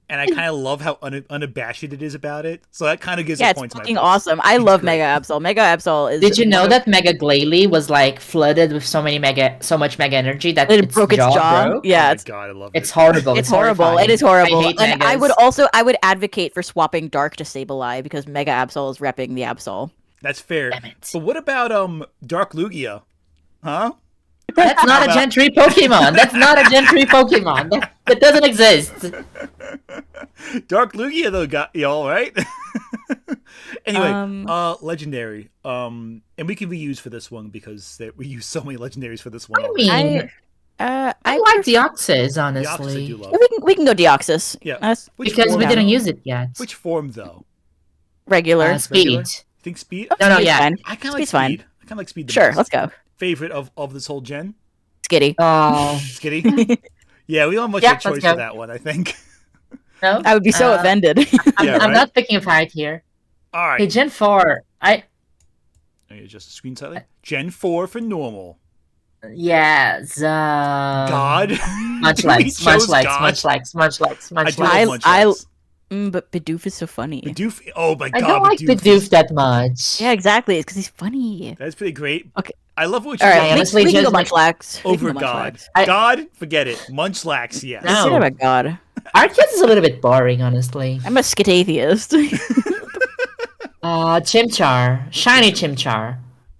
and I kind of love how unabashed it is about it. So that kind of gives Yeah, it it's points. in my fucking book. awesome. I It's love great. Mega Absol. Mega Absol is. Did you know one of- that Mega Glalie was like flooded with so much mega energy that it broke its jaw? broke? Yeah, Oh my it's god, I love It's it. horrible. it's horrible. horrifying. It is horrible. I hate And I Megas. would advocate for swapping Dark to Sableye because Mega Absol is repping the Absol. That's fair. Damn it. But what about Dark Lugia? Huh? That's not a Gentry Pokemon. That's not a Gentry Pokemon. That doesn't exist. Dark Lugia though got y'all right. Anyway, legendary. And we can reuse for this one because we use so many legendaries for this one. I already. mean, I like Deoxys, The honestly. opposite I do love. We can go Deoxys. Yeah. That's Which Because form, we didn't though? use it yet. Which form though? regular. Speed. Regular? Think speed? No, Speed's yeah. fine. I kind of like Speed's fine. speed. I kind of like speed. The Sure, most. let's go. Favorite of this whole gen? Skitty. Oh, Skitty. Yeah, we don't have much Yeah, of a choice let's go. for that one. I think. no. I would be so offended. I'm, Yeah, I'm right? not picking a fight here. All right. Hey, Gen 4. Let me adjust the screen slightly. Gen 4 for normal. Yes. God. Munchlax, We chose Munchlax, God. Munchlax, Munchlax, I do Munchlax. love I- Munchlax. But Bidoof is so funny. Bidoof. Oh my I god. don't like Bidoof that much. Yeah, exactly. It's because he's funny. That's pretty great. Okay. I love what you All got right, honestly we can go just- Munchlax. We over can go God. Munchlax. God, forget it. Munchlax, yes. No. Forget about God. Arceus is a little bit boring, honestly. I'm a Skitatheist. Chimchar. Shiny Chimchar.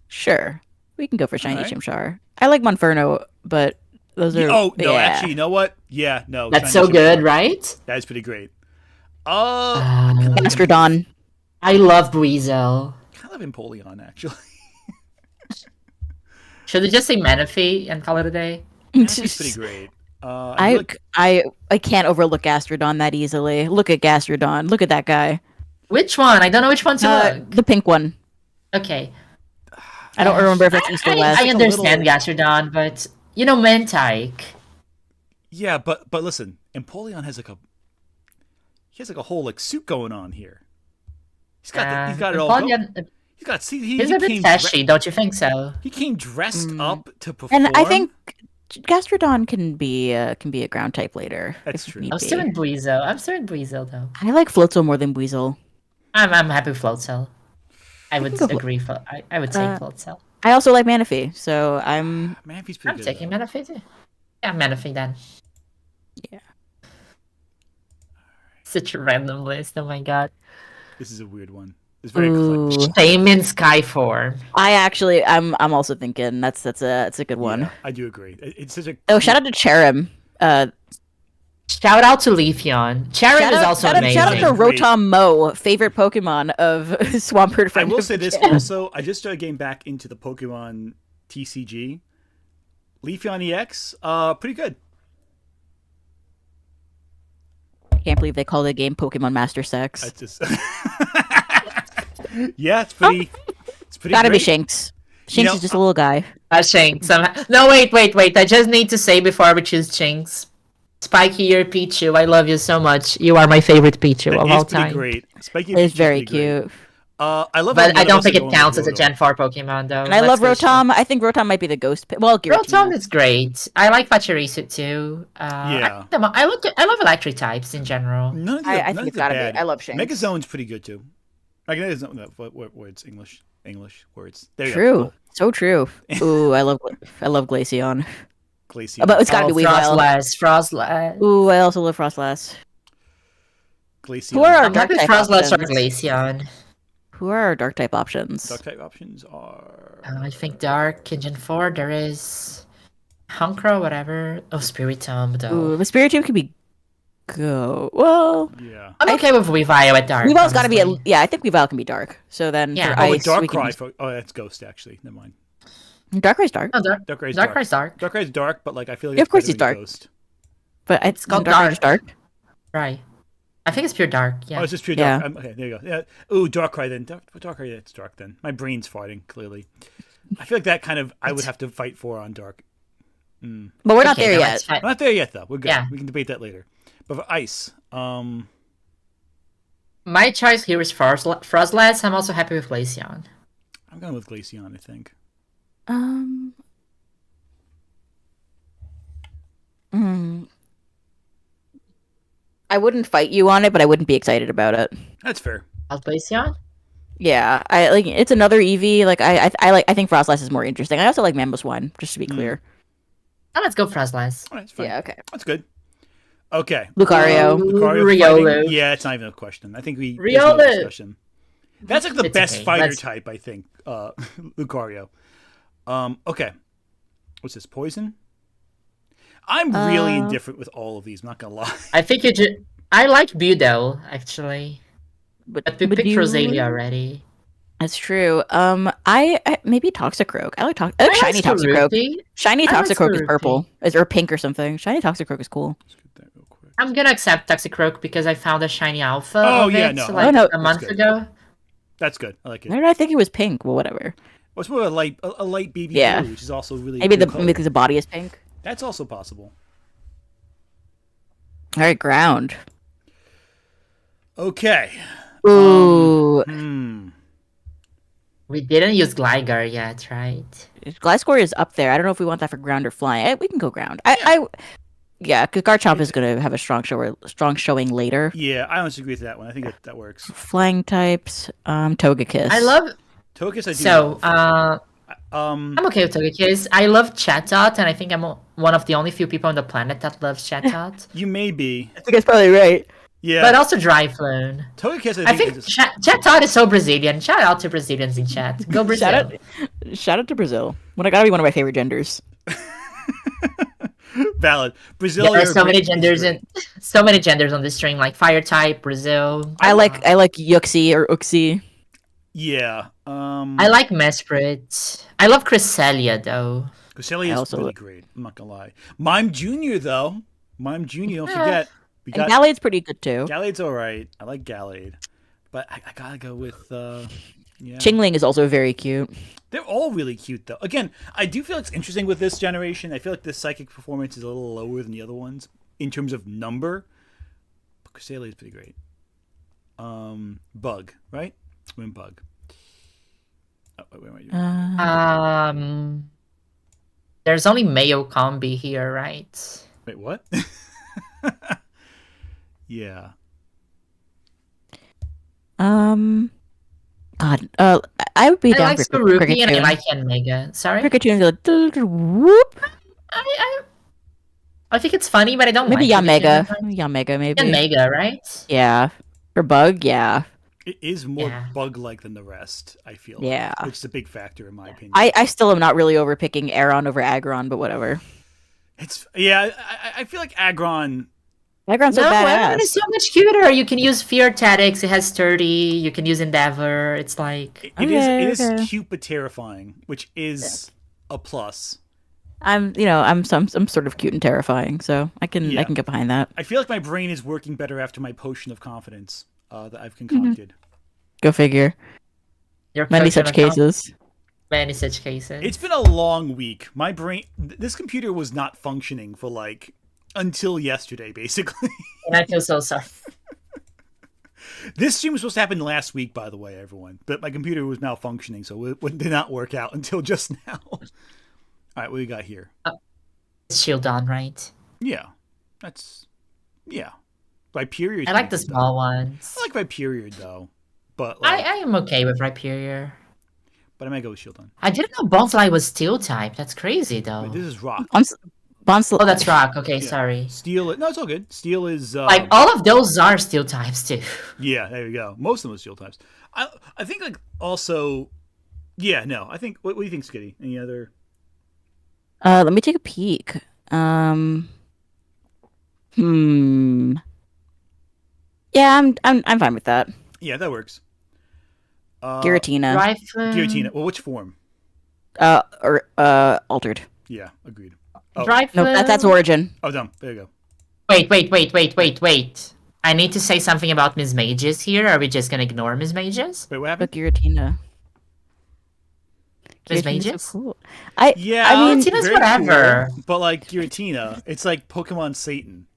Sure. We can go for Shiny Alright. Chimchar. I like Monferno, but those are. Oh no, yeah. actually, you know what? Yeah, no. That's Shiny so good, Chimchar. right? That is pretty great. Gastrodon. I love Breezel. Kind of Empoleon, actually. Should we just say Manaphy and call it a day? That's pretty great. I feel like I can't overlook Gastrodon that easily. Look at Gastrodon. Look at that guy. Which one? I don't know which one to look. The pink one. Okay. I don't remember if it's East or West. I understand Gastrodon, but you know Mentike. yeah, but listen, Empoleon has like a whole like suit going on here. He's got it all. Empoleon- He's got. See, He's a bit came flashy, don't you think so? he came dressed up to perform. And I think Gastrodon can be a ground type later. That's if true. need I'm be. still in Buizel. I'm still in Buizel though. I like Floatzel more than Weasel. I'm happy with Floatzel. I can would go Flo- agree. I would take Uh, Floatzel. I also like Manaphy, so I'm Manaphy's pretty I'm good. taking though. Manaphy too. Yeah, Manaphy then. yeah. Such a random list. Oh my god. This is a weird one. It's very Ooh. eclectic. Shaman Skyform. I'm also thinking that's a good one. Yeah, I do agree. It's such a. Oh, shout out to Cherim. Shout out to Leafeon. Charon is also amazing. Shout out to Great. Rotom Mo, favorite Pokemon of Swampert I friend. will of say the this channel. also. I just started getting back into the Pokemon TCG. Leafeon EX, pretty good. Can't believe they call the game Pokemon Master Sex. I just. Yeah, it's pretty. It's pretty. Gotta be great. Shanks. Shanks know, is just a little guy. Shinx. No, wait. I just need to say before we choose Shinx. Spiky, you're Pichu. I love you so much. You are my favorite Pichu of all It's pretty time. great. Spiky It's Pichu's very pretty great. cute. I love. But how I none of don't us think are it going counts with as a Rotom. Gen 4 Pokemon, though. And I love Let's go Rotom. I think Rotom might be the ghost. Well, Rotom Giratina. is great. I like Pachirisu too. Yeah. I love electric types in general. None of the, I none think of it's the gotta bad. be. I love Shanks. Megazone's pretty good too. Like Megazone, no, what words? English words. There you True. go. Cool. So true. Ooh, I love Glaceon. Glaceon. But it's gotta be Weavile. Frostlass. Ooh, I also love Frostlass. Glaceon. Who are our I'm happy dark type Frostlass or options? Glaceon. Who are our dark type options? Dark type options are. I think Dark in Gen 4 there is Hunkro, whatever. Oh, Spiritomb though. Ooh, the Spiritomb could be well. Yeah. I'm okay with Weavile at Dark. Weavile's got to be. honestly. Yeah, I think Weavile can be dark. So then Yeah. for Oh, ice, with we can Darkrai. Oh, that's Ghost actually. Never mind. Darkrai's dark. No, Darkrai's dark. Darkrai's dark. Darkrai's dark, but like I feel like Yeah, it's of course better he's than dark. Ghost. But it's called Darkrai's dark. Right. I think it's pure dark. Oh, Yeah. it's just pure Yeah. dark. Okay, there you go. Yeah. Ooh, Darkrai then. Darkrai, that's dark then. My brain's farting clearly. I feel like that kind of I would have to fight for on dark. But we're not Okay, there no, yet. it's fine. We're not there yet though. We're good. Yeah. We can debate that later. But for ice, My choice here is Frostlass. I'm also happy with Glaceon. I'm going with Glaceon. I think. I wouldn't fight you on it, but I wouldn't be excited about it. That's fair. Glaceon? Yeah, I like it's another Eevee. Like I think Frostlass is more interesting. I also like Mamoswine, just to be clear. Oh, let's go Frostlass. All right, it's fine. Yeah, okay. That's good. Okay. Lucario. Lucario Riolu. fighting? Yeah, it's not even a question. I think there's no Riolu. discussion. That's like the It's best okay. fighter Let's- type, I think. Lucario. Okay. What's this? Poison? I'm really indifferent with all of these. I'm not gonna lie. I think I like Budo, actually. But we picked you- Rosalia already. That's true. I maybe Toxicroak. I like shiny Toxicroak. Skorupi. Shiny I like Toxicroak is Skorupi. purple, or pink or something. Shiny Toxicroak is cool. Let's get that real quick. I'm gonna accept Toxicroak because I found a shiny alpha Oh, of yeah, it no. like Oh, no. a month That's good. ago. That's good. I like it. Why did I think it was pink? Well, whatever. Well, it's more a light baby Yeah. blue, which is also really Maybe cool color. because the body is pink. That's also possible. All right, ground. Okay. Ooh, We didn't use Gligar yet, right? Gliscor is up there. I don't know if we want that for ground or flying. We can go ground. Yeah, because Garchomp is gonna have a strong showing later. Yeah, I honestly agree with that one. I think that works. Flying types, Togekiss. I love Togekiss, I do so love. I'm okay with Togekiss. I love Chatot, and I think I'm one of the only few people on the planet that loves Chatot. You may be. I think that's probably right. Yeah. But also Dryflone. Togekiss, I think Chatot is so Brazilian. Shout out to Brazilians in chat. Go Brazil. Shout out to Brazil. When I gotta be one of my favorite genders. valid. Brazil. There are you're so many great. genders on this stream, like Fire type, Brazil. I like Yuxi or Uxie. Yeah. I like Mesprit. I love Cresselia though. Cresselia I is also really like- great. I'm not gonna lie. Mime Junior though. Mime Junior. Don't forget. We And got Gallade's pretty good too. Gallade's all right. I like Gallade, but I gotta go with yeah. Chingling is also very cute. They're all really cute though. Again, I do feel it's interesting with this generation. I feel like the psychic performance is a little lower than the other ones in terms of number. But Cresselia is pretty great. Bug, right? Swim Bug. Oh, wait, Um, There's only Mayo Combi here, right? Wait, what? Yeah. God, I would be I down like for Sarupi and I Cricketune. like Yanmega. Sorry? Cricketune is like, whoop. I think it's funny, but I don't Maybe like Yanmega. Cricketune. Yanmega, maybe. Yanmega, right? Yeah. For Bug, yeah. It is more Yeah. bug-like than the rest, I feel. Yeah. Which is a big factor in my opinion. I still am not really overpicking Aeron over Aggron, but whatever. I feel like Aggron. Aggron's so No, badass. Aggron is so much cuter. You can use Fear Tactics. It has Sturdy. You can use Endeavor. It's like... It Okay. is cute but terrifying, which is a plus. I'm sort of cute and terrifying, so I can get behind that. I feel like my brain is working better after my potion of confidence that I've concocted. Go figure. Your Many Potion such of Con- cases. Many such cases. It's been a long week. My brain, this computer was not functioning for like until yesterday, basically. And I feel so sorry. This stream was supposed to happen last week, by the way, everyone. But my computer was malfunctioning, so it did not work out until just now. All right, what do you got here? Shield on, right? Yeah, Rhyperior. I like the small ones. I like Rhyperior though, but like, I am okay with Rhyperior. but I might go with Shieldon. I didn't know Bonsly was Steel type. That's crazy, though. Wait, this is Rock. Bonsly. Oh, that's Rock. Okay, Yeah. sorry. Steel. No, it's all good. Steel is Like, all of those are Steel types, too. Yeah, there you go. Most of them are Steel types. I think like also. Yeah, no. I think. What do you think, Skitty? Any other? Let me take a peek. Yeah, I'm fine with that. Yeah, that works. Giratina. Giratina. Well, which form? Altered. Yeah, agreed. Oh, No, that's Origin. oh, dumb. There you go. Wait. I need to say something about Ms. Mages here. Are we just gonna ignore Ms. Mages? Wait, what happened? But Giratina. Ms. Giratina's Mages? so cool. Yeah, I mean, Giratina's very whatever. cool, but like Giratina, it's like Pokemon Satan.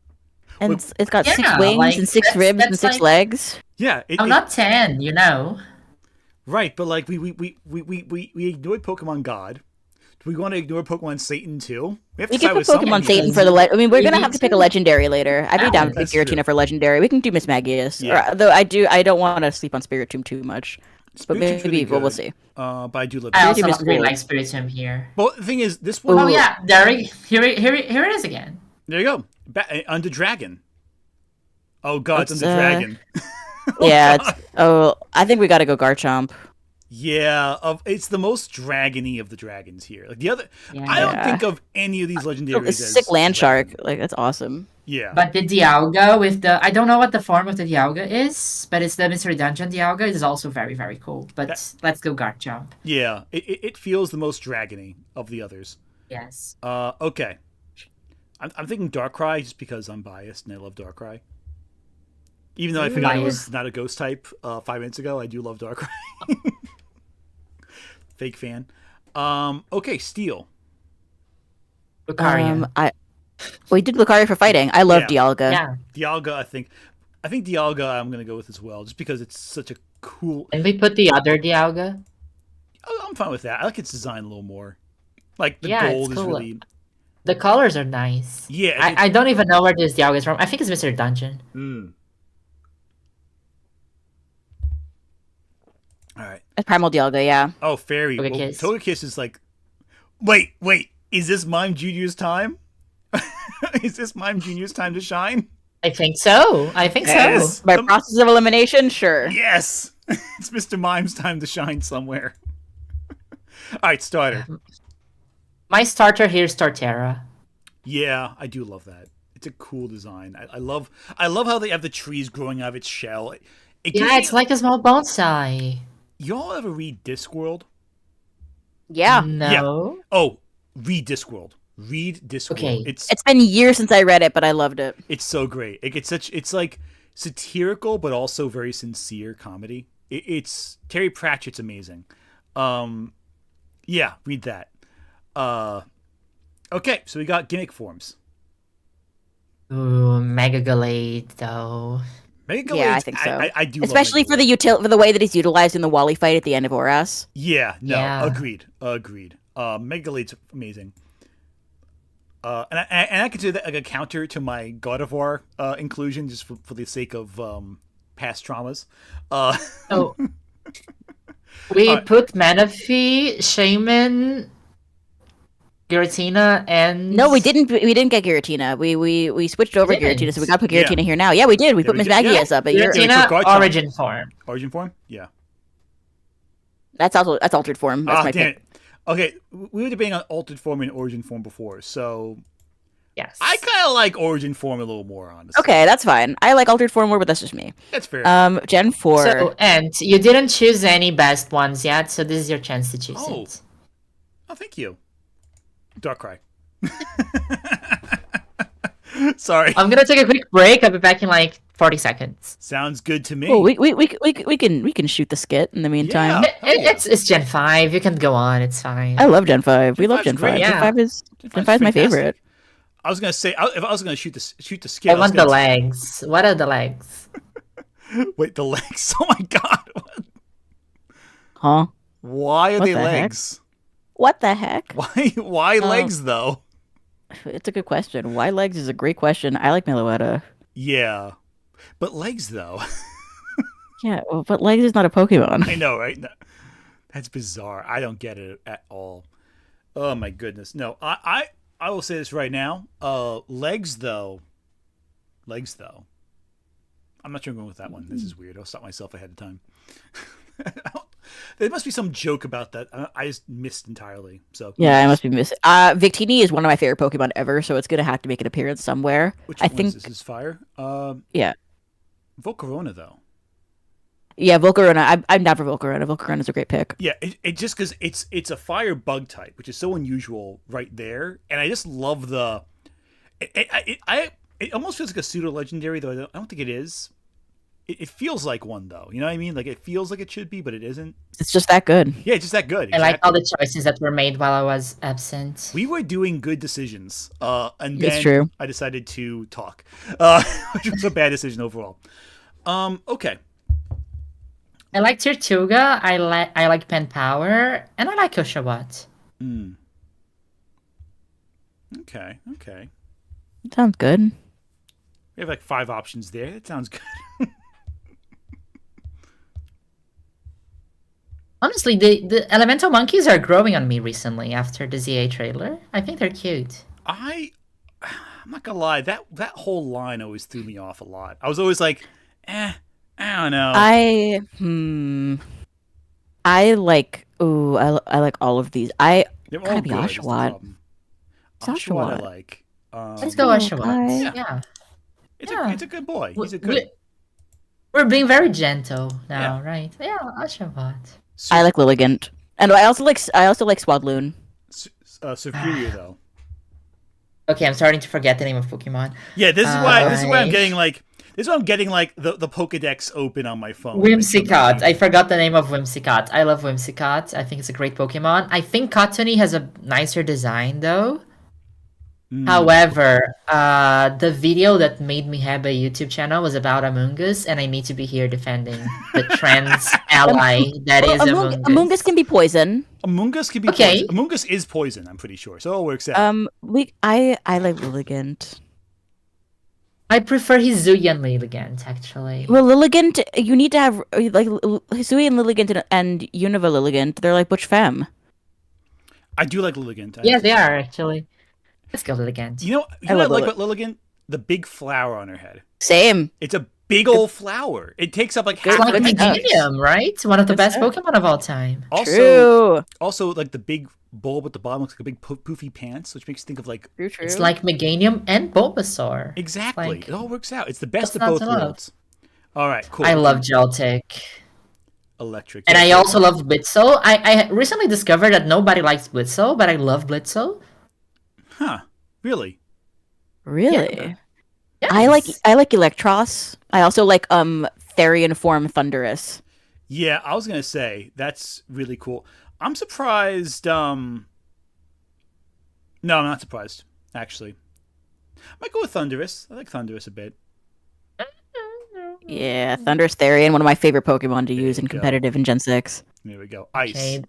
and it's got 6 Yeah, wings like, and 6 that's- ribs and that's 6 like- legs. Yeah, I'm not 10, you know. right, but like we ignored Pokemon God. Do we want to ignore Pokemon Satan too? We have to We side can put with someone Pokemon here. Satan for the. I mean, we're We gonna need have to pick a to. legendary later. I'd be Yeah, down to pick that's true. Giratina for legendary. We can do Miss Magius. Yeah. Though I don't want to sleep on Spiritomb too much. But Spiritude's maybe really we'll good. see. But I do love. I also Spiritomb is really cool. like Spiritomb here. Well, the thing is, this one. Oh yeah, there it is again. There you go. Under Dragon. Oh God, it's It's, Under Dragon. Yeah. God. I think we got to go Garchomp. Yeah, it's the most dragony of the dragons here. Like the other, I don't Yeah. think of any of these legendaries It's as sick land shark. dragon. Like that's awesome. Yeah, But the Dialga with the I don't know what the form of the Dialga is, but it's the Mystery Dungeon Dialga. It is also very, very cool. But let's go Garchomp. yeah. It feels the most dragony of the others. Yes. Okay. I'm thinking Darkrai just because I'm biased and I love Darkrai. Even though I forgot it was Biased. not a ghost type 5 minutes ago, I do love Darkrai. Fake fan. Okay, Steel. Lucario. We did Lucario for fighting. I love Yeah. Dialga. yeah. Dialga, I think Dialga I'm gonna go with as well, just because it's such a cool. And we put the other Dialga. I'm fine with that. I like its design a little more. Like the Yeah, it's gold is cool. really. The colors are nice. Yeah. I don't even know where this Dialga is from. I think it's Mystery Dungeon. All right. It's Primal Dialga. Yeah. Oh, Fairy. Togekiss. Togekiss is like. Wait. Is this Mime Junior's time? Is this Mime Junior's time to shine? I think so. Yes. By process of elimination, sure. Yes. It's Mr. Mime's time to shine somewhere. All right, starter. My starter here is Torterra. Yeah, I do love that. It's a cool design. I love how they have the trees growing out of its shell. It gives Yeah, me- it's like a small bonsai. Y'all ever read Discworld? Yeah. No. Oh, read Discworld. Read Discworld. Okay. It's It's been years since I read it, but I loved it. it's so great. It's like satirical but also very sincere comedy. It's Terry Pratchett's amazing. Yeah, read that. Okay, so we got gimmick forms. Ooh, Mega Galade though. Mega Yeah, I Galade's- think so. I do, love Especially Mega for Galade. for the way that he's utilized in the Wally fight at the end of Oras. Yeah, no, Yeah. agreed. Mega Galade's amazing. And I consider that like a counter to my God of War inclusion, just for the sake of past traumas. Oh, we Alright. put Manaphy, Shaman, Giratina, and No, we didn't. We didn't get Giratina. We switched over didn't. Giratina, so we got to put Giratina Yeah. here now. Yeah, we did. We Yeah, put we Miss did. Magius up. But you're, we Giratina forgot Tom. Origin form. Origin form? Yeah. that's altered form. That's my Damn pick. it. Okay, we were debating on altered form and origin form before, so Yes. I kind of like origin form a little more, honestly. Okay, that's fine. I like altered form more, but that's just me. That's fair. Gen 4. So, and you didn't choose any best ones yet, so this is your chance to choose Oh. it. Oh, thank you. Darkrai. Sorry. I'm gonna take a quick break. I'll be back in like 40 seconds. Sounds good to me. Oh, we can shoot the skit in the meantime. Yeah. Oh, yeah. It's Gen 5. You can go on. It's fine. I love Gen 5. We love Gen Gen 5. 5's great. Gen 5 is Gen Gen 5's 5 is my fantastic. favorite. I was gonna say if I was gonna shoot the skit. I want the gonna legs. What are the legs? Wait, the legs. Oh my god. Huh? Why are What they the heck? legs? What the heck? Why legs though? It's a good question. Why legs is a great question. I like Meloetta. Yeah, but legs though. Yeah, well, but legs is not a Pokemon. I know, right? That's bizarre. I don't get it at all. Oh my goodness. No, I will say this right now. Legs though. I'm not sure I'm going with that one. This is weird. I'll stop myself ahead of time. There must be some joke about that. I just missed entirely. So Yeah, I must be missing. Victini is one of my favorite Pokemon ever, so it's gonna have to make an appearance somewhere. Which I one think. is this? Is fire? Yeah. Volcarona though. Yeah, Volcarona. I'm down for Volcarona. Volcarona's a great pick. Yeah, it just because it's a fire bug type, which is so unusual right there, and I just love the. It almost feels like a pseudo legendary, though I don't think it is. It feels like one though, you know what I mean? Like it feels like it should be, but it isn't. It's just that good. Yeah, it's just that good. I like exactly. all the choices that were made while I was absent. We were doing good decisions, and It's then true. I decided to talk, which was a bad decision overall. Okay. I like Tortuga, I like Pen Power, and I like Oshawott. Okay. Sounds good. We have like 5 options there. That sounds good. Honestly, the elemental monkeys are growing on me recently after the ZA trailer. I think they're cute. I'm not gonna lie, that whole line always threw me off a lot. I was always like, I don't know. I like. Ooh, I like all of these. They're all gotta be good, is the Oshawott. problem. It's Oshawott I Oshawott. like. Let's go Oh, Oshawott. guy. Yeah. It's a good boy. He's a good. We're being very gentle now, Yeah. right? Yeah, Oshawott. I like Lilligant, and I also like Swadloon. Superior though. Okay, I'm starting to forget the name of Pokemon. Yeah, this is why I'm Alright. getting like the Pokédex open on my phone. Whimsicott. I forgot the name of Whimsicott. I love Whimsicott. I think it's a great Pokemon. I think Cottony has a nicer design though. However, the video that made me have a YouTube channel was about Among Us, and I need to be here defending the trans ally that is Among Us. Among Us can be poison. Among Us can be Okay. poison. Among Us is poison, I'm pretty sure. So it all works out. I like Lilligant. I prefer Hizuya and Lilligant, actually. Well, Lilligant, you need to have like Hisui and Lilligant and Unova Lilligant. They're like butch femme. I do like Lilligant. Yeah, they are, actually. Let's go Lilligant. You know I what I love like about Lilligant? The big flower on her head. Same. It's a big old flower. It takes up like Good- half It's of like the face. Meganium, right? One of the Good best stuff. Pokemon of all time. True. Also, like the big bulb at the bottom looks like a big poofy pants, which makes you think of like True. It's like Meganium and Bulbasaur. exactly. Like, It all works out. It's the best of what's both not to love? worlds. All right, cool. I love Joltik. Electric. And I also love Blitzo. I recently discovered that nobody likes Blitzo, but I love Blitzo. Huh? Really? Really. Yes. I like Electros. I also like Therian form Thunderous. Yeah, I was gonna say that's really cool. I'm surprised. No, I'm not surprised. Actually, I might go with Thunderous. I like Thunderous a bit. Yeah, Thunderous Therian, one of my favorite Pokemon to use in you go. competitive in Gen 6. There we go. Ice. Okay.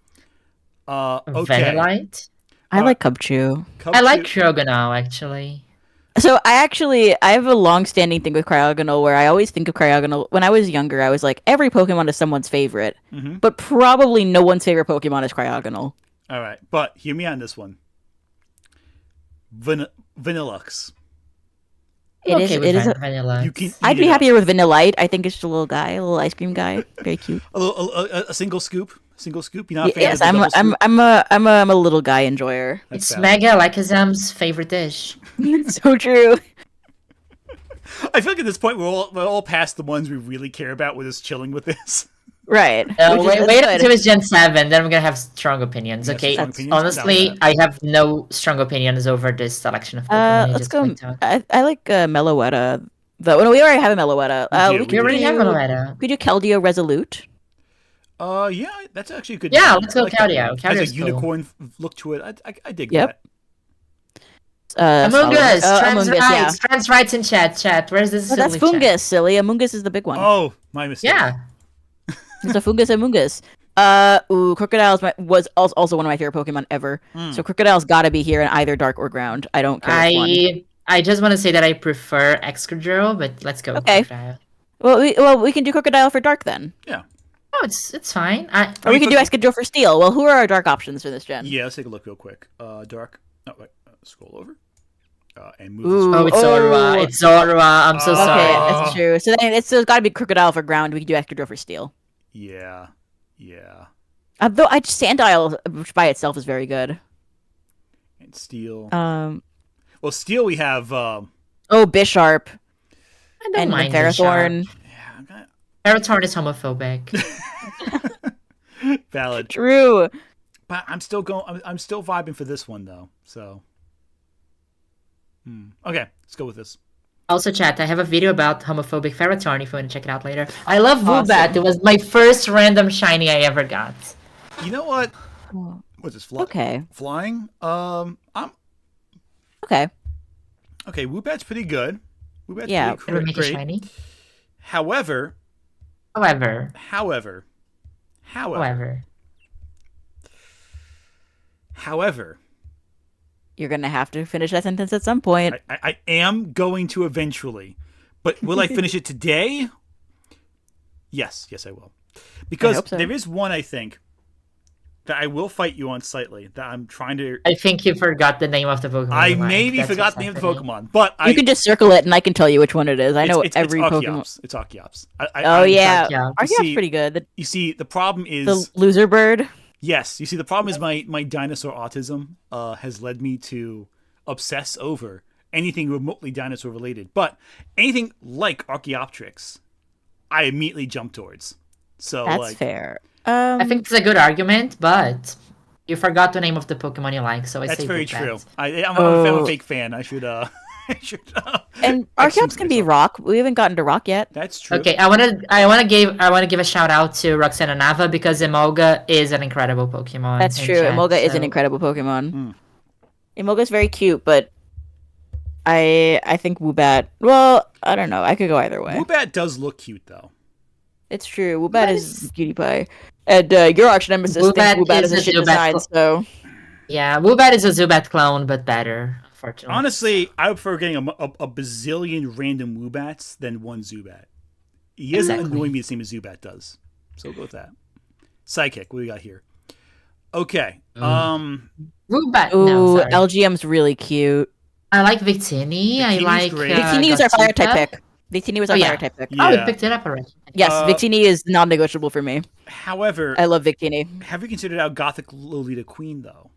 Okay. Vanillite. I like Cubchoo. I like Cryogonal, actually. So I have a long-standing thing with Cryogonal where I always think of Cryogonal. When I was younger, I was like, every Pokemon is someone's favorite, but probably no one's favorite Pokemon is Cryogonal. All right, but hear me on this one. Vanillux. It is. Vanilla. You can. I'd be happier with Vanillite. I think it's just a little guy, a little ice cream guy, very cute. A single scoop. Single scoop. You're not a fan Yes, of the double scoop? I'm a little guy enjoyer. That's It's valid. Mega Alakazam's favorite dish. So true. I feel like at this point we're all past the ones we really care about. We're just chilling with this. Right. Wait until it's Gen 7, then we're gonna have strong opinions, Yeah, okay? strong opinions? Honestly, Down with I have no strong opinions over this selection of Pokemon. you Let's just go. pointed out. I like Meloetta. Though no, we already have a Meloetta. We already have Meloetta. We do Keldeo Resolute. Yeah, that's actually a good. Yeah, design. let's go I like that Keldeo. one. Has Keldeo's a cool. unicorn look to it. I dig Yep. that. Among Us, Among Us, yeah. trans rights in chat. Where's this? Oh, that's silly chat? Fungus, silly. Amoongus is the big one. Oh, my mistake. Yeah. It's a Fungus Amoongus. Crocodile's was also one of my favorite Pokemon ever. So Crocodile's got to be here in either Dark or Ground. I don't care which one. I just want to say that I prefer Excadrill, but let's go. Okay. Crocodile. Well, we can do Crocodile for Dark then. Yeah. Oh, it's fine. Or we can do Excadrill for Steel. Well, who are our Dark options for this gen? Yeah, let's take a look real quick. Dark. Oh, wait. Scroll over. And move. Ooh. this Oh, it's Oh. Zorua. It's Zorua. I'm so Okay, sorry. that's true. So then it's got to be Crocodile for Ground. We can do Excadrill for Steel. Yeah. Though Sandile, which by itself is very good. And Steel. Well, Steel we have. Bisharp I don't and mind Ferrothorn. Yeah, Ferrothorn is homophobic. valid. True. But I'm still vibing for this one though. So. Okay, let's go with this. Also, chat, I have a video about homophobic Ferrothorn if you want to check it out later. I love Awesome. Woobat. It was my first random shiny I ever got. You know what? What's this? Okay. Flying? Okay. Okay, Woobat's pretty good. Woobat's Yeah. Can we pretty make a great. shiny? However, You're gonna have to finish that sentence at some point. I am going to eventually, but will I finish it today? Yes, I will. Because hope so. there is one, I think, that I will fight you on slightly, that I'm trying to... I think you forgot the name of the Pokemon. I you like. maybe That's forgot what's the name of the happening. Pokemon, but You can just circle it and I can tell you which one it is. I know every Pokemon. It's Archeops. Oh yeah, Archeops. Archeops see- pretty good. You see, the problem The is... loser bird. Yes, you see, the problem is my dinosaur autism has led me to obsess over anything remotely dinosaur related. But anything like Archaeopteryx, I immediately jump towards. So That's fair. I think it's a good argument, but you forgot the name of the Pokemon you like, so I that's say very Woobat. true. I'm a fake fan. I should. And Archeops can be rock. We haven't gotten to rock yet. That's true. Okay, I wanna give a shout out to Roxana Nava because Emolga is an incredible Pokemon. That's in true. chat, Emolga is an so- incredible Pokemon. Emolga's very cute, but I think Woobat. Well, I don't know. I could go either way. Woobat does look cute though. It's true. Woobat is cutie pie. And your arch nemesis thinks Woobat is a shit design, so... Yeah, Woobat is a Zubat clone, but better, unfortunately. Honestly, I would prefer getting a bazillion random Woobats than one Zubat. He doesn't annoy me the same as Zubat does. So we'll go with that. Psychic, what do we got here? Okay. Woobat. Ooh, No, sorry. LGM's really cute. I like Victini. I Victini's like. great. Victini was our fire Godzilla. type pick. Victini was our yeah. fire type pick. Yeah. Oh, we picked it up already. Yes, Victini is non-negotiable for me. However, I love Victini. have you considered our Gothic Lolita Queen though?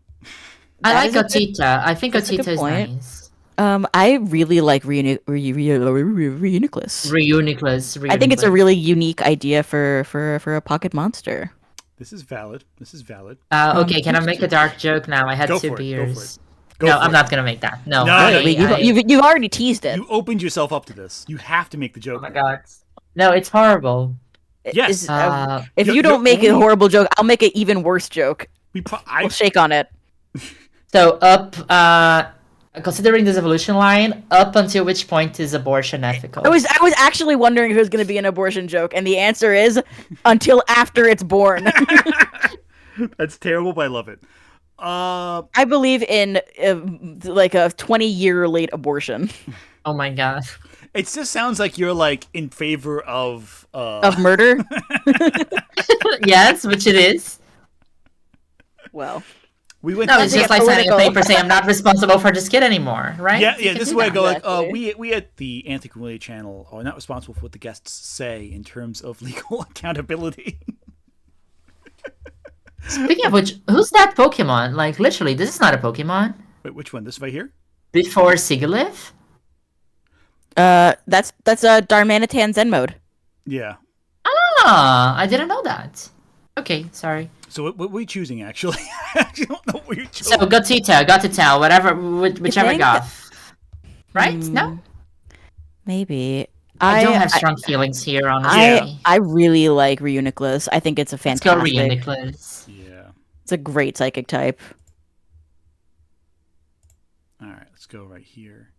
I That like is a good- Gotita. I think that's a good Gotita is point. nice. I really like Reuniclus. Reuniclus. I think it's a really unique idea for a pocket monster. This is valid. Okay, can I make a dark joke now? I had Go two for it, go beers. for it. Go No, for I'm it. not gonna make that. No, No, I- no, I- You've already teased it. You opened yourself up to this. You have to make the joke. Oh my god. No, it's horrible. Yes. If You- you don't you make a only- horrible joke, I'll make an even worse joke. We'll shake on it. So considering this evolution line, up until which point is abortion ethical? I was actually wondering if it was going to be an abortion joke, and the answer is until after it's born. That's terrible, but I love it. I believe in like a 20-year late abortion Oh my god. It just sounds like you're like in favor of of murder. Yes, which it is. Well, we went. No, to it's to just get like signing a political. paper saying I'm not responsible for this kid anymore, right? Yeah, You yeah. can This is do where I that. go. Like, Exactly. we at the Anthony Community Channel are not responsible for what the guests say in terms of legal accountability. Speaking of which, who's that Pokemon? Like, literally, this is not a Pokemon. Wait, which one? This right here? Before Sigilyph? that's a Darmanitan Zen mode. Yeah. Ah, I didn't know that. Okay, sorry. So what were you choosing actually? I actually don't know what you're choosing. So, Gotita, whatever, whichever think- Goth. Right? No? Maybe. I don't have strong feelings here, honestly. Yeah. I really like Reuniclus. I think it's a Let's go fantastic. Reuniclus. Yeah. It's a great psychic type. All right, let's go right here.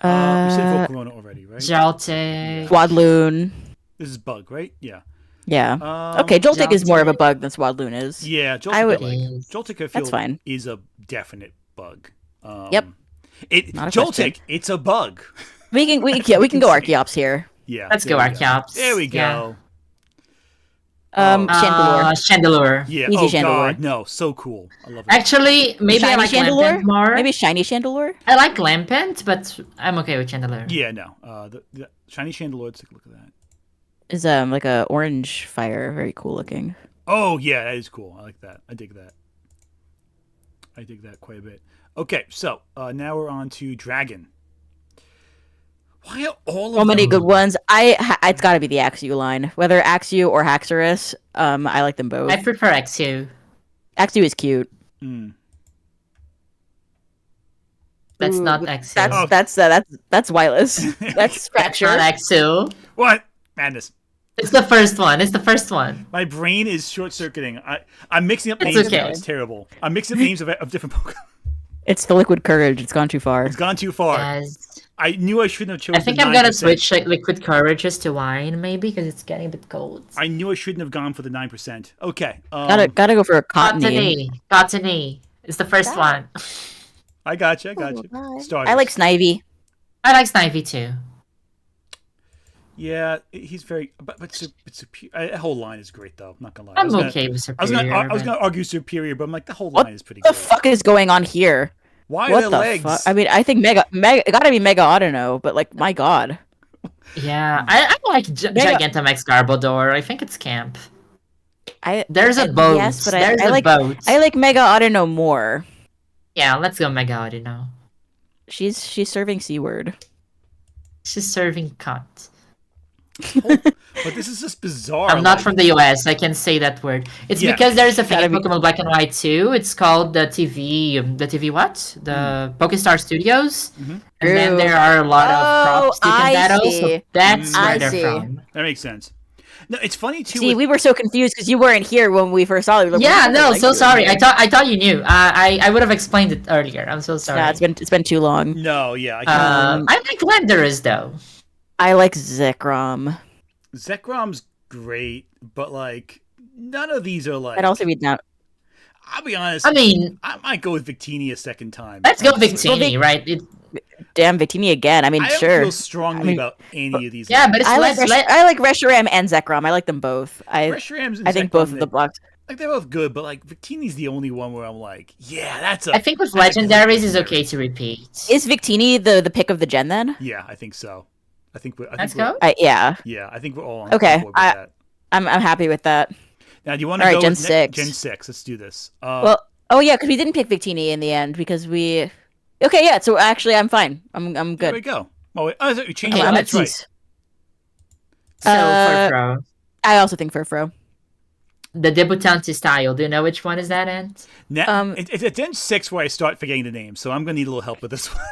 You Uh, said Volcarona already, right? Joltik. Swadloon. This is Bug, right? Yeah. Yeah. Um, Okay, Joltik is more of a Joltik. bug than Swadloon is. Yeah, Joltik I would- Joltik I feel That's fine. is a definite bug. Yep. It Not a question. Joltik, it's a bug. We can go Archeops here. Yeah. Let's there go, we Archeops. There we go. Yeah. Chandelure. Chandelure. Yeah. Easy Oh Chandelure. god, no, so cool. I love it. Actually, maybe I Shiny like Chandelure? Lampent more. Maybe shiny Chandelure. I like Lampent, but I'm okay with Chandelure. Yeah, no. The shiny chandelier. Let's take a look at that. Is like a orange fire, very cool looking. Oh yeah, that is cool. I like that. I dig that. I dig that quite a bit. Okay, so now we're on to Dragon. Why are all of So many them? good ones. It's got to be the Axew line, whether Axew or Haxorus. I like them both. I prefer Exu. Axew is cute. Mm. That's Ooh, not Exu. That's Wireless. That's That's Scratcher. not Exu. What madness? It's the first one. It's the first one. My brain is short circuiting. I'm mixing up It's names okay. now. It's terrible. I'm mixing up names of different Pokemon. It's the Liquid Courage. It's gone too far. It's gone too far. Yes. I knew I shouldn't have chosen. I think the I'm gonna 9%. switch like Liquid Courageous to wine, maybe, because it's getting a bit cold. I knew I shouldn't have gone for the 9%. Okay. Gotta go for a Cottony. Cottony. It's the first one. I got you. Starters. I like Snivy. I like Snivy too. Yeah, he's very. But that whole line is great, though. I'm not gonna lie. I'm okay with I was Superior. gonna argue superior, but I'm like the whole What line is pretty What good. the fuck is going on here? Why What are the the legs? fuck? I mean, I think Mega it gotta be Mega Autono, but like, my god. Yeah, I like Gigantamax Garbodor. I think it's camp. There's a boat. Yes, but There's I a like boat. I like Mega Autono more. Yeah, let's go Mega Audino. She's serving C-word. She's serving cunt. But this is just bizarre. I'm not like- from the US. I can say that word. It's Yeah. because there's a thing in Gotta be- Pokemon Black and White too. It's called the TV. The TV what? The Pokestar Studios. Mhm. And then True. there are a lot of props you I can battle. So see. that's I where they're see. from. That makes sense. No, it's funny too. See, with- we were so confused because you weren't here when we first saw it. We were like, Yeah, "What no, the so like sorry. you?" I thought you knew. I would have explained it earlier. I'm so sorry. Yeah, it's been too long. No, yeah, I can't. I like Landorus though. I like Zekrom. Zekrom's great, but like none of these are like. I'd also be down. I'll be honest. I mean, I might go with Victini a second time. let's go honestly. Victini, right? Damn, Victini again. I mean, I don't sure. feel strongly I mean, about any of these. Yeah, but it's I like less. I like Reshiram and Zekrom. I like them both. Reshiram's and I think Zekrom, both of the blocks. like they're both good, but like Victini's the only one where I'm like, yeah, that's a. I think with that's a good legendaries is legendary. okay to repeat. Is Victini the pick of the gen then? Yeah, I think so. I think we're. Let's go. Yeah, Yeah, I think we're all on Okay, board with that. I'm happy with that. Now, do you want to All right, go Gen with 6. Gen 6? Let's do this. Well, oh yeah, because we didn't pick Victini in the end because we. Okay, yeah. So actually, I'm fine. I'm There we good. go. Oh, wait, I thought you changed I'm, it. I'm at That's right. peace. So Uh, for Pro, I also think Furfro. the Debutante style. Do you know which one is that, Ant? Now, it's at Gen 6 where I start forgetting the names, so I'm going to need a little help with this one.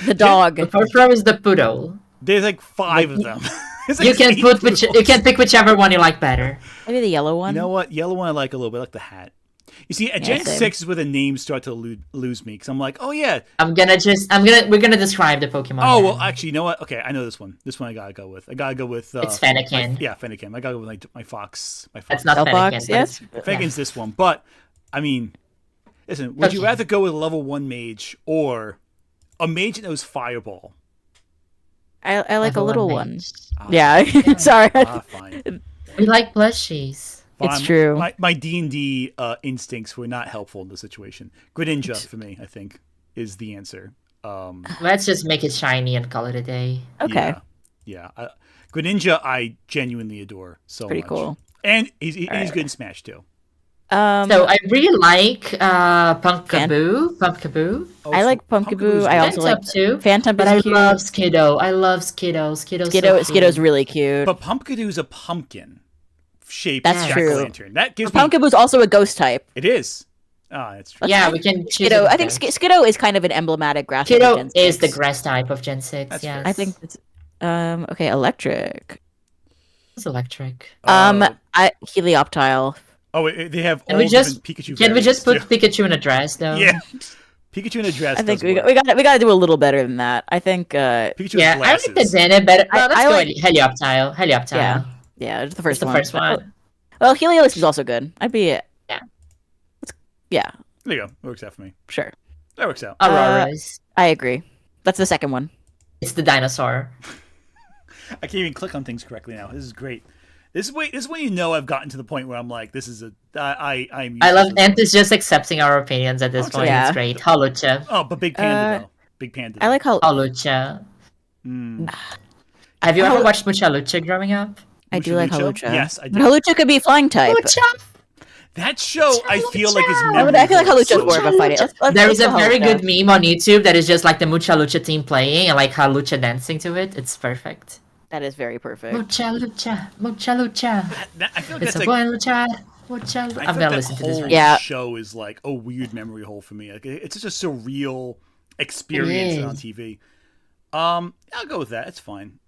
The dog. The Furfro is the Poodle. There's like 5 of them. It's like You can 8 put poodles. you can pick whichever one you like better. Maybe the yellow You one. know what? Yellow one I like a little bit. I like the hat. You see, at Yeah, Gen same. 6 is where the names start to lose me, because I'm like, oh yeah. We're gonna describe the Pokemon. Oh, then. well, actually, you know what? Okay, I know this one. This one I gotta go with. I gotta go with... It's Fennekin. Yeah, Fennekin. I gotta go with my fox. That's not Cellbox, Fennekin. yes. But Fennekin's this one, but, I mean... Listen, would you Okay. rather go with a level 1 mage or a mage that knows Fireball? I like a Level little one one. mage. Yeah, sorry. Fine. We like plushies. It's Fine. true. My D&D instincts were not helpful in the situation. Greninja, for me, I think, is the answer. Let's just make it shiny and call it a day. Okay. Yeah. Greninja, I genuinely adore so Pretty much. cool. And he's good in Smash, too. So I really like Pumpkaboo. Oh, I so like Pumpkaboo. Pumpkaboo's I great. also like Phantom too. Phantom But is I cute. love Skiddo. I love Skiddo. Skiddo's so cute. Skiddo's really cute. But Pumpkadoo's a pumpkin shaped That's true. jack-o'-lantern. That gives me... Pumpkaboo's also a ghost type. It is. Ah, that's true. Yeah, we can choose. Skiddo, it I think there. Skiddo is kind of an emblematic grass type of Skiddo Gen is the 6. grass type of Gen 6. That's Yes. fair. I think it's okay, electric. It's electric. Helioptile. Oh, they have Can all we just different Pikachu can we just put variants, Pikachu in a dress though? too. Yeah. Pikachu in a dress I think does we work. got to do a little better than that. I think Pikachu Yeah, with I like the glasses. Zenith better. No, let's I go like- Helioptile. Helioptile. yeah, it's the It's first the one. first one. Well, Heliolisk is also good. I'd be yeah, There you go. That works out for me. sure. That works out. Auroras. I agree. That's the second one. It's the dinosaur. I can't even click on things correctly now. This is great. This is when you know I've gotten to the point where I'm like, this is I'm. I love useless. Ant is just accepting our opinions at this Oh, point. yeah. It's great. Holucha. Oh, but Big Panda though. Big Panda. I like how Holucha. Mm. Have you Hol- ever watched Mucha Lucha growing up? I do like Lucha? Holucha. Yes, I But do. Holucha could be flying type. That show I feel like is I feel like memorable. Holucha's more of a fighting. There is a let's go very Holucha. good meme on YouTube that is just like the Mucha Lucha team playing and like Holucha dancing to it. It's perfect. That is very perfect. Mucha Lucha, Mucha Lucha. I feel like It's that's a like boy Lucha, Mucha. I I'm feel gonna like listen that to this whole right Yeah. show is like a weird memory hole for me. Like it's just a surreal experience is. on TV. I'll go with that. It's fine.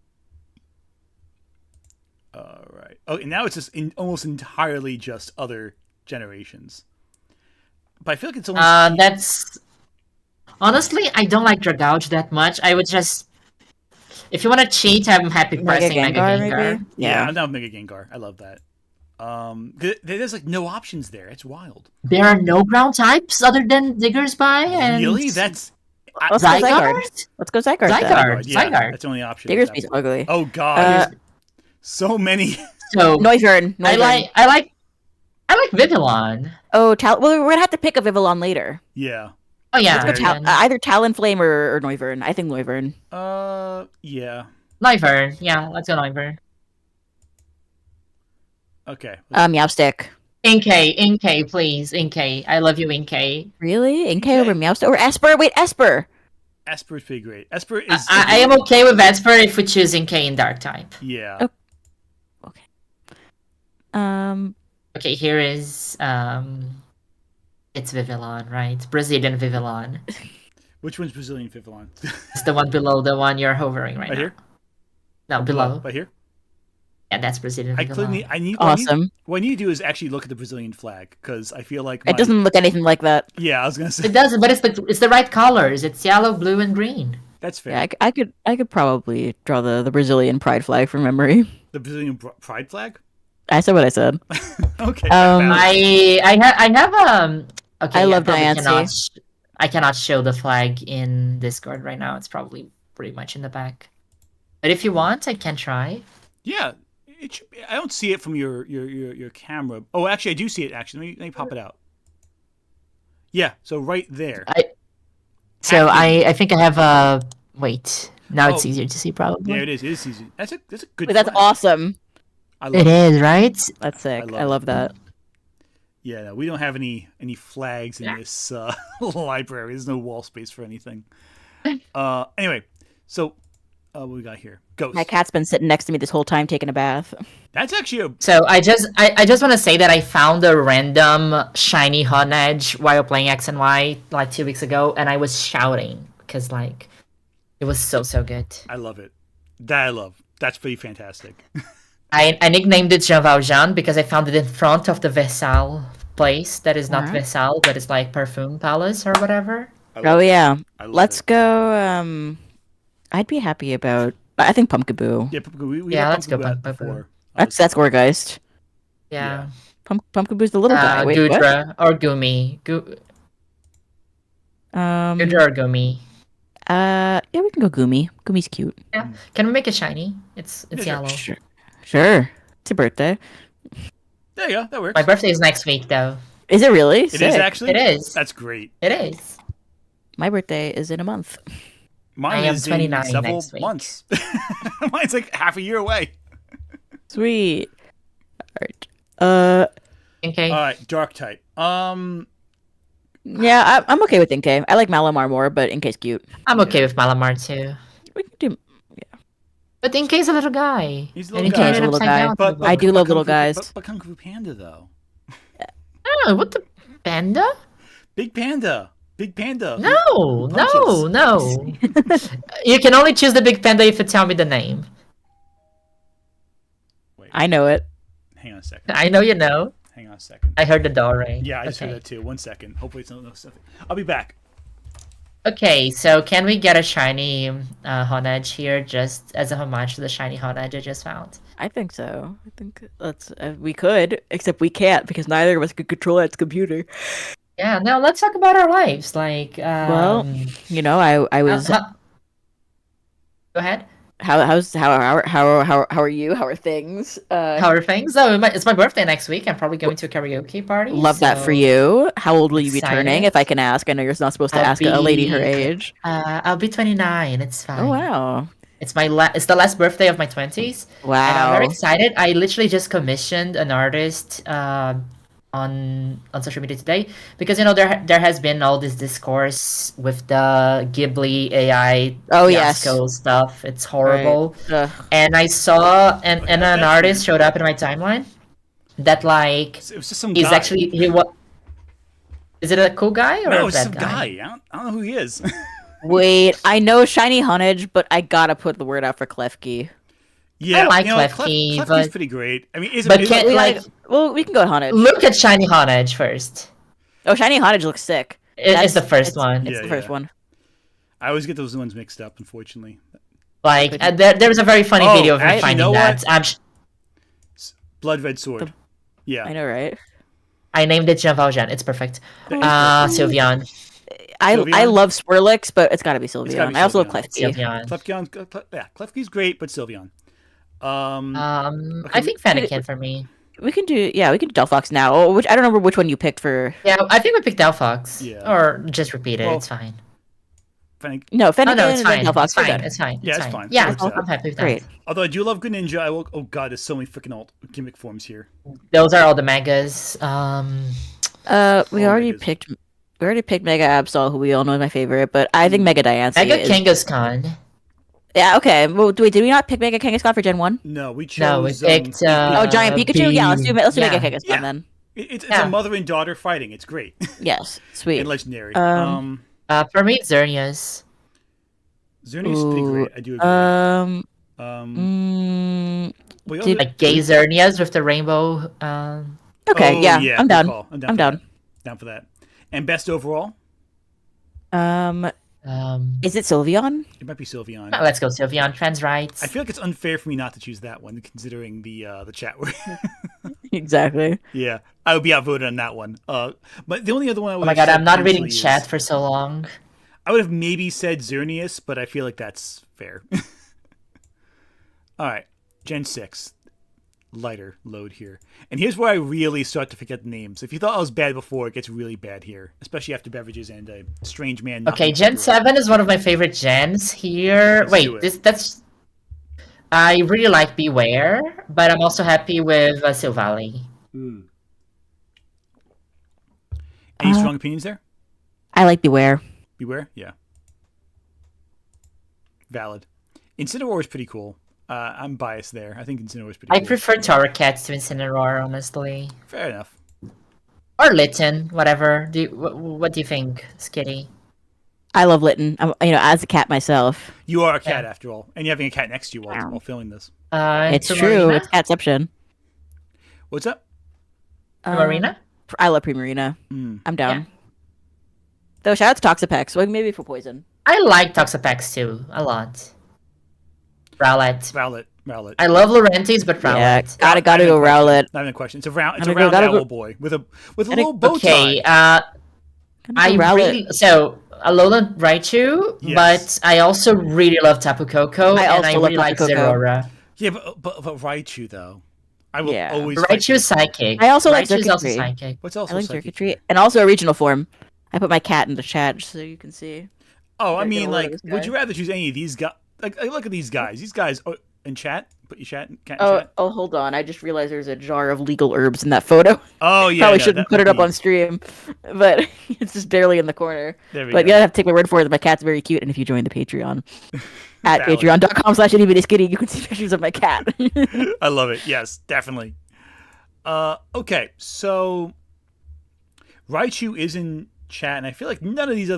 All right. Oh, and now it's just almost entirely just other generations. But I feel like it's almost That's honestly, I don't like Dragouge that much. I would just, if you want to cheat, I'm happy Mega pressing Mega Gengar, Gengar. maybe? yeah. Yeah. Now Mega Gengar. I love that. There's like no options there. It's wild. There are no ground types other than Diggersby and Really? That's Let's go Zygarde. Zygarde. Let's go Zygarde. then. Zygarde. Yeah, Zygarde. that's the only option. Diggersby's ugly. Oh God, Uh, so many. So Noivern. I like Vivillon. Oh, well, we're gonna have to pick a Vivillon later. Yeah. Oh yeah, Let's go either Talonflame or Noivern. I think Noivern. Yeah. Noivern. Yeah, let's go Noivern. Okay. Meowstick. Inkay, please, Inkay. I love you, Inkay. Really? Inkay over Meowstick or Esper? Wait, Esper. Esper's pretty great. Esper is. I am okay with Esper if we choose Inkay in Dark type. Yeah. Oh. Okay. Okay, here is it's Vivillon, right? Brazilian Vivillon. Which one's Brazilian Vivillon? It's the one below the one you're hovering right Right now. here. No, below. Right here. Yeah, that's Brazilian I Vivillon. clearly. I need. Awesome. What I need to do is actually look at the Brazilian flag because I feel like It doesn't look anything like that. Yeah, I was gonna say It doesn't, but it's the right colors. It's yellow, blue, and green. that's fair. Yeah, I could probably draw the Brazilian pride flag from memory. The Brazilian pride flag. I said what I said. Okay. Um, valid. I have okay. I love probably Diancie. I cannot show the flag in Discord right now. It's probably pretty much in the back. But if you want, I can try. Yeah. It should be, I don't see it from your camera. Oh, actually, I do see it. Actually, let me pop it out. Yeah. So right there. I think I have a wait. Now it's Oh. easier to see probably. Yeah, it is. It is easy. That's a good. Wait, that's flag. awesome. I love It is, right? That's sick. love I love that. Yeah, no, we don't have any flags in this library. There's no wall space for anything. Anyway, so what we got here? Ghost. My cat's been sitting next to me this whole time taking a bath. That's actually a So I just want to say that I found a random shiny Honedge while playing X and Y like 2 weeks ago, and I was shouting because like it was so good. I love it. That I love. That's pretty fantastic. I nicknamed it Jean Valjean because I found it in front of the Versailles place that is not Alright. Versailles, but it's like Perfume Palace or whatever. I love Oh it. yeah. I love Let's it. go. I'd be happy about. I think Pumpkaboo. Yeah, we Yeah, had let's go Pumpkaboo out Pumpkaboo. before. That's Gorgeist. Yeah. Pumpkaboo's the little guy. Wait, what? Gudra or Gumi. Hydra or Gumi? Yeah, we can go Gumi. Gumi's cute. Yeah. Can we make it shiny? It's yellow. Sure. It's your birthday. There you go. That works. My birthday is next week, though. Is it really? It is actually. It is. That's great. It is. My birthday is in a month. Mine I am is 29 in several next week. months. Mine's like half a year away. Sweet. Alright. Okay. All right, dark type. Yeah, I'm okay with Inkay. I like Malamar more, but Inkay's cute. I'm okay with Malamar too. We can do. But Inkay's a little guy. He's a And little he guy. turned He's a it little upside guy. down. But I do love Kung little Fu- guys. But Kung Fu Panda though. Oh, what the panda? Big Panda. Big Panda. No, punches. no. You can only choose the big panda if you tell me the name. Wait, I know it. hang on a second. I know you know. Hang on a second. I heard the door ring. Yeah, I just heard Okay. that too. 1 second. Hopefully it's not no stuff. I'll be back. Okay, so can we get a shiny Honedge here just as a homage to the shiny Honedge I just found? I think so. I think that's we could, except we can't because neither of us could control its computer. Yeah, no, let's talk about our lives. Like, Well, you know, I was. Go ahead. How are you? How are things? How are things? Oh, it's my birthday next week. I'm probably going to a karaoke party. Love that for so, you. How old will you be Excited. turning, if I can ask? I know you're not supposed to I'll ask a lady her be- age. I'll be 29. It's fine. Oh wow! It's it's the last birthday of my 20s. And I'm very Wow. excited. I literally just commissioned an artist on social media today because there has been all this discourse with the Ghibli AI Oh, yes. fiasco stuff. It's horrible. Ugh. And I saw and But an that's artist weird. showed up in my timeline that like It was just some he's guy. actually he what is it a cool guy or No, a it's some bad guy. guy? I don't know who he is. Wait, I know shiny Honedge, but I gotta put the word out for Klefki. Yeah, like you know, Klefki, Klefki's but- pretty great. I mean, But can't like Well, we can go with Honedge. look at shiny Honedge first. Oh, shiny Honedge looks sick. It's the first it's- one. It's Yeah, the first yeah. one. I always get those ones mixed up, unfortunately. Like there was a very funny Oh, video of me actually, finding you know that. what? Blood Red Sword. Yeah. I know, right? I named it Jean Valjean. It's perfect. That is perfect. Sylveon. I Sylveon? love Swirlix, but it's gotta be gotta Sylveon. be I also love Sylveon. Klefki. Sylveon. Yeah, Klefki's great, but Sylveon. I think Fennekin for me. We can do Delphox now. Oh, which I don't remember which one you picked for. Yeah, I think we picked Delphox. Yeah. Or just repeat it. Well, it's fine. No, Fennekin Oh no, it's and then fine. Delphox. It's we're fine. good. It's fine. Yeah, it's it's fine. fine. Yeah, Works out. I'm happy with that. Great. Although I do love Greninja, I will. Oh god, there's so many freaking alt gimmick forms here. Those are all the megas. We Oh, already Megas. picked. We already picked Mega Absol, who we all know is my favorite, but I think Mega Diancie Mega is. Kangaskhan. Yeah, okay. Well, wait, did we not pick Mega Kangaskhan for Gen 1? No, we chose. No, we picked, Oh, Giant Pikachu? Yeah, let's do Mega yeah. Kangaskhan Yeah. then. it's Yeah. a mother and daughter fighting. It's great Yes, sweet. and legendary. Um, For me, it's Xerneas. Xerneas is pretty Ooh, great. I do agree. We also- Like gay Xerneas with the rainbow. okay, Oh, yeah, yeah, I'm good down. call. I'm I'm for down. that. Down for that. And best overall, Is it Sylveon? it might be Sylveon. Let's go Sylveon. Trans rights. I feel like it's unfair for me not to choose that one, considering the chat. Exactly. Yeah, I would be outvoted on that one. But the only other one I would. Oh my have god, said I'm not reading potentially chat is- for so long. I would have maybe said Xerneas, but I feel like that's fair. All right, Gen 6. Lighter load here. And here's where I really start to forget the names. If you thought I was bad before, it gets really bad here, especially after beverages and a strange man. not Okay, being Gen popular. 7 is one of my favorite gens here. Let's do Wait, it. that's... I really like Beware, but I'm also happy with Sylvally. Any strong opinions there? I like Beware. Beware? Yeah. Valid. Incineroar is pretty cool. I'm biased there. I think Incineroar is pretty I cool. prefer Torracats to Incineroar, honestly. Fair enough. Or Litten, whatever. What do you think, Skitty? I love Litten. As a cat myself. You are a cat after all. And you're having a cat next to you while filming this. It's true. Primarina? It's Catception. What's up? Primarina? I love Primarina. Mm. I'm down. Yeah. Though, shout out to Toxapex. Well, maybe for poison. I like Toxapex too, a lot. Rowlet. Rowlet. I love Laurentiis, but Rowlet. Yeah, gotta Not even go a question. Rowlet. Not even a question. It's a round Gotta go- owl boy with a little bow Okay, tie. I Rowlet. really... So, Alolan Raichu, Yes. but I also really love Tapu Koko, I and I also love really like Tapu Koko. Zerora. Yeah, but Raichu though, I will Yeah. always fight for Raichu's this one. psychic. I also like Raichu's also circuitry. psychic. What's I also like psychic circuitry, here? and also original form. I put my cat in the chat so you can see. Oh, I Gotta get mean, a load like, of this would guy. you rather choose any of these guys? Like, look at these guys. These guys in chat. Put your cat in Oh, chat. oh, hold on. I just realized there's a jar of legal herbs in that photo. Oh yeah, Probably no, shouldn't that put would it up be- on stream, but it's just barely in the corner. There we But go. you have to take my word for it that my cat's very cute, and if you join the Patreon at Valid. patreon.com/SkittyBitty, you can see pictures of my cat. I love it. Yes, definitely. Okay, so Raichu is in chat, and I feel like none of these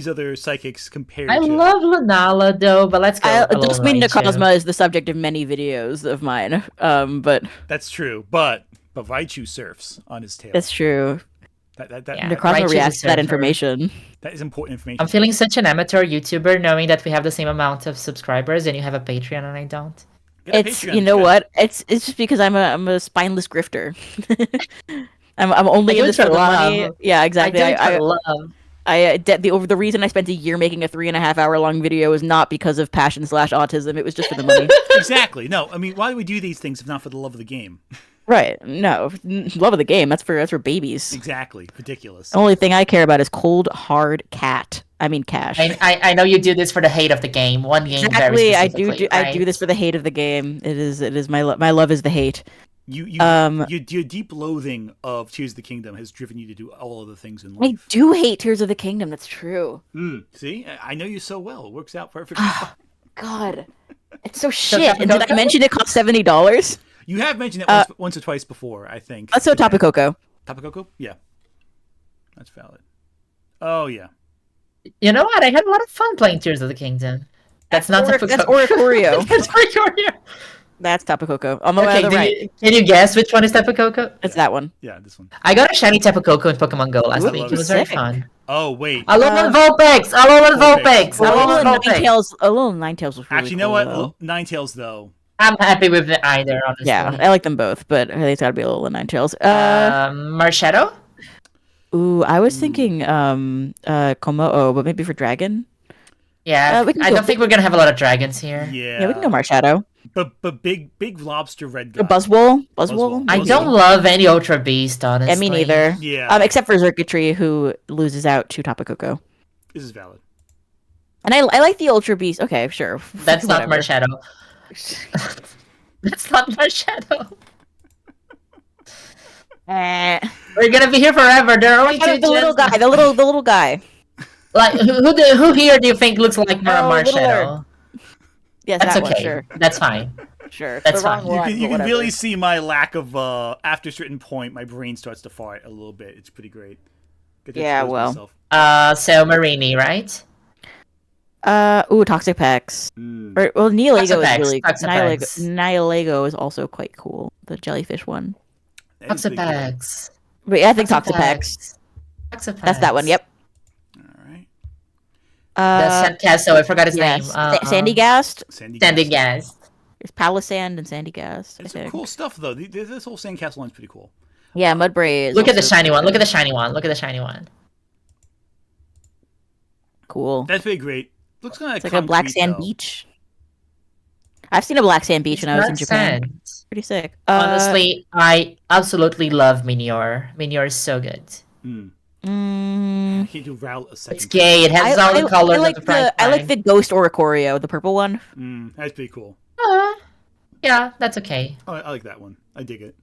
other psychics compare I to. love Lunala though, but let's go. Just Alolan mean Raichu. Necrozma is the subject of many videos of mine. But That's true, but Raichu surfs on his tail. that's true. That Yeah. Necrozma Raichu's a reacts to that surfer. information. that is important information. I'm feeling such an amateur YouTuber knowing that we have the same amount of subscribers and you have a Patreon and I don't. Get a It's Patreon, you know good. what? It's just because I'm a spineless grifter. I'm only I in do this it for for the money. love. Yeah, exactly. I do it for love. The reason I spent a year making a 3.5 hour long video is not because of passion/autism. It was just for the money. Exactly. No, I mean, why do we do these things if not for the love of the game? Right? No, love of the game. That's for babies. Exactly. Ridiculous. The only thing I care about is cold hard cat. I mean cash. I know you do this for the hate of the game. One game Exactly. very I specifically, do. I do this for the hate of the game. It is my love is the hate. Your deep loathing of Tears of the Kingdom has driven you to do all other things in I life. do hate Tears of the Kingdom. That's true. See, I know you so well. It works out perfectly. God, it's so So shit. And did I Tapu mention it cost $70? You have mentioned it once or twice before, I think. Let's go Tapu Koko. Tapu Koko? Yeah. That's valid. Oh, yeah. You know what? I had a lot of fun playing Tears of the Kingdom. That's not Tapu That's Koko. Oricorio. That's Oricorio. That's Tapu Koko. On the way Okay, on the right. can you guess which one is Tapu Koko? It's that one. Yeah, this one. I got a shiny Tapu Koko in Pokemon Go last Ooh, week. love It was very sick. fun. Oh, wait. Alolan Vulpix! Alolan Vulpix. Vulpix! Alolan Vulpix! A little Ninetales was really Actually, you know cool, what? though. Ninetales, though. I'm happy with either, honestly. Yeah, I like them both, but it's got to be a little Ninetales. Marshadow? Ooh, I was thinking Komo-o, but maybe for Dragon. Yeah, we can I go don't think we're gonna have a lot of dragons here. Yeah, we can go Marshadow. But big lobster red guy. Buzzwole. Buzzwole. I don't love any Ultra Beast, honestly. Yeah, me neither. Yeah. Except for Circuitry, who loses out to Tapu Koko. This is valid. And I like the Ultra Beast. Okay, sure. That's not Whatever. Marshadow. That's not Marshadow. We're gonna be here forever. There are only two The little gens. guy. The little guy. Like who here do you think looks like Marshadow? Littler. Yes, That's that okay. one. Sure. That's fine. Sure. It's That's the wrong fine. You one, can, but you can whatever. really see my lack of after a certain point, my brain starts to fart a little bit. It's pretty great. Get to Yeah, expose well. myself. So Marini, right? Toxic Pex. Neolago is Toxapex, really Toxapex. Nihilago is also quite cool. The jellyfish one. That is pretty cool. Toxapex. But yeah, I think Toxapex. Toxapex. That's that one. Yep. All right. The Sandcastle, I forgot his yes. name. Sandygast. Sandy Gas. There's Palisand and Sandygast. I It's some think. cool stuff, though. This whole sandcastle line's pretty cool. Yeah, Mudbray is. Look at the also shiny one. pretty Look at the shiny one. Look at the shiny one. cool. That's pretty great. Looks kind of It's like a black sand beach. I've seen a black sand beach when I was in Japan. Sand. Pretty sick. Honestly, I absolutely love Minior. Minior is so good. I can't do route a second. It's gay. It has all the colors like of the prime I like time. the ghost Oricorio, the purple one. That's pretty cool. Yeah, that's okay. I like that one. I dig it.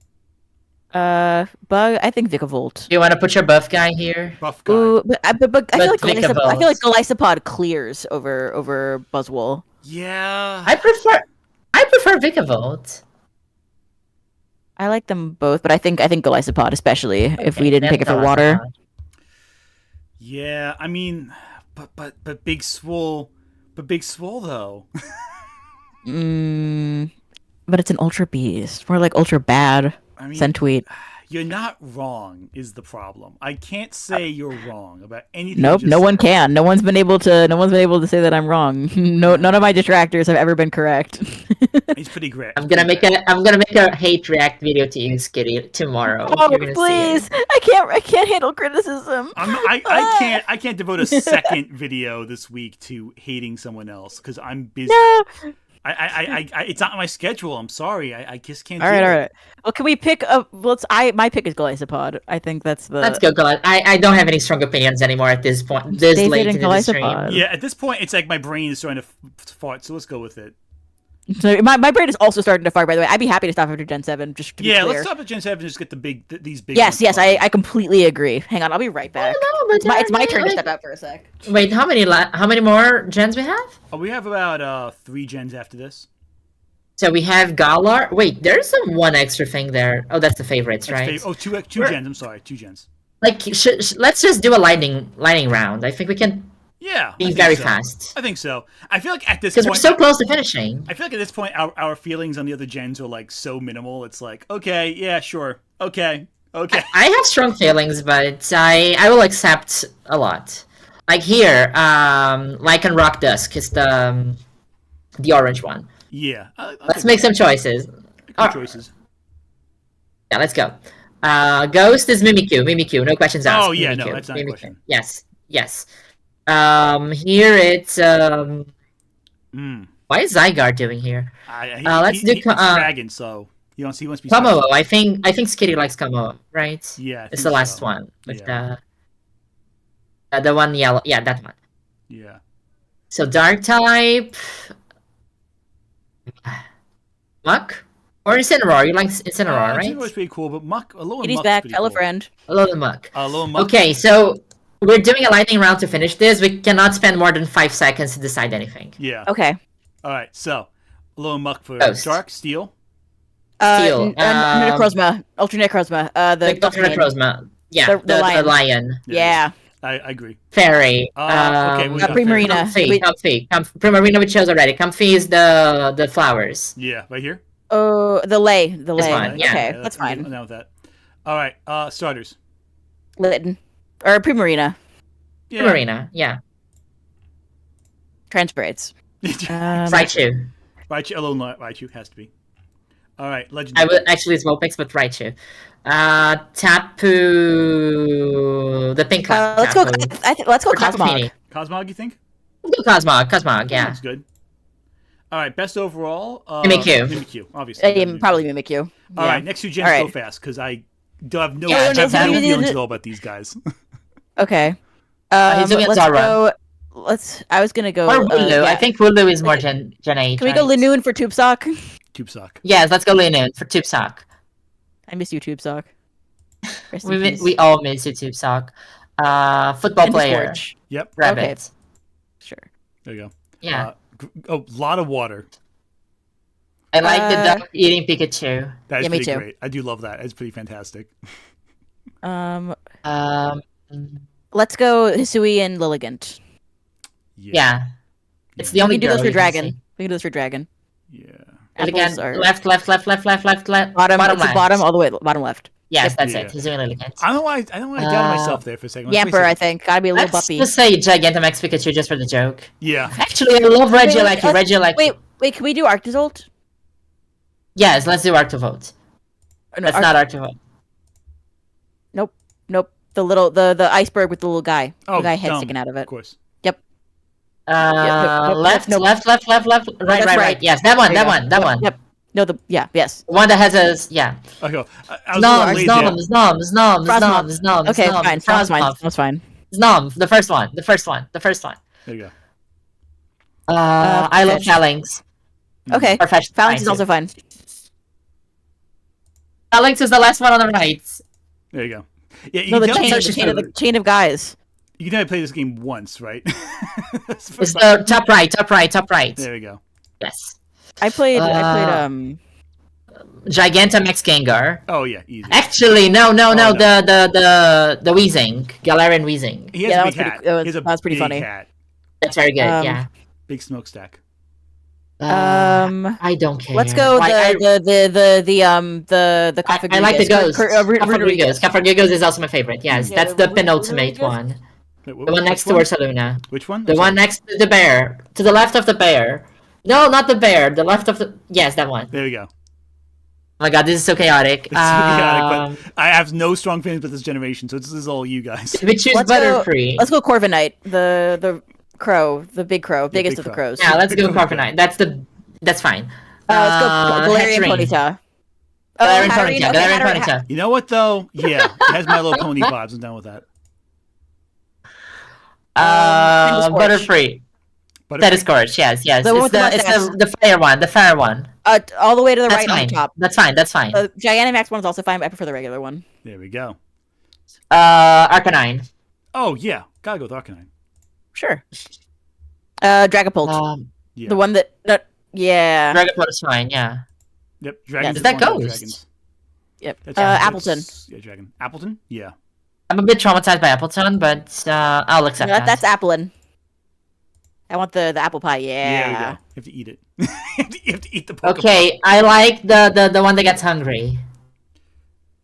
Bug. I think Vikavolt. Do you want to put your buff guy here? Buff guy. Ooh, but I feel like Vikavolt. I feel like Golisopod clears over Buzzwole. Yeah. I prefer Vikavolt. I like them both, but I think Golisopod, especially if we didn't then pick it for Golisopod. water. Yeah. I mean, but Big Swole. But Big Swole though. But it's an Ultra Beast. More like Ultra Bad. I mean, Centweet. You're not wrong is the problem. I can't say you're wrong about anything. Nope, you just no one said. can. No one's been able to say that I'm wrong. No, none of my detractors have ever been correct. He's pretty great. I'm gonna make a hate react video to you, Skitty, tomorrow. Oh, You're gonna please! see it. I can't handle criticism. I can't devote a second video this week to hating someone else because I'm busy. No. I it's not on my schedule. I'm sorry. I just can't. All do right, it. all right. Well, can we pick a? My pick is Glycopod. I think that's the. Let's go, God. I don't have any strong opinions anymore at this point. This David late and into the stream. Glycopod. Yeah, at this point, it's like my brain is starting to fart. So let's go with it. So my brain is also starting to fire. By the way, I'd be happy to stop after Gen 7. Just to be clear. Let's stop at Gen 7 and just get these big. Yes, ones yes, going. I completely agree. Hang on, I'll be right back. It's my turn to step out for a sec. Wait, how many more gens we have? We have about 3 gens after this. So we have Galar. Wait, there's some one extra thing there. Oh, that's the favorites, right? Two gens. I'm sorry, 2 gens. Like, let's just do a lightning round. I think we can Yeah, be I think very so. fast. I think so. I feel like at this Because point, we're so close to finishing. I feel like at this point, our feelings on the other gens are like so minimal. It's like, okay, yeah, sure, okay. I have strong feelings, but I will accept a lot. Like here, Lycan Rock Dusk is the orange one. Yeah. Let's make some choices. Good choices. Yeah, let's go. Ghost is Mimikyu, no questions asked. Oh yeah, no, Mimikyu, that's not a Mimikyu. question. Yes. Here it's Why is Zygarde doing here? He's dragon, so he wants to be. Komo. I think Skitty likes Komo, right? Yeah, it's the last one with the one yellow. Yeah, that one. Yeah. So dark type. Muck or Incineroar? You like Incineroar, right? Incineroar's pretty cool, but Muck, a little. He's back. Tell a friend. A little Muck. Muck. Okay, so we're doing a lightning round to finish this. We cannot spend more than 5 seconds to decide anything. Yeah. Okay. All right. So, a little Muck for Ghost. Dark Steel. Steel. Necrozma. Ultra Necrozma. The Ultra Necrozma. Yeah. The lion. Yeah. I agree. Fairy. Okay. We got Primarina. Comfy. Primarina we chose already. Comfy is the flowers. Yeah, right here. Oh, the lay. fine, yeah. Okay, that's fine. I'm down with that. All right. Starters. Litten. Or Primarina. Yeah. Primarina. Yeah. Transpirates. Raichu. Raichu. A little Raichu has to be. All right. Legendary. I would actually it's Vulpix, but Raichu. Tapu. The pink one. Let's go. Tapu. Let's go Or Tapu Cosmog. Fini. Cosmog, you think? We'll go Cosmog. Cosmog, yeah. That's good. All right. Best overall. Mimikyu. Mimikyu, obviously. Probably Mimikyu. All right. Next 2 gens All right. go fast because I have no Yeah, feelings at all about these guys. Okay. He's doing let's Zara. go. I was gonna go. Or Wooloo. yeah. I think Wooloo is more Gen 8. Can we go Linoon for Tube Sock? Tube Sock. Yes, let's go Linoon for Tube Sock. I miss you, Tube Sock. Rest in peace. We all miss you, Tube Sock. Football And player. Disgorge. Yep. Rabbit. Okay. Sure. There you go. Yeah. A lot of water. I like the duck eating Pikachu. That is Yeah, me pretty too. great. I do love that. It's pretty fantastic. Let's go Hisui and Lilligant. Yeah. It's the only We can do girl those for you can Dragon. see. We can do those for Dragon. Yeah. And again, Apples are- left. Bottom left. bottom, all the way bottom left. Yes, that's Yeah. it. He's doing Lilligant. I don't know why I doubted myself there for a second. Yamper, I think. Gotta be a little Let's buppy. just say Gigantamax Pikachu just for the joke. Yeah. Actually, I love Regieleki. Wait, can we do Arctozolt? Yes, let's do Arctovolt. That's not Arctovolt. Nope. The iceberg with the little guy. Oh, the guy head dumb. sticking out of it. Of course. Yep. Left. That's Right. Yes, that one. Yep. No, yes. The one that has a yeah. Okay. I was a little late there. Nom. Okay, fine. That's fine. Nom. The first one. There you go. I love Fetch. Phalanx. Okay. Or Fetch. Phalanx is also fine. Phalanx is the last one on the right. There you go. Yeah, No, the can tell chain of guys. You can only play this game once, right? It's the top right. There we go. Yes. I played Gigantamax Gengar. Oh yeah, easy. Actually, no. no. The Weezing, Galarian Weezing. He has Yeah, a that big was hat. pretty- He has a that was pretty big funny. Hat. That's very good. Yeah. Big smokestack. I don't care. Let's go Like, the I like the ghost. Rodriguez. Cafargigos is also my favorite. Yes, Yeah, that's the the penultimate Rodriguez? one. Wait, The one next to Ursaluna. Which one? The one next to the bear. To the left of the bear. No, not the bear. The left of the... Yes, that one. There we go. Oh my god, this is so chaotic. It's chaotic, but I have no strong feelings about this generation, so this is all you guys. We choose Butterfree. Let's go Corviknight, the crow, the big crow, biggest of the crows. Yeah, let's go Corviknight. That's fine. Let's go Galarian Ponyta. Galarian Ponyta. Galarian Ponyta. You know what though? Yeah, it has My Little Pony vibes. I'm down with that. Butterfree. That is Scorch. Yes. It's the fire one. The fire one. All the way to the That's right fine. on top. That's fine. The Gigantamax one is also fine, but I prefer the regular one. There we go. Arcanine. Oh yeah, gotta go with Arcanine. Sure. Dragapult. Yeah. The one that yeah. Dragapult is fine. Yeah. Yep. Dragons. Is that one of the Ghost? dragons. Yep. That's Appleton. Yeah, dragon. Appleton. Yeah. I'm a bit traumatized by Appleton, but I'll accept that. That's Applin. I want the apple pie. Yeah. There we go. You have to eat it. you have to eat the Pokemon. Okay, I like the one that gets hungry.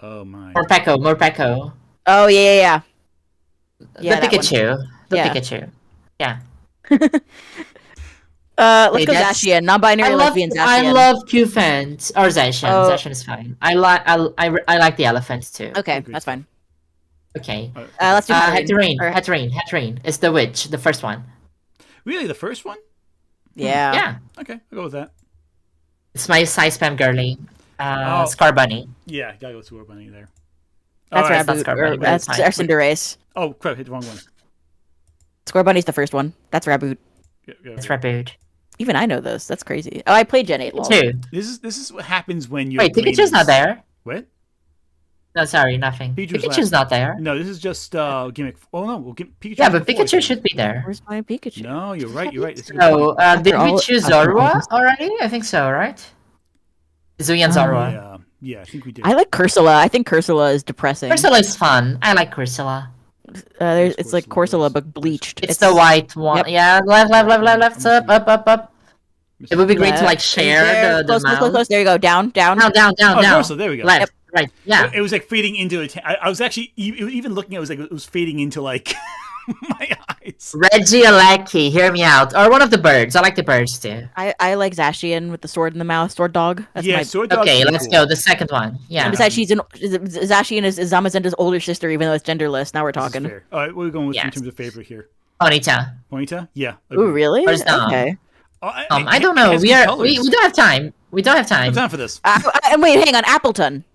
Oh my. Morpeko. Oh yeah. The Pikachu. The Pikachu. Yeah. Let's go Zacian. Non-binary lesbian Zacian. I love Cufant or Zacian. Oh. Zacian is fine. I like the elephants too. Okay, that's fine. Okay. Let's do Hatterene. Hatterene. It's the witch, the first one. Really, the first one? Yeah. Yeah. Okay, I'll go with that. It's my size spam girly. Scarbunny. Yeah, gotta go with Scorbunny there. That's Alright, Raboot. That's Cinderace. Oh crap! Hit the wrong one. Scorbunny's the first one. That's Raboot. It's Raboot. Even I know this. That's crazy. Oh, I played Gen 8. Two. This is what happens when you're. Wait, Pikachu's not there. What? No, sorry, nothing. Pikachu's not there. No, this is just gimmick. Oh no, we'll get Pikachu. Yeah, but Pikachu should be there. Where's my Pikachu? No, you're right. You're right. So, did we choose Zorua already? I think so, right? Zuya and Zorua. Yeah, I think we did. I like Cursula. I think Cursula is depressing. Cursula is fun. I like Cursula. It's like Cursula, but bleached. It's the white one. Yep. Yeah, left, up. It would be great to like share the close. There you go. Down. Oh, Cursula, there we go. Left. Right. Yeah. It was like fading into a. I was actually even looking at it, it was fading into like my eyes. Regieleki, hear me out. Or one of the birds. I like the birds too. I like Zacian with the sword in the mouth, sword dog. That's sword dog. Okay, let's go. The second one. Yeah. And besides, Zacian is Zamazenda's older sister, even though it's genderless. Now we're talking. All right, what are we going with in terms of favorite here? Ponyta. Ponyta? Yeah. Ooh, really? Okay. I don't know. We don't have time. We don't have time. No time for this. Wait, hang on. Appleton.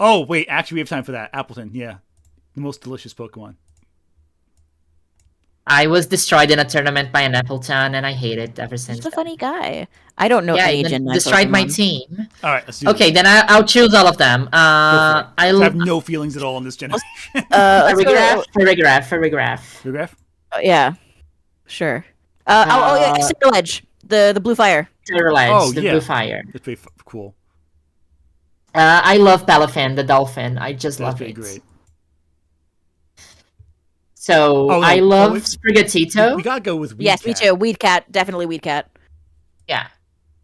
Oh, wait. Actually, we have time for that. Appleton, yeah. The most delicious Pokemon. I was destroyed in a tournament by an Appleton, and I hate it ever since. He's a funny guy. I don't know any Gen 9 destroyed Pokemon. My team. All right, let's do Okay, then I'll choose all of them. I have no feelings at all in this generation. Farigiraf. Yeah. Sure. Yeah, Cinderledge. The blue fire. Cinderledge, blue fire. That's pretty cool. I love Palafin, the dolphin. I just love it. Great. So I love Sprigatito. We gotta go with Weedcat. Yes, me too. Weedcat, definitely Weedcat. Yeah.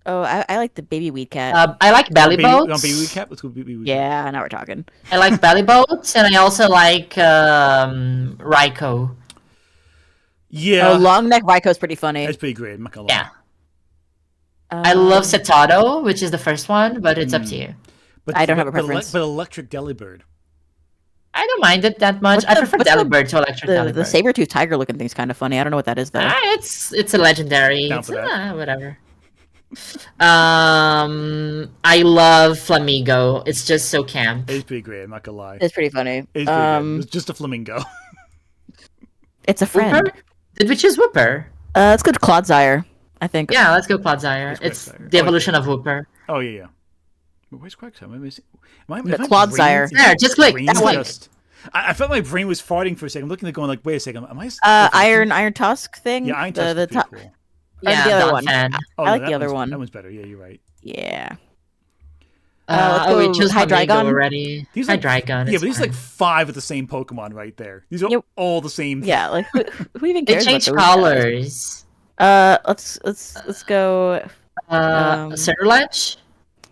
Oh, I like the baby Weedcat. I like Bellyboats. Baby Weedcat? Let's go baby Weedcat. Yeah, now we're talking. I like Bellyboats, and I also like Raikou. Yeah. Long neck Raikou pretty funny. That's pretty great. I'm not gonna lie. Yeah. I love Cetado, which is the first one, but it's up to you. But I don't have a preference. But Electric Delibird. I don't mind it that much. I prefer Delibird to Electric Delibird. The saber-tooth tiger looking thing's kind of funny. I don't know what that is though. It's a legendary. Whatever. I love Flamigo. It's just so camp. It's pretty great. I'm not gonna lie. It's pretty funny. It's pretty good. It's just a flamingo. It's a friend. Whooper? Did we choose Whooper? Let's go to Clodsire. I think. Yeah, let's go Clodsire. It's the evolution of Whooper. Oh yeah. Where's Quagsire? The Clodsire. There, just click. That's one. I felt my brain was farting for a second. I'm looking at it going like, wait a second, am I? Iron Tusk thing. Yeah, Iron Tusk. The top. Cool. Yeah, the other one. I like the other one. That one's better. Yeah, you're right. Yeah. We chose Hydreigon already. Hydreigon. Yeah, but these are like 5 of the same Pokemon right there. These are all the same. Yeah, like who even cares? They change colors. Let's go. Cerulege?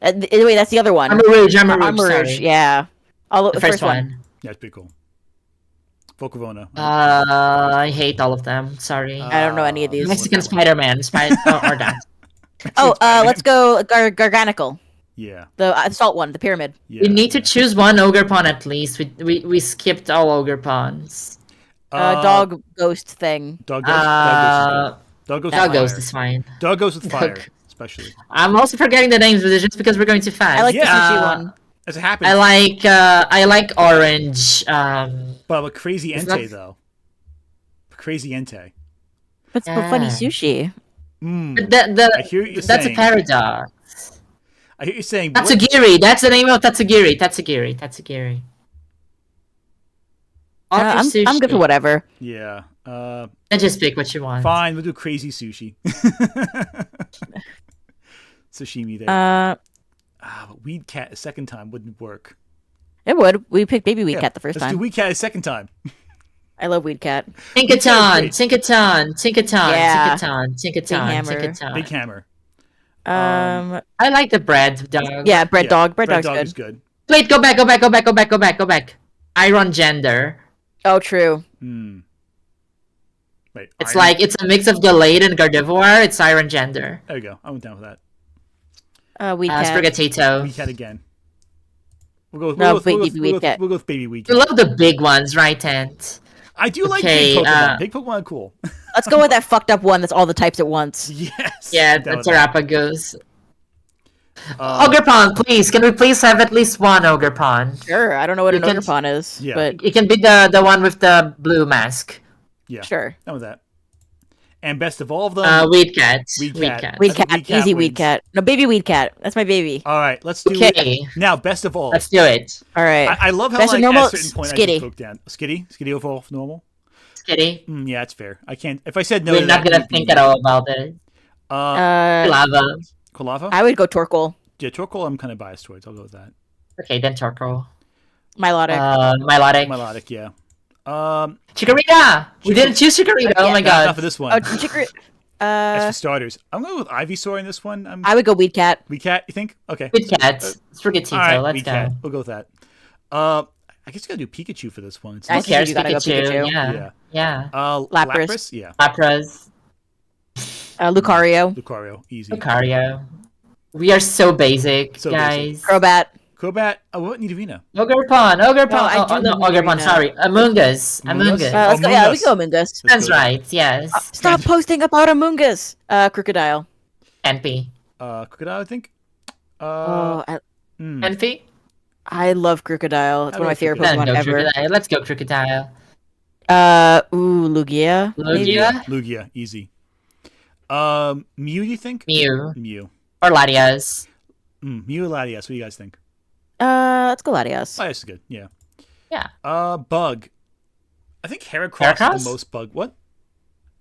Wait, that's the other one. Armor Armor sorry. Rouge, yeah. The first one. Yeah, it's pretty cool. Volcavona. I hate all of them. Sorry. I don't know any of these. Mexican Spider-Man. or that. Let's go Garganical. Yeah. The salt one, the pyramid. Yeah. We need to choose one Ogerpon at least. We skipped all Ogerpons. Dog ghost thing. Dog ghost. Dog ghost. Dog Ghost is fine. Dog goes with fire, especially. I'm also forgetting the names, but it's just because we're going too fast. I like the sushi one. As it happens. I like orange. But crazy It's Entei not- though. Crazy Entei. But funny sushi. I hear what you're That's saying. a paradox. I hear you saying. Tatsugiri. That's the name of Tatsugiri. I'm good for whatever. Yeah. Then just pick what you want. Fine, we'll do crazy sushi. Sashimi there. But Weed Cat a second time wouldn't work. It would. We picked Baby Weed Cat the first Let's do time. Weed Cat a second time. I love Weed Cat. Tinkaton. Big Hammer. I like the bread dog. Yeah, Bread Dog. Bread Red Dog's Dog good. is good. Wait, go back. Iron Gender. Oh, true. Wait, It's it's a mix of Gallade and Gardevoir. It's Iron Gender. There you go. I went down with that. Weed Cat. Sprigatito. Weed Cat again. We'll No, go Weed Cat. We'll go with Baby Weed You Cat. love the big ones, right, Ant? I do like Okay, big Pokemon. Big Pokemon are cool. Let's go with that fucked up one that's all the types at once. Yes. Yeah, Down that's with that. Terapagos. Ogerpon, please. Can we please have at least one Ogerpon? Sure, I don't know what You an can- Ogerpon is, Yeah. but It can be the one with the blue mask. Yeah. sure. Down with that. And best of all of them. Weed Cat. Weed Weed Cat. Cat. Weed I think Cat, Weed Cat easy Weed wins. Cat. No, Baby Weed Cat. That's my baby. All right, let's do Okay. now. Best of all. Let's do it. All right. I love how Best of like normal, at a certain point I Skitty. just broke down. Skitty overall normal. Skitty. Yeah, that's fair. I can't. If I said no, We're to not that, gonna you'd be- think at all about it. Lava. Kolava. I would go Torkoal. Yeah, Torkoal. I'm kind of biased towards. I'll go with that. Okay, then Torkoal. Milotic. Milotic. Melodic. Yeah. Chikorita! We didn't choose Chikorita. Oh my Not god. for this one. Oh, Chikorita. As for starters, I'm going with Ivysaur in this one. I would go Weed Cat. Weed Cat. You think? Okay. Weed Cat. Sprigatito. All right, Let's Weed go. Cat. We'll go with that. I guess you gotta do Pikachu for this one. It's I not- see. Cares you gotta go Pikachu. Pikachu. Yeah. Lapras. Yeah. Lapras. Lucario. Lucario. Easy. Lucario. We are so basic, So guys. Crobat. Crobat. What Nidorina? Ogerpon. No, I do No, love Ogerpon. Nidorina. Sorry. Amoonguss. Amoonguss? Amoonguss. Let's go. Yeah, we Amoonguss. can go Amoonguss. That's right. Yes. Stop posting about Amoonguss. Crocodile. NP. Crocodile, I think. NP. I love Crocodile. It's I one of my love favorite Then Pokemon go ever. Crocodile. Let's go Crocodile. Lugia. maybe? Lugia. Lugia. Easy. Mew, you think? Mew. Mew. Or Latias. Mew or Latias. What do you guys think? Let's go Latias. Latias is good. Yeah. Yeah. Bug. I think Heracross is Heracross? the most bug. What?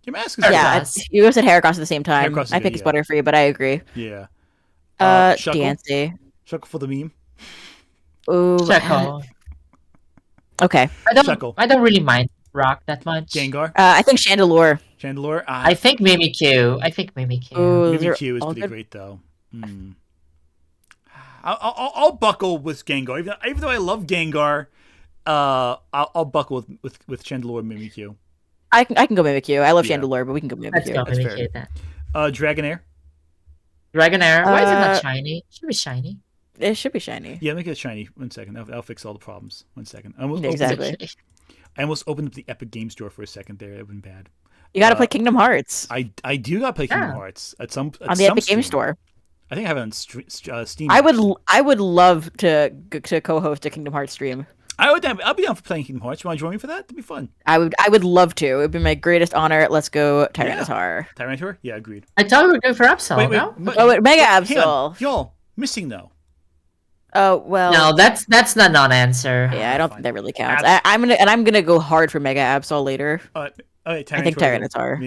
Your mask is Yeah, Heracross. you guys said Heracross at the same time. Heracross is I good, picked yeah. Sputter for you, but I agree. Yeah. Shuckle. Dancey. Shuckle for the meme. Ooh. Chuckle. Okay. I don't really mind Rock that much. Gengar. I think Chandelure. Chandelure. I think Mimikyu. Ooh, those are Mimikyu is all pretty good. great though. I'll buckle with Gengar, even though I love Gengar. I'll buckle with Chandelure and Mimikyu. I can go Mimikyu. I love Yeah. Chandelure, but we can go Let's Mimikyu. go That's Mimikyu fair. then. Dragonair. Dragonair. Why is it Uh, not shiny? It should be shiny. It should be shiny. Yeah, make it shiny. 1 second. I'll fix all the problems. 1 second. Exactly. I almost opened up the Epic Game Store for a second there. It would been bad. You gotta play Kingdom Hearts I do gotta play Kingdom Yeah. Hearts at on the some Epic Game stream. Store. I think I have it on Steam. I would love to co-host a Kingdom Hearts stream. I'll be down for playing Kingdom Hearts. You want to join me for that? That'd be fun. I would love to. It'd be my greatest honor. Let's go Tyranitar. Tyranitar? Yeah, agreed. I thought we were going for Absol, Wait, no? Oh, wait, Mega hang on. Absol. Y'all, missing though. Oh well. No, that's the non-answer. Yeah, I don't Fine. think that really counts. Abs- I'm gonna go hard for Mega Absol later. I think Tyranitar.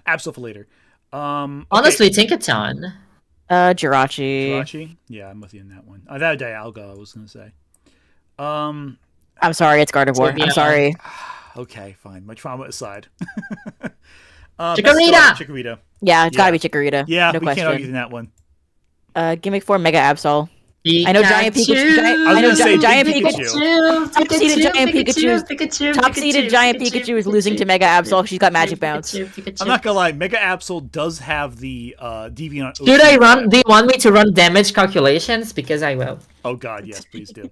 Absol for later. Okay. Honestly, Tinkaton. Jirachi. Jirachi? Yeah, I'm with you on that one. That Dialga, I was gonna say. I'm sorry, it's Gardevoir. I'm Sylveon. sorry. Okay, fine. My trauma aside. Chikorita! Chikorita. Yeah, it's gotta be Chikorita. Yeah, no we question. can't argue in that one. Gimmick form, Mega Absol. Pikachu. I know Giant Pikachu. I was gonna say Giant Big Pikachu. Top-seeded Giant Pikachu. Top-seeded Giant Pikachu is losing to Mega Absol. She's got Magic Bounce. I'm not gonna lie, Mega Absol does have the Deviant. Should I run? Do you want me to run damage calculations? Because I will. Oh god, yes, please do.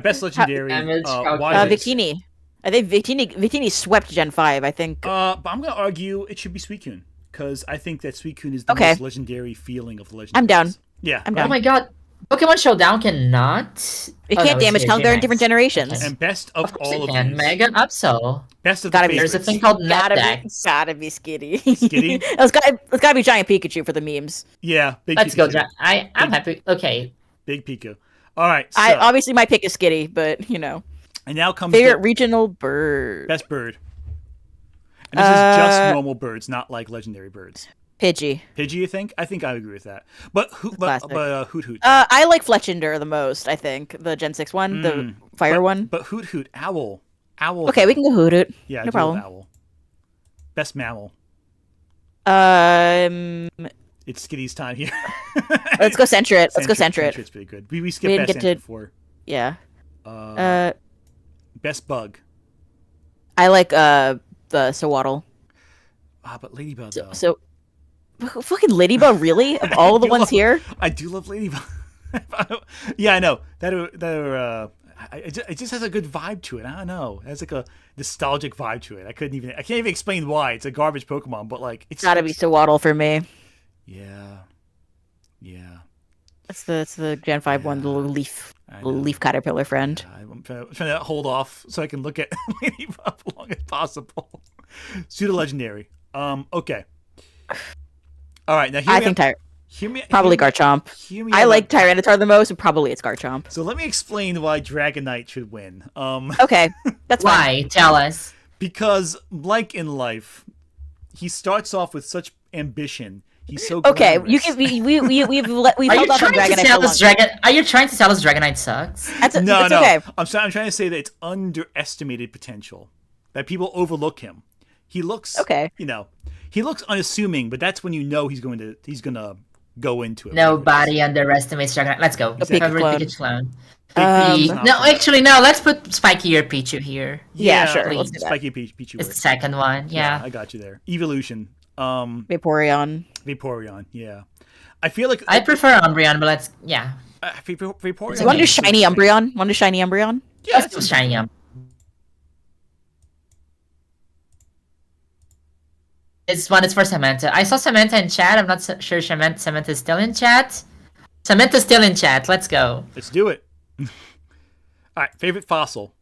Best legendary. Damage why is it- Victini. I think Victini swept Gen 5, I think. But I'm gonna argue it should be Suicune because I think that Suicune is the Okay. most legendary feeling of the legendary. I'm down. Yeah, I'm Oh down. my god. Pokemon Showdown cannot. It Oh, can't no, damage it's count. They're in Gigamax. different generations. and best of, Of course all it of can. these. Mega Upsell. Best of Gotta the be- There's a favorites. thing called Gotta Netdex. be Skitty. Skitty? It's gotta be Giant Pikachu for the memes. Yeah, big Let's Pikachu. go, I'm happy. Okay. Big Pikachu. All right, so, Obviously my pick is Skitty, but and now comes favorite the regional bird. best bird. And this is just normal birds, not like legendary birds. Pidgey. Pidgey, you think? I think I agree with that. But Hoot Classic. Hoot. I like Fletchinder the most. I think the Gen 6 one, the fire one. But Hoot, owl. Okay, we can go Hoothoot. Yeah, no I do love problem. owl. Best mammal. It's Skitty's time here. Let's go Centrit. Let's go Centrit. Centrit's pretty good. We We skipped didn't best get to- before. Yeah. Best bug. I like the Sawaddle. But Ladybug though. So fucking Ladybug, really? Of all the ones here? I do love Ladybug. Yeah, I know. It just has a good vibe to it. I don't know. It has like a nostalgic vibe to it. I can't even explain why. It's a garbage Pokemon, but like it's Gotta be Sawaddle for me. Yeah. It's the Gen 5 one, the little leaf I know. leaf caterpillar friend. I'm trying to hold off so I can look at Ladybug as long as possible. Pseudo legendary. Okay. All right. Now I think probably Garchomp. Hear me I out. like Tyranitar the most, and probably it's Garchomp. So let me explain why Dragonite should win. Okay, that's fine. Why? Tell us. Because like in life, he starts off with such ambition. He's so Okay, glamorous. you can we've Are held you off on trying to Dragonite tell for us long. Are you trying to tell us Dragonite sucks? That's No. okay. I'm trying to say that it's underestimated potential. That people overlook him. He looks Okay. He looks unassuming, but that's when you know he's gonna go into it. Nobody underestimates Dragonite. Let's go. Pikachu Favorite clone. Pikachu clone. Pikachu's No, not actually, no. Let's put Spiky or Pichu here. Yeah, sure, let's do that. Spiky Pichu. It's the second one. Yeah. I got you there. Evolution. Vaporeon. Vaporeon. Yeah. I feel like I prefer Umbreon, but let's. Yeah. Vaporeon. You want to do is so shiny interesting. Umbreon? Want to do shiny Umbreon? Yeah, Let's do Shiny This one is for Samantha. I saw Samantha in chat. I'm not sure Samantha's still in chat. Samantha's still in chat. Let's go. Let's do it. All right. Favorite fossil.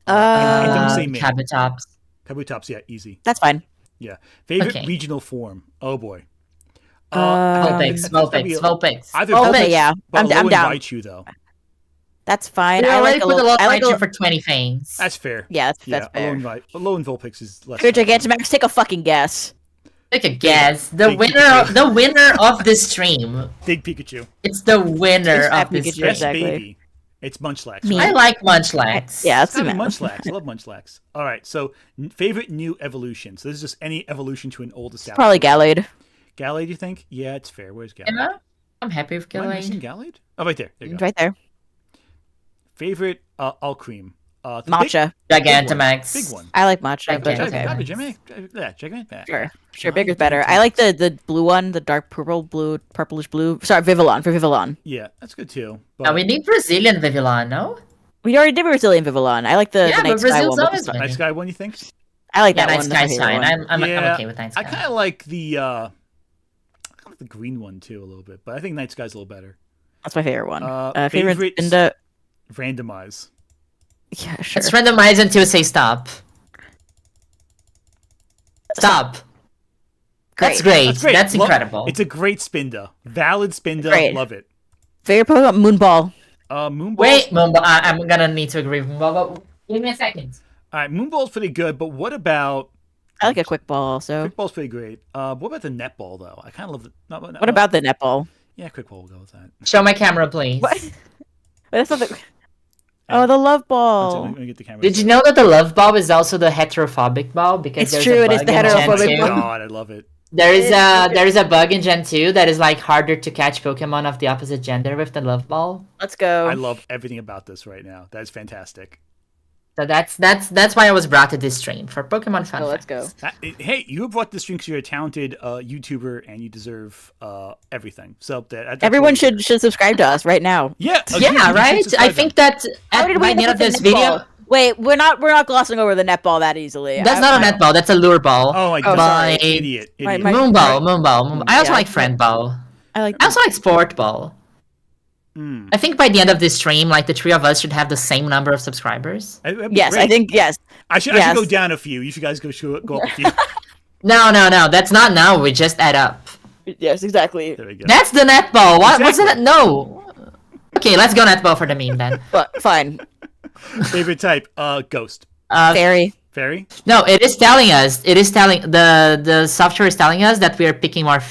don't say me. Kabutops. Kabutops. Yeah, easy. That's fine. Yeah. Favorite Okay. regional form. Oh boy. Vulpix. Either Vulpix. Vulpix, Yeah, but I'm low down. Raichu though. That's fine. We I already like a put a little. lot I like Raichu a for 20 things. That's fair. yeah, that's fair. Lone Vulpix is less. Good Gigantamax. Take a fucking guess. Take a guess. The Big winner. Pikachu. The winner of this stream. Big Pikachu. It's the winner It's of this Pikachu. stream. Best Exactly. baby. It's Munchlax. Me. I like Munchlax. Yeah, It's that's gotta be the Munchlax. I love Munchlax. All right, so favorite new evolution. So this is just any evolution to an old established. Probably Gallade. Gallade, you think? Yeah, it's fair. Where's Gallade? Yeah, I'm happy with Am I missing Gallade. Gallade? Oh, right there. There you go. Right there. Favorite Alcreme. The Matcha. Gigantamax. Big one. I like Matcha, Okay, but okay. okay. Gigantamax. Sure, bigger's better. I like the blue one, the dark purplish blue. Sorry, Vivillon for Vivillon. Yeah, that's good too. Now we need Brazilian Vivillon, no? We already did Brazilian Vivillon. I like the Yeah, Night but Sky Brazil's one. always been. Nice guy one, you think? I like Yeah, that Night one. That's Sky's my favorite fine. one. I'm Yeah, okay with Night Sky. I kind of like the green one too a little bit, but I think Night Sky's a little better. That's my favorite one. Favorite Favorite Spinda. Randomize. Yeah, sure. Let's randomize until we say stop. Stop. That's great. That's great. That's incredible. It's a great Spinda. Valid Spinda. Great. Love it. Favorite Pokemon Moonball. Moonball. Wait, Moonball. I'm gonna need to agree with Moonball. But give me a second. All right, Moonball's pretty good, but what about I like a Quick Ball also. Quick Ball's pretty great. What about the Netball though? I kind of love the. What about the Netball? Yeah, Quick Ball will go with that. Show my camera, please. What? That's not the. Oh, the love Let me ball. get the camera. Did you know that the love ball is also the heterophobic ball? Because It's there's true, a it is bug the in Gen heterophobic 2. ball. God, I love it. There's a bug in Gen 2 that is like harder to catch Pokemon of the opposite gender with the love ball. Let's go. I love everything about this right now. That is fantastic. So that's why I was brought to this stream for Pokemon fun Let's facts. go. Hey, you brought this stream because you're a talented YouTuber and you deserve everything. So that's Everyone really good. should subscribe to us right now. Yeah, Yeah, you should right. subscribe I think them. that How at did by we the end of this video, Wait, we're not glossing over the netball that easily. that's not a net ball. That's a lure ball. Oh my Oh, god, sorry. idiot. My- Moon ball. I also Yeah, like friend ball. I like. I also like sport ball. I think by the end of this stream, like the three of us should have the same number of subscribers. That'd be Yes, great. I think yes. I should yes. go down a few. You should guys go up a few. No, that's not now. We just add up. Yes, exactly. There we go. That's the net ball. What? What's Exactly. that? No. Okay, let's go net ball for the meme then. But fine. Favorite type? Ghost. Fairy. Fairy? No, it is telling us. It is telling the software is telling us that we are picking more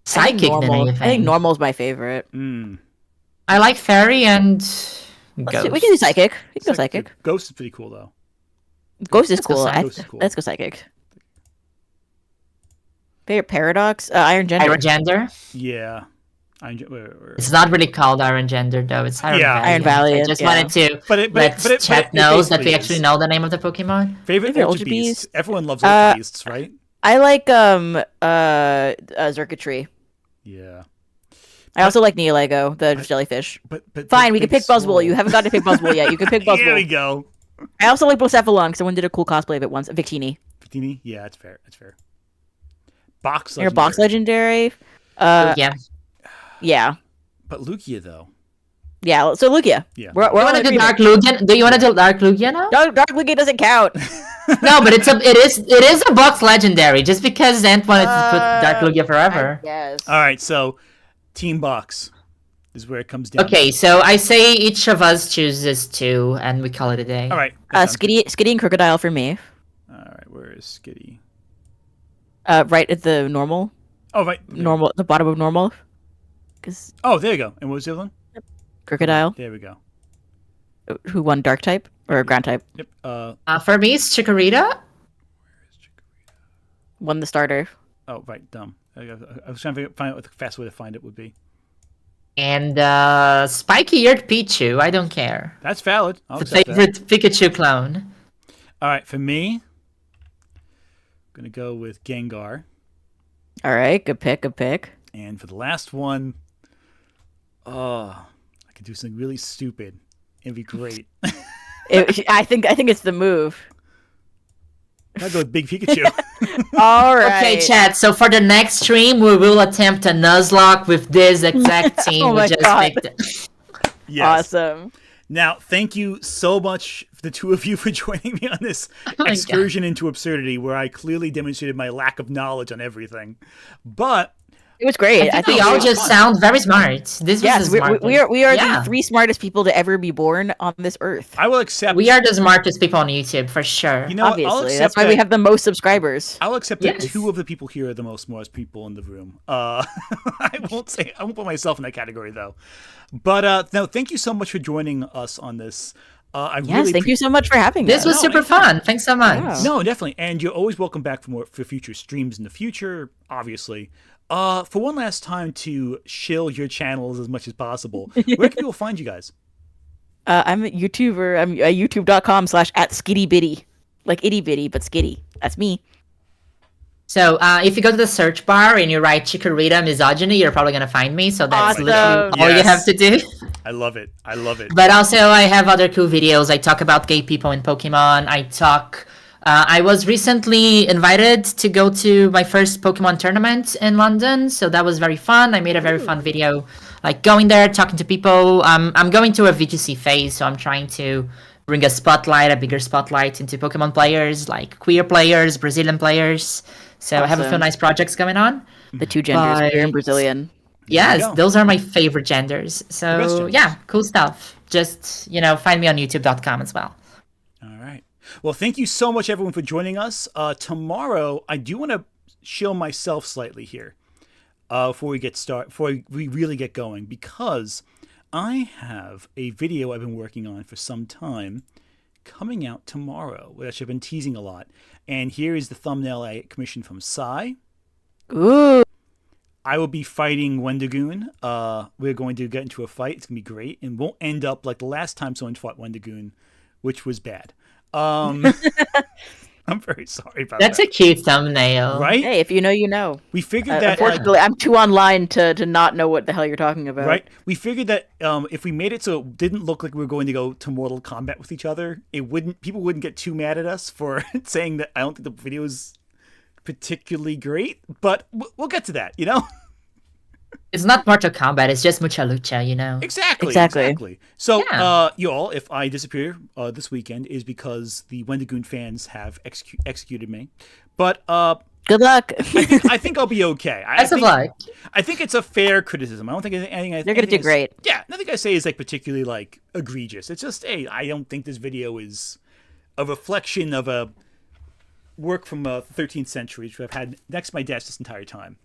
psychic than normal. anything. I think normal's my favorite. I like fairy and ghost. We can do psychic. We can go psychic. Ghost is pretty cool though. Ghost is Let's go cool. psychic. Ghost is cool. Let's go psychic. Favorite paradox? Iron Gender. Iron gender. Yeah. It's not really called Iron gender though. It's Iron Yeah. Valiant. Iron Valiant, I just yeah. wanted to let chat knows that we basically actually is. know the name of the Pokemon. Favorite Favorite Ultra Ultra Beast. Beast? Everyone loves Ultra Beasts, right? I like Zerkatry. Yeah. I also like Neolego, the jellyfish. But Fine, we can big pick Buzzwole. swole. You haven't got to pick Buzzwole yet. You can pick There we Buzzwole. go. I also like Blacephalon because someone did a cool cosplay of it once. Victini. Victini? Yeah, that's fair. That's fair. Box Your box legendary. Yeah. Yeah. But Lugia though. Yeah. So Lugia. Yeah. We're You want on to do agreement. Dark Lugia? Do you want to do Dark Lugia now? Dark Lugia doesn't count. No, but it is a box legendary. Just because Zant wanted to put Dark Lugia forever. Yes. All right, so Team Box is where it comes down. Okay, so I say each of us chooses two, and we call it a day. All right. that sounds Skitty and Crocodile for me. good. All right. Where is Skitty? Right at the normal. Oh, right. Normal. The bottom of normal. Because Oh, there you go. And what was the other one? Crocodile. There we go. Who won Dark type or Ground type? Yep. For me, it's Chikorita. Won the starter. Oh, right. Dumb. I was trying to find out what the fast way to find it would be. And spiky-eared Pichu. I don't care. That's valid. I'll The accept that. favorite Pikachu clone. All right, for me, I'm gonna go with Gengar, All right. Good pick. Good pick. and for the last one, I could do something really stupid. It'd be great. I think it's the move. I'll go with Big Pikachu. All right. Okay, chat. So for the next stream, we will attempt a Nuzlocke with this exact team Oh we my just God. picked. Yes. Awesome. Now, thank you so much, the two of you, for joining me on this my excursion into absurdity, where I clearly demonstrated my lack of knowledge on everything. But It was great. I think we it all was just fun. sound very smart. This Yes, was a we smart are Yeah. the three smartest people to ever be born on this earth. I will accept. We are the smartest people on YouTube for sure. You know what? I'll Obviously, accept that's why we that- have the most subscribers. I'll accept that Yes. two of the people here are the most smartest people in the room. I won't put myself in that category though. But no, thank you so much for joining us on this. Yes, thank you so much for having This us. was super fun. Thanks so much. Yeah. No, definitely, and you're always welcome back for future streams in the future. Obviously, for one last time to shill your channels as much as possible. Where can people find you guys? I'm a YouTuber. I'm youtube.com/@SkittyBitty. Like itty bitty, but skitty. That's me. So if you go to the search bar and you write Chikorita misogyny, you're probably gonna find me. So that's Awesome. literally all you Yes. have to do. I love it. I love it. But also, I have other cool videos. I talk about gay people in Pokemon. I was recently invited to go to my first Pokemon tournament in London, so that was very fun. I made a very fun video, like going there, talking to people. I'm going to a VGC phase, so I'm trying to bring a bigger spotlight into Pokemon players, like queer players, Brazilian players. So I have a few Awesome. nice projects going on. The two genders, queer and Right. Brazilian. Yes, go. those are my favorite genders. So genders. yeah, cool stuff. Just, find me on youtube.com as well. All right. Well, thank you so much, everyone, for joining us. Tomorrow, I do want to shill myself slightly here before we really get going, because I have a video I've been working on for some time coming out tomorrow, which I've been teasing a lot. And here is the thumbnail I commissioned from Sai. Ooh. I will be fighting Wendigoon. We're going to get into a fight. It's going to be great. And won't end up like the last time someone fought Wendigoon, which was bad. I'm very sorry about That's that. a cute thumbnail. Right? Hey, if you know, you know. We figured that... Unfortunately, I'm too online to not know what the hell you're talking about. Right? We figured that if we made it so it didn't look like we were going to go to Mortal Kombat with each other, people wouldn't get too mad at us for saying that I don't think the video is particularly great. But we'll get to that, you know? It's not Mortal Kombat, it's just Mucha Lucha, you know? Exactly. So, Yeah. y'all, if I disappear this weekend is because the Wendigoon fans have executed me. But Good luck. I think I'll be okay. Best of luck. I think it's a fair criticism. I don't think anything. You're gonna do great. Yeah, nothing I say is like particularly like egregious. It's just, hey, I don't think this video is a reflection of a work from the 13th century, which I've had next to my desk this entire time.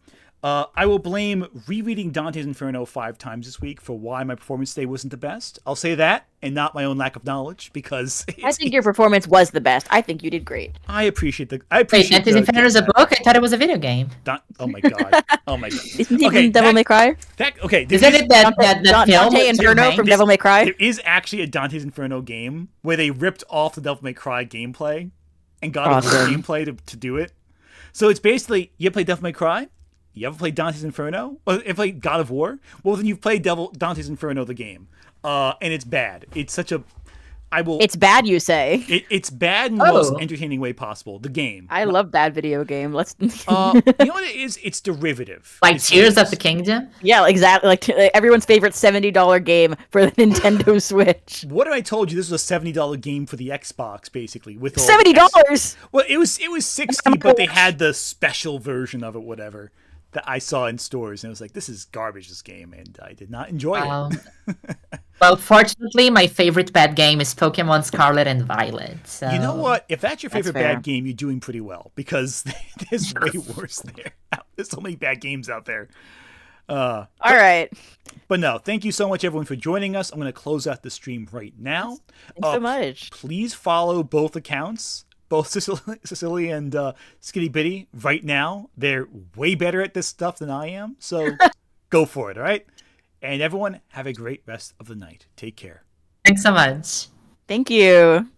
I will blame rereading Dante's Inferno 5 times this week for why my performance today wasn't the best. I'll say that, and not my own lack of knowledge, because I think your performance was the best. I think you did great. I appreciate Wait, the Dante's Inferno is a book? I thought it was a video game. Oh my god! Oh my god! Isn't he Devil May Cry? Isn't it that film? Dante Inferno from Devil May Cry? There is actually a Dante's Inferno game where they ripped off the Devil May Cry gameplay and got a gameplay to do it. So it's basically, you play Devil May Cry? You ever played Dante's Inferno? Or you played God of War? Well, then you've played Dante's Inferno, the game. And it's bad. It's such a... It's bad, you say? It's bad in the most entertaining way possible. The game. I love bad video game. Let's... you know what it is? It's derivative. Like Tears of the Kingdom? Yeah, exactly. Like everyone's favorite $70 game for the Nintendo Switch. What if I told you this was a $70 game for the Xbox, basically? With all $70? Well, it was $60, but they had the special version of it, whatever, that I saw in stores, and it was like, this is garbage, this game, and I did not enjoy it. Well, fortunately, my favorite bad game is Pokemon Scarlet and Violet. So... You know what? If that's your favorite fair. bad game, you're doing pretty well, because there's way worse there. There's so many bad games out there. All right. But no, thank you so much, everyone, for joining us. I'm going to close out the stream right now. Thanks so much. Please follow both accounts, both Cecilily and SkittyBitty, right now. They're way better at this stuff than I am, so go for it, all right? And everyone, have a great rest of the night. Take care. Thanks so much. Thank you.